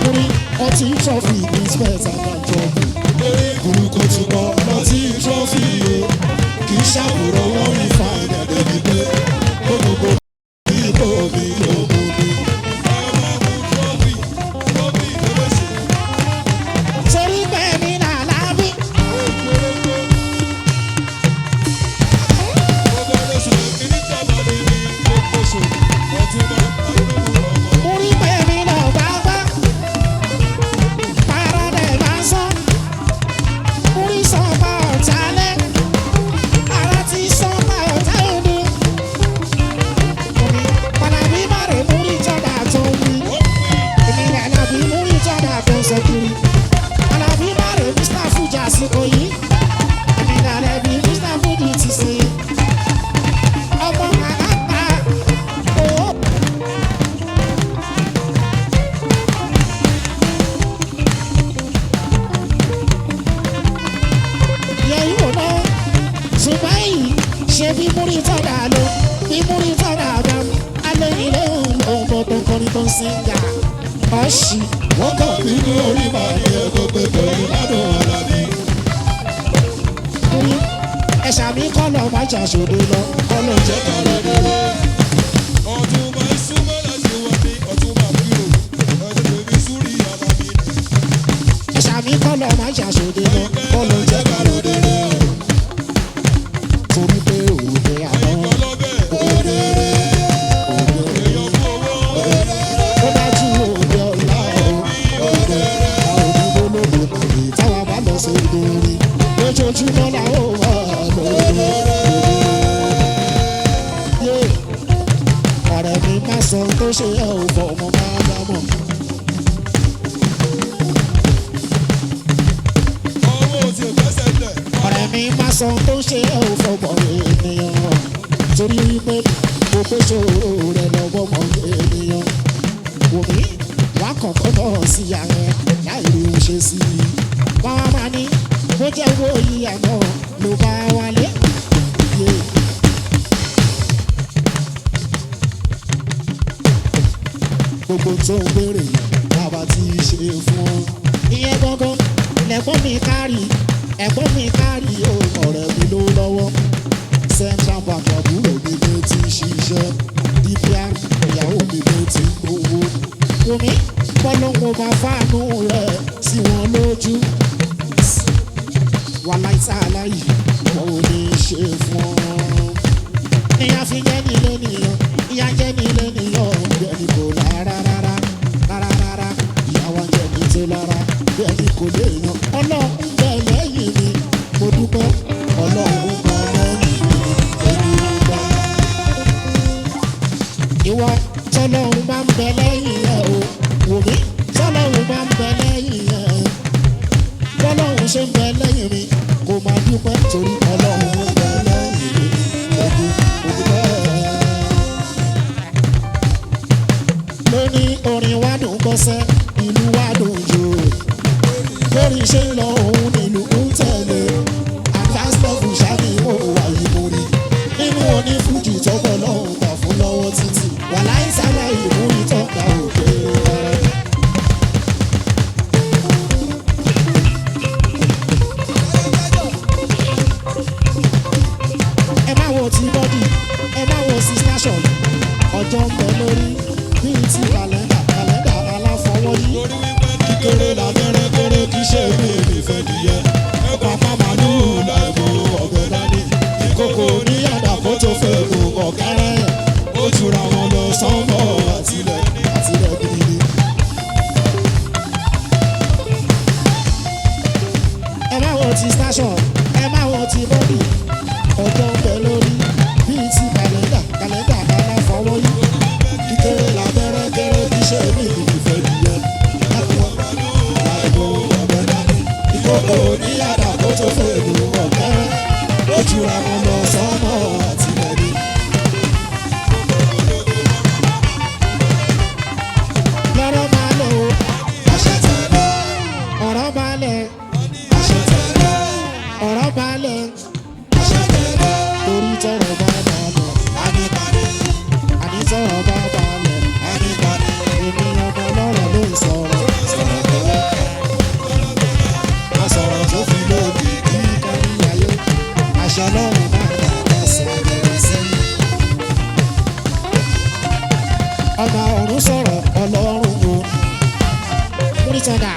Speaker 3: Torí ọtí trọ́fì ní spẹ́ẹ̀tà lájọ bù.
Speaker 4: Burúkú ti kọ́ lọ́tí trọ́fì o. Kì í ṣàwòrán wọn rí fáìlì. Ẹ̀dẹ̀ ni pé ó mú kó àbí kó omi lóko mi.
Speaker 3: Torí bẹ́ẹ̀ ni Alábí. Orí bẹ́ẹ̀ ni Lọ́gbàgbà. Paradẹ̀ máa sọ. Orí sọ́ba ọ̀tálẹ̀. Ara ti sọ́ba ọ̀tá òde. Alábí má rè múrí jọ̀dá tó ń wí. Èmi ni Alábí múrí jọ̀dá tó ń sọ kiri. Alábí má rè Mr. Fuji àsìkò yìí. Èmi ni Alábí Mr. Fuji ti sè é. Ọmọ àgbà owó. Yẹ̀yí wò náà, ṣùgbọ́n yìí ṣe bí múrí tọ́da lọ, bí múrí tọ́da bá alẹ́ ilé òun lọ́wọ́ tó kọrin tó ń sìn gà. ọ̀ṣì
Speaker 4: wọ́n kàn bí ní orí máa ní ẹ̀kọ́ pé pẹ̀lú ládùn Àlàbí.
Speaker 3: torí ẹ̀ṣà mi kọ́ lọ máa ṣàṣòdo lọ kọ́ lọ jẹ́
Speaker 4: jẹ́ ká lọ délé. ọdún máa ń súnmọ́ láti wọ́n ní ọdún máa kúrò ọdún bèbí súrí Àlàbí.
Speaker 3: ẹ̀ṣà mi kọ́ lọ máa ṣàṣòdo lọ kọ́ lọ jẹ́ ká lọ délé. torí pé òde àná
Speaker 4: ọlọ́bẹ̀
Speaker 3: òde
Speaker 4: èèyàn fún owó
Speaker 3: ó dájú òde ọ̀la o òde àwọn òdìbò lòdò nàbì táwa bá lọ sí òde orí lójoojúmọ́ làwọn wà lóde. ọ̀rẹ́ mi má sọ tó ṣe ẹ́ ò fọ ọmọ máa bá mọ̀.
Speaker 4: owó tí ò gbẹ́sẹ̀ lẹ̀.
Speaker 3: ọ̀rẹ́ mi má sọ tó ṣe ẹ́ ò fọ ọmọ ènìyàn torí wípé gbogbo ṣòro rẹ̀ lọ́wọ́ mọ ènìyàn. wò mí wá kọ̀ọ̀kan náà sí ààrẹ láì rí ohun ṣe sí i. wọ́n á máa ní bó jẹ́ owó yíyá náà ló bá wálé. gbogbo tó ń béèrè bàbá tí í ṣe fún ọ. ìyẹn gangan lẹ́gbọ́n mi kárì ẹ̀gbọ́n mi kárì ọ̀rẹ́ mi ló lọ́wọ́. central bank àbúrò mi ló ti ṣiṣẹ́ dípíà ìyàwó mi ló ti gbowó. omi bọ́lọ́wọ́ máa fáànù rẹ̀ sí wọn lójú. wàhálà ìsàlàyé wọn ò ní ṣe fún ọ. ìyá fi jẹ́ nílé nìyẹn ìyá jẹ́ nílé nìyẹn bẹ́ẹ̀ni kò lára rárá rárá rárá ìyàwó jẹ́ ní tó lára bẹ́ẹ̀ni kò lè yan ọlọ́run bẹ́ẹ̀ lẹ́yìn mi mo dúpẹ́ ọlọ́run bẹ́ẹ̀ lẹ́yìn mi ẹni dúpẹ́. ìwọ tọ́lọ́run bá ń bẹ lẹ́yìn ẹ̀ o wò mí tọ́lọ́run bá ń bẹ lẹ́yìn ẹ̀ tọ́lọ́run ṣe ń bẹ lẹ́yìn mi kò máa dúpẹ́ torí ọlọ́run ń bẹ lẹ́yìn mi ẹni dúpẹ́. lóní orin wa dùn gbọ́sẹ́ ìlú wa dùn jù lórí ṣe ń lọ òun nílùú ń tẹ̀lé àfáàsítọ́fù ṣáàbì ó wà ìmúrí nínú onífújì tọ́pọ̀ lọ́hùn gbà fún lọ́wọ́ títì wà láì sábà ìmúrí tọ́ka òkè rárá. ẹ má wo ti bọ́dì ẹ má wo sí station ọjọ́ ń bẹ lórí bíi ti kàlẹ́ndà aláfọwọ́yí.
Speaker 4: torí wípé kíkéré lábẹ́rẹ́ kéré kí ṣe mí ìfẹ́ nìyẹn. ẹ pàpà màlúù láìpò ọ̀bẹ dání. ìkòkò níyàdá kó tó fẹ́ kó ọ̀kẹ́rẹ́. ó jura wọn lọ sánmọ̀ àtìlẹ̀ gidi.
Speaker 3: ẹ má wo ti station ẹ má wo ti bọ́dì ọjọ́ ń bẹ lórí bíi ti kàlẹ́ndà aláfọwọ́yí. kíkéré lábẹ́rẹ́ kéré kí ṣe mí ìfẹ́ nìyẹn.
Speaker 4: ìkòkò níyàdá kó tó fẹ́ kó ọ̀kẹ́rẹ́. ó jura wọn lọ sánmọ̀ àtìlẹ̀ gidi.
Speaker 3: lọ́rọ̀ máa lẹ̀ o
Speaker 4: àṣẹ tẹ̀lé
Speaker 3: ọ̀rọ̀ máa lẹ̀
Speaker 4: àṣẹ tẹ̀lé
Speaker 3: ọ̀rọ̀ máa lẹ̀
Speaker 4: àṣẹ tẹ̀lé.
Speaker 3: torí tọrọ bá máa lẹ̀
Speaker 4: àníkàní
Speaker 3: àní tọrọ bá máa lẹ̀
Speaker 4: àníkàní.
Speaker 3: èmi ọmọ lọ́rọ̀ ló ń sọ̀rọ̀
Speaker 4: a sọ̀rọ̀ tó fi lóògì kí
Speaker 3: kárí ayé àṣà lọ́rùn máa ń dàgbà sọ̀rọ̀ sí. ọmọ ọ̀run sọ̀rọ̀ ọlọ́run o múrítọ́dà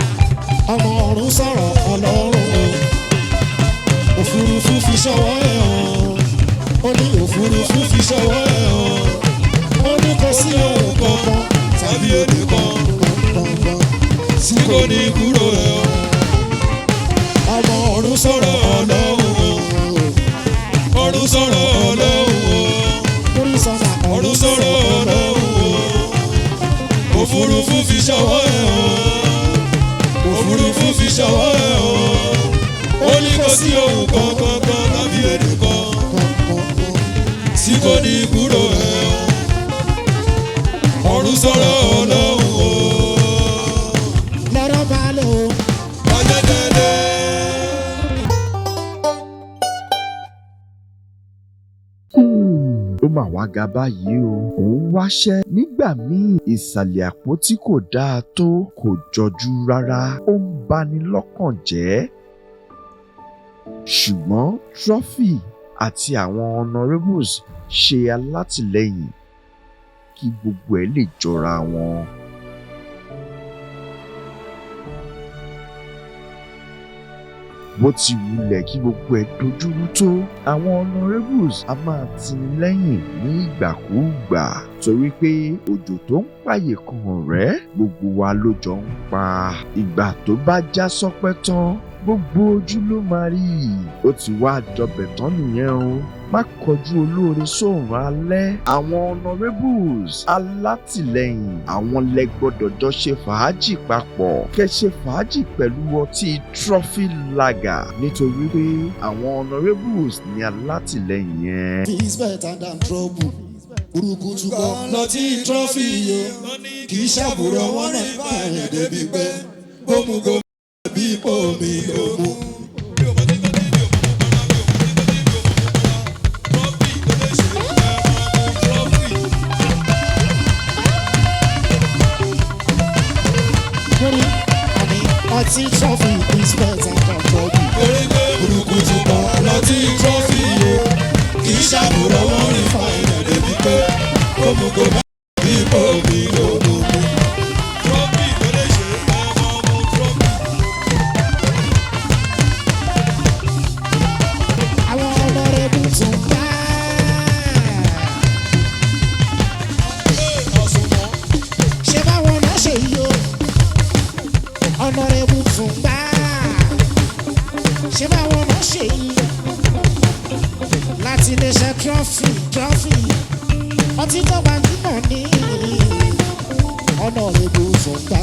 Speaker 3: ọmọ ọ̀run sọ̀rọ̀ ọlọ́run o òfurufú fi ṣọwọ́ ẹ̀ hàn ó ní òfurufú fi ṣọwọ́ ẹ̀ hàn ó ní kò sí ohun kankan
Speaker 4: tàbí èdè kan
Speaker 3: kankan
Speaker 4: tí kò ní kúrò ẹ̀ o.
Speaker 3: ọmọ ọ̀run sọ̀rọ̀ ọlọ́run o
Speaker 4: ọ̀run sọ̀rọ̀ ọlọ́run o.
Speaker 3: múrítọ́dà
Speaker 4: ọ̀run sọ̀rọ̀ ọlọ́run o. òfurufú fi ṣọwọ́ ẹ̀ hàn. òfurufú fi ṣọwọ́ ẹ̀ hàn. ó ní kò sí ohun kankan tàbí èdè kan tí kò ní kúrò ẹ̀ o. ọ̀run sọ̀rọ̀ ọlọ́run o.
Speaker 3: lọ́rọ̀ máa lẹ̀ o.
Speaker 4: ọjọ́ tẹ̀lé.
Speaker 5: ó mà wá ga báyìí o. Òun wáṣẹ́ nígbà míì ìsàlẹ̀ àpótí kò dáa tó, kò jọjú rárá, ó ń bani lọ́kàn jẹ́. Ṣùgbọ́n Trophy àti àwọn honourables ṣe alátìlẹ́yìn kí gbogbo ẹ̀ lè jọra wọn. Bó ti wulẹ̀ kí gbogbo ẹ̀ dojúrú tó, àwọn honourables a máa tini lẹ́yìn ní ìgbàkúùgbà torí pé òjò tó ń pààyè kan ọ̀rẹ́ gbogbo wa ló jọ ń pa. Ìgbà tó bá já sọ́pẹ́ tán gbogbo ojú ló máa rí i. Ó ti wá dọbẹ̀ tán nìyẹn o. Má kọjú olóore sóòrùn alẹ́. Àwọn honourables alátìlẹ́yìn àwọn lẹ gbọ́dọ̀ jọ ṣe fàájì papọ̀. Kẹ́ ṣe fàájì pẹ̀lú ọtí Trophy Lager nítorí pé àwọn honourables ní alátìlẹ́yìn yẹn.
Speaker 3: It's better than trouble. Burúkutu kan lọtí Trophy yo. Kì í ṣàbùrọ̀ wọn náà báyìí débi pé gómùgómù bí omi òmu. Ọtí Trophy is better than trouble.
Speaker 4: Burúkutu kan lọtí Trophy yo. Kì í ṣàbùrọ̀ wọn rí fáìlẹ̀ débi pé gómùgómù bí omi òmu.
Speaker 3: Trophy ọtí tó gbajúmọ̀ ní Honourable Zumba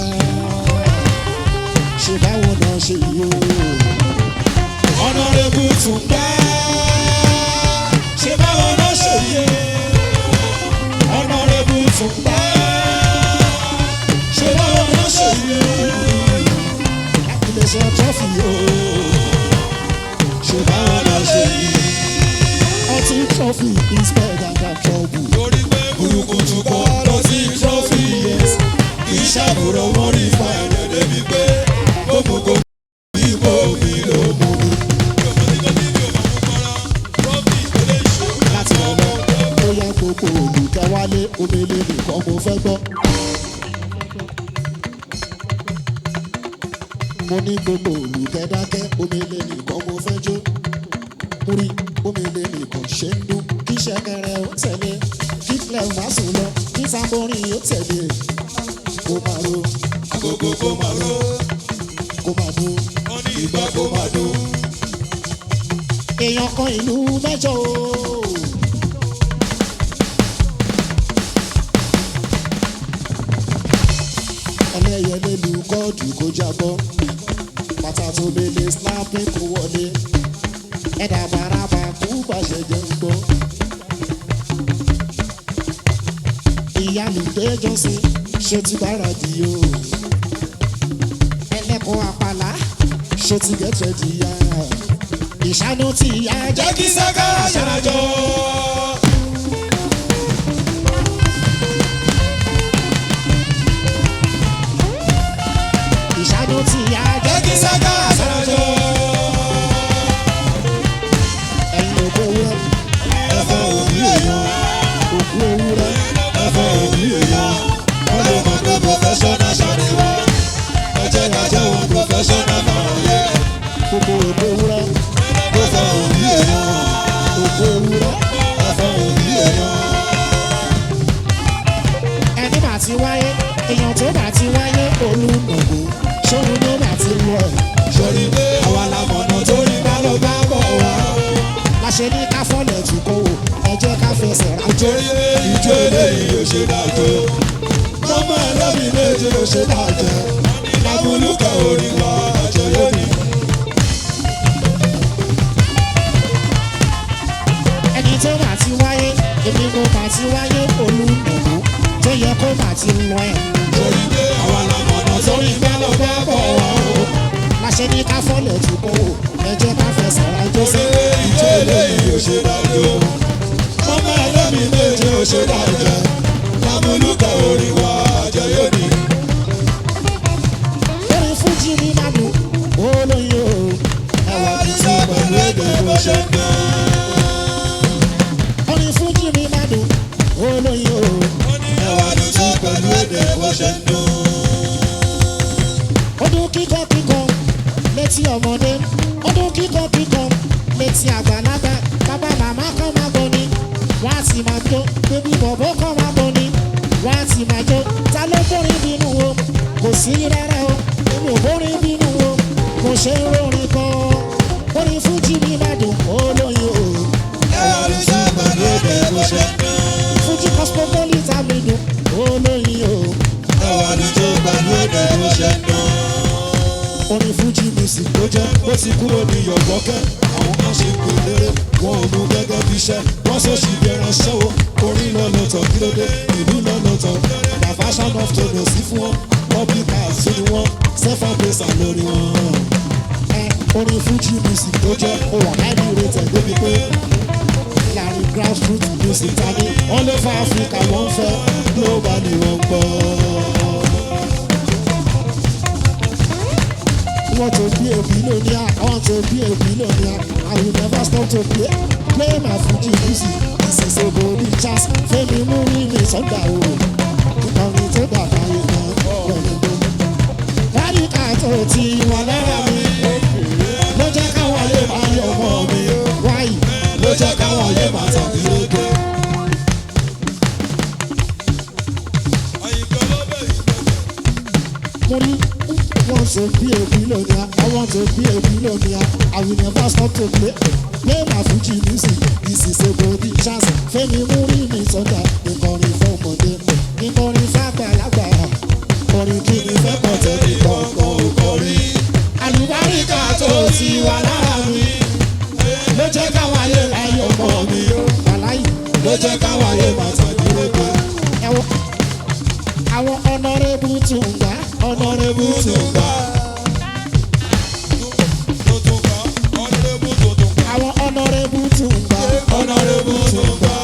Speaker 3: ṣe báwọn náà ṣe yí o.
Speaker 4: Honourable Zumba ṣe báwọn náà ṣe yí o. Honourable Zumba ṣe báwọn náà ṣe yí o.
Speaker 3: Iléeṣẹ́ Trophy o
Speaker 4: ṣe báwọn náà ṣe yí o.
Speaker 3: Ọtí Trophy is better than trouble.
Speaker 4: Torí pé burúkutu kan lọtí Trophy yes. Kì í ṣàbùrọ̀ wọn rí fáìlẹ̀ débi pé gómùgómù bí omi ló mú mi.
Speaker 3: Láti ọ̀nà ó yẹ gbogbo olùkẹ́wálé omele nìkan mo fẹ́ gbọ́. Mo ní gbogbo olùkẹ́dákẹ́ omele nìkan mo fẹ́ jó. Mo rí omele nìkan ṣe ń dún kí ṣẹ̀kẹ̀rẹ̀ ó tẹ̀lé kí flẹ̀ má sùn lọ kí tamborin ó tẹ̀lé. Kó máa ro
Speaker 4: Agogo kó máa ró,
Speaker 3: kó máa dún.
Speaker 4: wọ́n ní ìgbà kó máa dún.
Speaker 3: Èèyàn kan ìlú mẹ́jọ o. Ẹlẹ́yẹlé lu kọ́ọ̀dù kó jábọ́. Bàtà tó bèlè snapping kó wọlé. Ẹ̀dà bàràbà kú bàṣẹ jẹ́ ń gbọ́. Ìyá mi dé jọ́sìn ṣe ti gbáradì o. Ẹlẹ́kọ̀ọ́ àpàlà ṣe ti gẹ̀tẹ̀ dìyà. Ìṣáná tí ìyá jẹ́ kí sákàrà ṣàjọ. Ìṣáná tí ìyá jẹ́ kí sákàrà ṣàjọ. Ẹ̀yin òkú ewúrẹ́
Speaker 4: Ẹ̀fọ́ òbí èèyàn,
Speaker 3: òkú ewúrẹ́
Speaker 4: ẹ̀fọ́ òbí èèyàn. Wọ́n lè mọ̀ pé professional ṣàrí wọn. Ẹ jẹ́ ká jẹ́ wọn professional máa yẹ.
Speaker 3: gbogbo òkú ewúrẹ́
Speaker 4: Ẹ̀fọ́ òbí èèyàn,
Speaker 3: òkú ewúrẹ́.
Speaker 4: ẹ̀fọ́ òbí èèyàn.
Speaker 3: Ẹni bá ti wáyé èèyàn tó bá ti wáyé olùmọ̀gbò ṣóun ló bá ti lọ ẹ̀.
Speaker 4: Sọ̀rí pé àwa la mọ̀nà tó rí bá lọ bá bọ̀ wá.
Speaker 3: Láṣẹ ní ká fọ́lẹ̀ tù kó wò ẹ jẹ́ ká fẹsẹ̀ rájò.
Speaker 4: Torí pé ìjọ eléyìí ò ṣe dájọ́. Mọ́mọ́ ẹlẹ́bi méje ò ṣe dájẹ́. Lábúlùkà orin wa àjọ lónìí.
Speaker 3: Ẹni tó bá ti wáyé èmi mo bá ti wáyé olùmọ̀gbò tó yẹ kó bá ti lọ ẹ̀.
Speaker 4: Torí pé àwa la mọ̀nà tó rí bá lọ bá bọ̀ wá.
Speaker 3: Láṣẹ ní ká fọ́lẹ̀ tù kó wò ẹ jẹ́ ká fẹsẹ̀ rájò.
Speaker 4: Torí pé ìjọ eléyìí ò ṣe dájọ́. Mọ́mọ́ ẹlẹ́bi mi méje ò ṣe dájẹ́ lámúlùkẹ́ orin wa àjọyọ̀ ni.
Speaker 3: Orin Fújì ní Màdù, olóyin o.
Speaker 4: Ẹwà tuntun pẹ̀lú èdè bó ṣe ń dún.
Speaker 3: Orin Fújì ní Màdù, olóyin o.
Speaker 4: Ẹwà tuntun pẹ̀lú èdè bó ṣe ń dún.
Speaker 3: Ọdún kíkọ́ kíkọ́ létí ọmọdé. Ọdún kíkọ́ kíkọ́ létí àgbàlagbà. Bàbá màmá kọ́ máa bọ̀ ni. Wọ́n á sì máa jó. Bébí bọ̀bọ̀ kọ́ máa bọ̀ ni. Wọ́n á sì máa jó. Ta ló bórin bínú o? Kò sí rárá o. Èmi ò bórin bínú o. Kò ṣe é rórin kan. Orin Fújì ní Màdù, olóyin o.
Speaker 4: Ẹwà tuntun pẹ̀lú èdè bó ṣe ń dún.
Speaker 3: Fújì cosmopolitan mi dùn, olóyin o.
Speaker 4: Ẹwà tuntun pẹ̀lú èdè bó ṣe ń dún.
Speaker 3: Orin Fújì music
Speaker 4: Ló jẹ́ bó ti kúrò ní yọ̀gbọ́kẹ́. Àwọn kan ṣe pé lérè, wọn ò mú gẹ́gẹ́ bí iṣẹ́. Wọ́n sọ sí ibi ẹranṣẹ́ wo, orin lọ́lọ́tọ̀ kí ló dé, ìlú lọ́lọ́tọ̀. Na fashion of tono sí fún wọn, public house sí ni wọ́n, self-embrace lórí wọn.
Speaker 3: orin Fújì music
Speaker 4: Ló jẹ́
Speaker 3: ó wà highly rated débi pé láàrin grassroots music tani
Speaker 4: all over Africa wọ́n fẹ́, global ni wọ́n gbọ́.
Speaker 3: want to be a billionaire, I want to be a billionaire. I will never stop to play my Fújì music. This is a golden chance. Fẹ́mi mú rí mi sọ́dà o. Ìkànnì tó dàgbà yìí náà lọ́nà tó. Láyé àtò tí wọ́n lára mi. Ló jẹ́ káwọn ayé máa yọ ọmọ mi. Wáyé
Speaker 4: Ló jẹ́ káwọn ayé máa tàbí lóge.
Speaker 3: mo ní want to be a billionaire, I want to be a billionaire. I will never stop to play my Fújì music. This is a golden chance. Fẹ́mi mú rí mi sọ́dà. Ìkọrin fọ́mọdé, ìkọrin fàgbàlagbà. Orin kí ni fẹ́ pọ̀ tẹ́lẹ̀ kọ̀ọ̀kan ò kọrin. Àlùbáríkà tó ti wà lára mi. Ló jẹ́ káwọn ayé ayọ̀ mọ́ mi. Wàláyé
Speaker 4: Ló jẹ́ káwọn ayé máa tàbí lóge.
Speaker 3: ẹ̀wọ̀n. Àwọn honorable tún gbà. Honorable tún gbà. Àwọn honorable tún gbà.
Speaker 4: Honorable Tumba,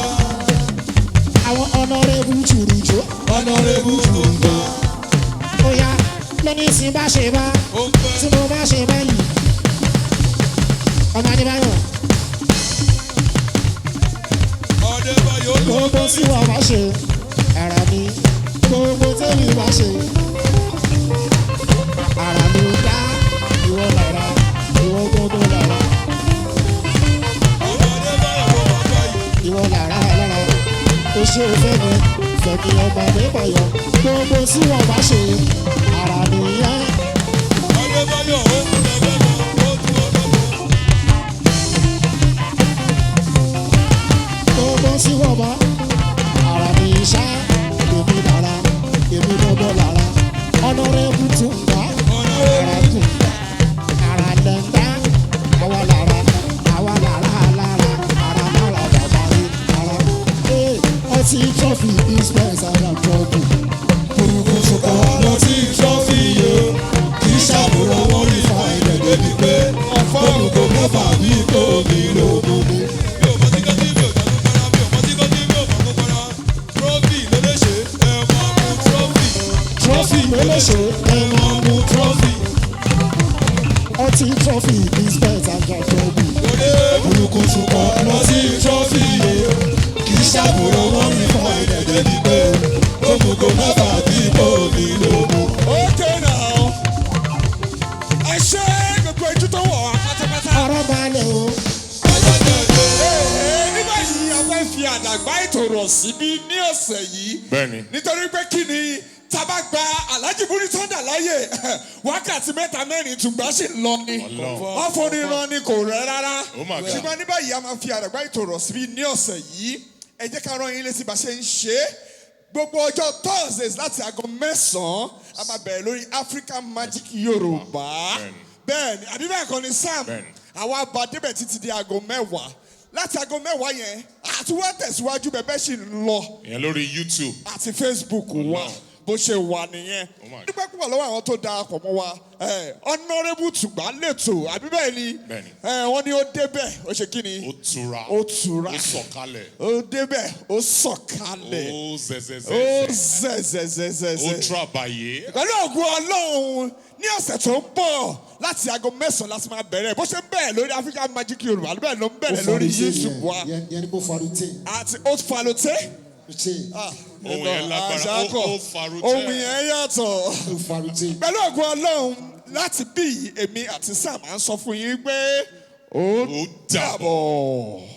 Speaker 3: Àwọn honorable Chùrùjó.
Speaker 4: Honorable Tumba,
Speaker 3: Ó yá lónìí tí bá ṣe bá. Tí mo bá ṣe báyìí. Ọmọ Adébáyọ̀. Gbogbo tí wọ́n bá ṣe. Ara mi. Gbogbo tẹ́mi bá ṣe. Ara mi ò dá. Ìwọ lára. Ìwọ gbogbo lára. Ìwọ lára lára. Ó ṣe òfé mi. Fẹ̀mí ọba Adébáyọ̀. Gbogbo tí wọ́n bá ṣe. Ara mi yá. Gbogbo tí wọ́n bá. Ara mi ṣá. Èmi lára. Èmi gbogbo lára. Honorable Tumba. Ara tún. Ara lẹ́ńdá. Àwa lára. Àwa lára lára. Ara lára bàbá rí. Ara. Ọtí trophy is better than trouble.
Speaker 4: Kùrùkùtùkọ̀ lọ sí trọ́fì yìí o. Kì í ṣàbùrọ̀ wọn rí fa ilẹ̀ débi pé olùkọ́ mẹ́fà bí kò mí lóògùn mi.
Speaker 3: Trophy ló lè ṣe.
Speaker 4: Ẹ máa mú trọ́fì.
Speaker 3: Ọtí trophy is better than trouble.
Speaker 4: Kùrùkùtùkọ̀ lọ sí trọ́fì yìí o. Kì í ṣàbùrọ̀ wọn rí fa ilẹ̀ débi pé olùkọ́ mẹ́fà bí kò mí lóògùn.
Speaker 1: Okay now. Ẹ ṣe gbogbo ojú tó wọ̀ wá pátápátá.
Speaker 3: Ọ̀rọ̀ balẹ̀ o.
Speaker 1: Ní báyìí a fẹ́ fi àdàgbà ètò rọ̀ síbí ní ọ̀sẹ̀ yìí.
Speaker 2: Bẹ́ẹ̀ni.
Speaker 1: Nítorí pé kí ni tá a bá gba Alhaji Buni Thunder láyè wákàtí mẹ́ta mẹ́rin tùgbà sì ń lọ ni. Wọ́n foni ran ni kò rẹ́ rárá.
Speaker 2: Ó mà ga.
Speaker 1: Ṣùgbọ́n ní báyìí a máa fi àdàgbà ètò rọ̀ síbí ní ọ̀sẹ̀ yìí. Ẹ jẹ́ ká rán yín létí bá ṣe ń ṣe é. Gbogbo ọjọ́ Thursdays láti aago 9:00 a máa bẹ̀rẹ̀ lórí African Magic Yorùbá. Bẹ́ẹ̀ni, àbí bẹ́ẹ̀ kọ́ ni Sam.
Speaker 2: Bẹ́ẹ̀ni.
Speaker 1: Àwa bá débẹ̀ títí di aago 10:00. Láti aago 10:00 yẹn, àtúwọ́ tẹ̀síwájú bẹ́ẹ̀ bẹ́ẹ̀ sì ń lọ
Speaker 2: Ìyẹn lórí YouTube.
Speaker 1: àti Facebook wa. bó ṣe wà nìyẹn. dúpẹ́ púpọ̀ lọ́wọ́ àwọn tó darapọ̀ mọ́ wa Honourable Tùgbà lẹ́tọ̀ àbí bẹ́ẹ̀ ni wọ́n ní ó débẹ̀ ó ṣe kí ni.
Speaker 2: ó tura
Speaker 1: ó
Speaker 2: sọ̀kalẹ̀.
Speaker 1: ó débẹ̀ ó sọ̀kalẹ̀.
Speaker 2: ó zẹ̀zẹ̀zẹ̀.
Speaker 1: ó zẹ̀zẹ̀zẹ̀zẹ̀.
Speaker 2: ó trabayé.
Speaker 1: pẹ̀lú ògùn Ọlọ́run ní ọ̀sẹ̀ tó ń bọ̀ láti aago 9 láti máa bẹ̀rẹ̀ bó ṣe ń bẹ̀rẹ̀ lórí African Magic Yorùbá bẹ́ẹ̀ ló ń bẹ̀rẹ̀ lórí YouTube wa.
Speaker 3: yẹn ni kò farute.
Speaker 1: àti ó farute.
Speaker 2: ohun yẹn lágbára ó farute.
Speaker 1: ohun yẹn yàtọ̀.
Speaker 3: ó farute.
Speaker 1: pẹ̀lú ògùn Ọlọ́run láti bí èmi àti Sam à ń sọ fún yín pé ó dàbọ̀.